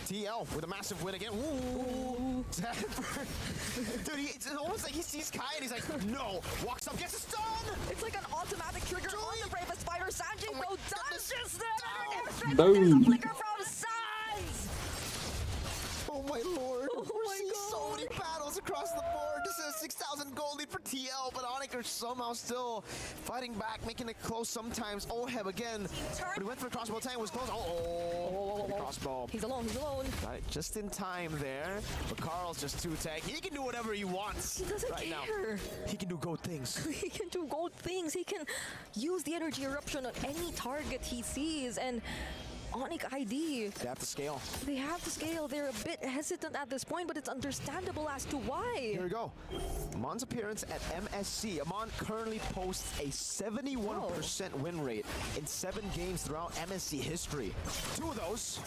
TL with a massive win again. Ooh. Dude, it's almost like he sees Kai and he's like, no. Walks up, gets a stun. It's like an automatic trigger on the Bravest Spider. Sanji will dodges them. Boom. Flicker from Sans. Oh my lord. Oh We're my seeing so God. many battles across the board. This is 6,000 gold lead for TL, but Onyx are somehow still fighting back, making it close sometimes. Oheb again. But he went for the crossbow tank, was close. Oh. The crossbow. He's alone, he's alone. Got it just in time there. But Carl's just 2-tag. He can do whatever he wants. He doesn't right care. Now. He can do gold things. He can do gold things. He can use the energy eruption on any target he sees, and Onyx ID. They have to scale. They have to scale. They're a bit hesitant at this point, but it's understandable as to why. Here we go. Amon's appearance at MSC. Amon currently posts a 71% win rate in 7 games throughout MSC history. Two of those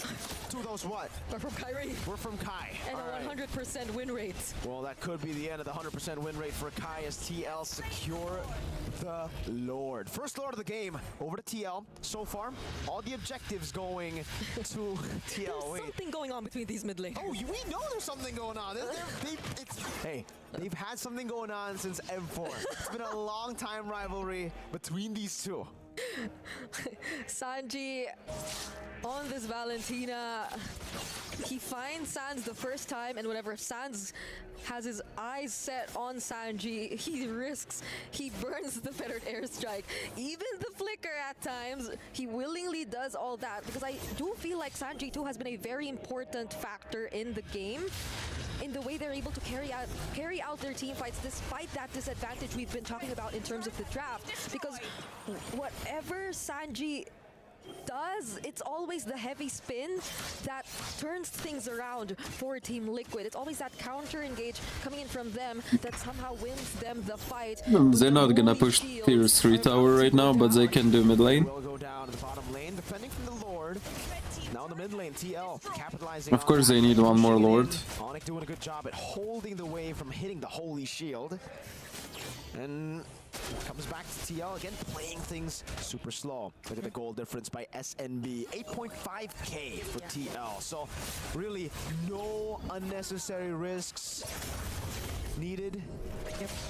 what? We're from Kyrie. We're from Kai. And All right. a 100% win rate. Well, that could be the end of the 100% win rate for Kai as TL secure the Lord. First Lord of the game over to TL. So far, all the objectives going to TL. There's something going on between these mid laners. Oh, we know there's something going on. They've had something going on since M4. It's been a long time rivalry between these two. Sanji on this Valentina, he finds Sans the first time, and whenever Sans has his eyes set on Sanji, he burns the Feathered Airstrike. Even the flicker at times, he willingly does all that, because I do feel like Sanji too has been a very important factor in the game, in the way they're able to carry out their team fights despite that disadvantage we've been talking about in terms of the draft. Because whatever Sanji does. It's always the heavy spin that turns things around for Team Liquid. It's always that counter engage coming in from them that somehow wins them the fight. They're not gonna push tier 3 tower right now, but they can do mid lane. Will go down to the bottom lane, defending from the Lord. Now in the mid lane, TL capitalizing. Of course they need one more Lord. Onyx doing a good job at holding the wave from hitting the holy shield. And comes back to TL again, playing things super slow. Look at the goal difference by SNB, 8.5k for TL. So really no unnecessary risks needed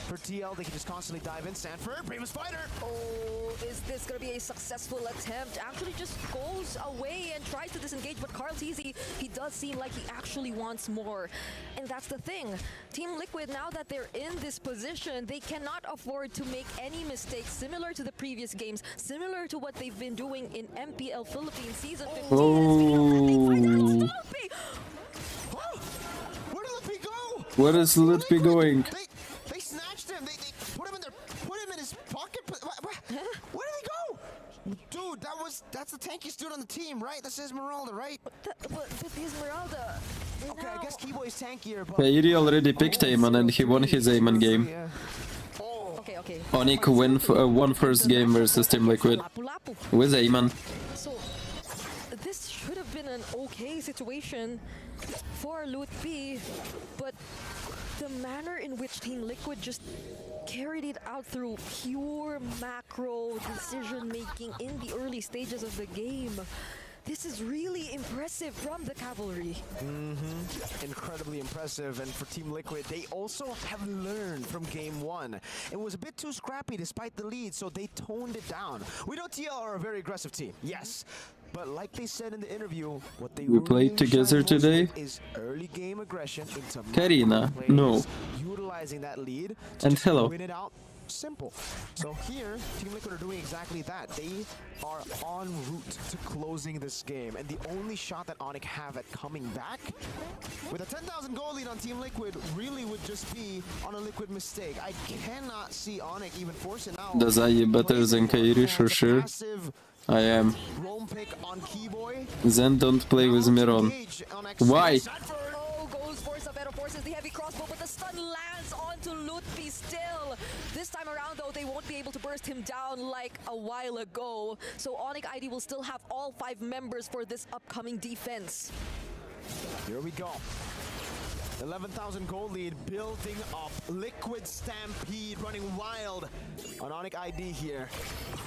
for TL. They can just constantly dive in. Sanford, Famous Fighter. Oh, is this gonna be a successful attempt? Actually just goes away and tries to disengage, but Carl Teasy, he does seem like he actually wants more. And that's the thing. Team Liquid, now that they're in this position, they cannot afford to make any mistakes similar to the previous games, similar to what they've been doing in MPL Philippines Season 15. Oh. Where is Litpi going? They snatched him. They put him in his pocket. Where did he go? Dude, that's the tankiest dude on the team, right? That's Esmeralda, right? But Esmeralda. Okay, I guess Keyboy's tankier, but Kairi already picked Amon and he won his Amon game. Okay. Onyx won first game versus Team Liquid with Amon. So this should have been an okay situation for Lutfi, but the manner in which Team Liquid just carried it out through pure macro decision making in the early stages of the game. This is really impressive from the Cavalry. Incredibly impressive. And for Team Liquid, they also have learned from game 1. It was a bit too scrappy despite the lead, so they toned it down. We know TL are a very aggressive team, yes. But like they said in the interview, what they We played together today. is early game aggression into Karina, plays, no. utilizing that lead to And just hello. win it out. Simple. So here, Team Liquid are doing exactly that. They are en route to closing this game, and the only shot that Onyx have at coming back with a 10,000 goal lead on Team Liquid really would just be on a Liquid mistake. I cannot see Onyx even force it out. Dazai better than Kairi for sure. I am. Roam pick on Keyboy. Then don't play with Miron. Why? Oh, goes for Savero, forces the heavy crossbow, but the stun lands onto Lutfi still. This time around, though, they won't be able to burst him down like a while ago. So Onyx ID will still have all 5 members for this upcoming defense. Here we go. 11,000 gold lead building up. Liquid Stampede running wild on Onyx ID here.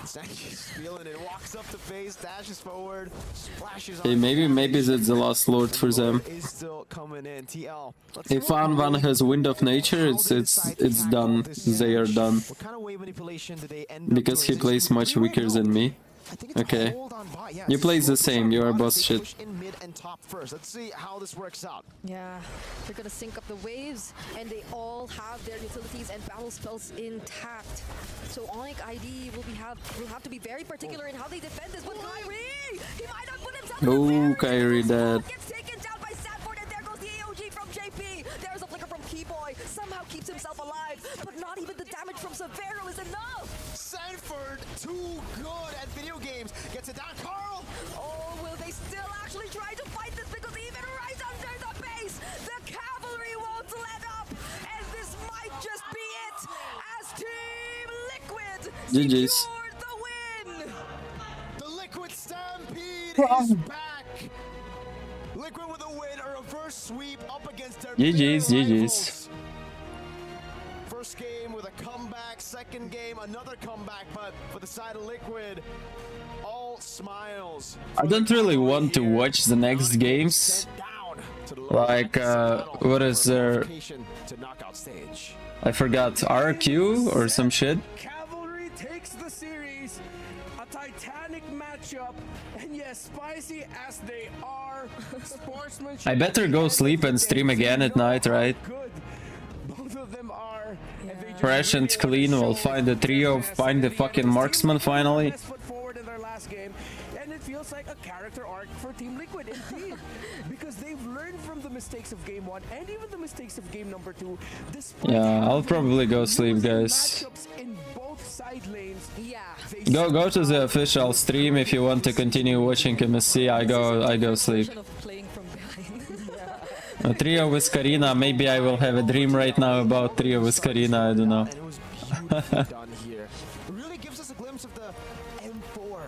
Sanchez feeling it, walks up the face, dashes forward, splashes Hey, on maybe that's the last Lord for them. is still coming in. TL. If one has Wind of Nature, it's done. They are done. What kind of wave manipulation do they end up Because he doing? plays much weaker than me. I think it's Okay. hold on by. Yeah, You play the slow same, push you are on bottom, boss they shit. push in mid and top first. Let's see how this works out. Yeah, they're gonna sync up the waves, and they all have their utilities and battle spells intact. So Onyx ID will have to be very particular in how they defend this. But Kyrie, he might not put himself. Oh, Kyrie dead. Gets taken down by Sanford, and there goes the AOG from JP. There's a flicker from Keyboy. Somehow keeps himself alive, but not even the damage from Severo is enough. Sanford, too good at video games. Gets it down, Carl. Oh, will they still actually try to fight this? Because even right under the base, the Cavalry won't let up. And this might just be it as Team Liquid GG's. secured the win. The Liquid Stampede is back. Liquid with a win, a reverse sweep up against their GG's, bitter GG's. rivals. First game with a comeback, second game another comeback, but for the side of Liquid, all smiles. I don't really want to watch the next games. Like, what is there? To knockout stage. I forgot, RQ or some shit. Cavalry takes the series. A titanic matchup. And yes, spicy as they are, sportsmanship. I better go sleep and stream again at night, right? Good. Both of them are. And they just Fresh and clean, we'll find the trio, find the fucking marksman finally. best foot forward in their last game, and it feels like a character arc for Team Liquid indeed, because they've learned from the mistakes of game 1 and even the mistakes of game number 2. Despite Yeah, I'll having probably go sleep, losing guys. matchups in both side lanes. Yeah. Go to the official stream if you want to continue watching MSC. I go sleep. Version of playing from behind. A trio with Karina. Maybe I will have a dream right now about trio with Karina. I don't know. And it was beautifully done here. It really gives us a glimpse of the M4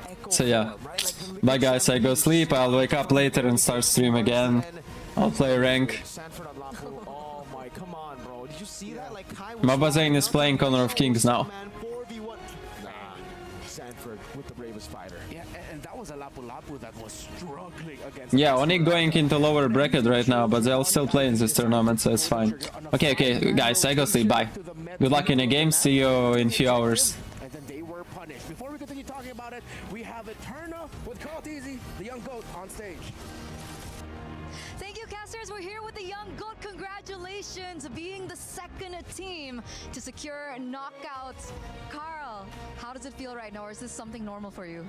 Echo So yeah. form, right? Like, Bye guys, I go sleep. I'll wake up later and start stream again. I'll play rank. Sanford on Lapu. Oh my, come on, bro. Did you see that? Like, Kai was Mabazane is playing Honor of Kings now. Man, 4v1. Nah, Sanford with the bravest fighter. Yeah, and that was a Lapu Lapu that was struggling against. Yeah, only going into lower bracket right now, but they'll still play in this tournament, so it's fine. Okay, guys, I go sleep. Bye. Good luck in the game. See you in a few hours. And then they were punished. Before we continue talking about it, we have Eterna with Call Easy, the young goat, on stage. Thank you, casters. We're here with the young goat. Congratulations, being the second team to secure knockouts. Carl, how does it feel right now, or is this something normal for you?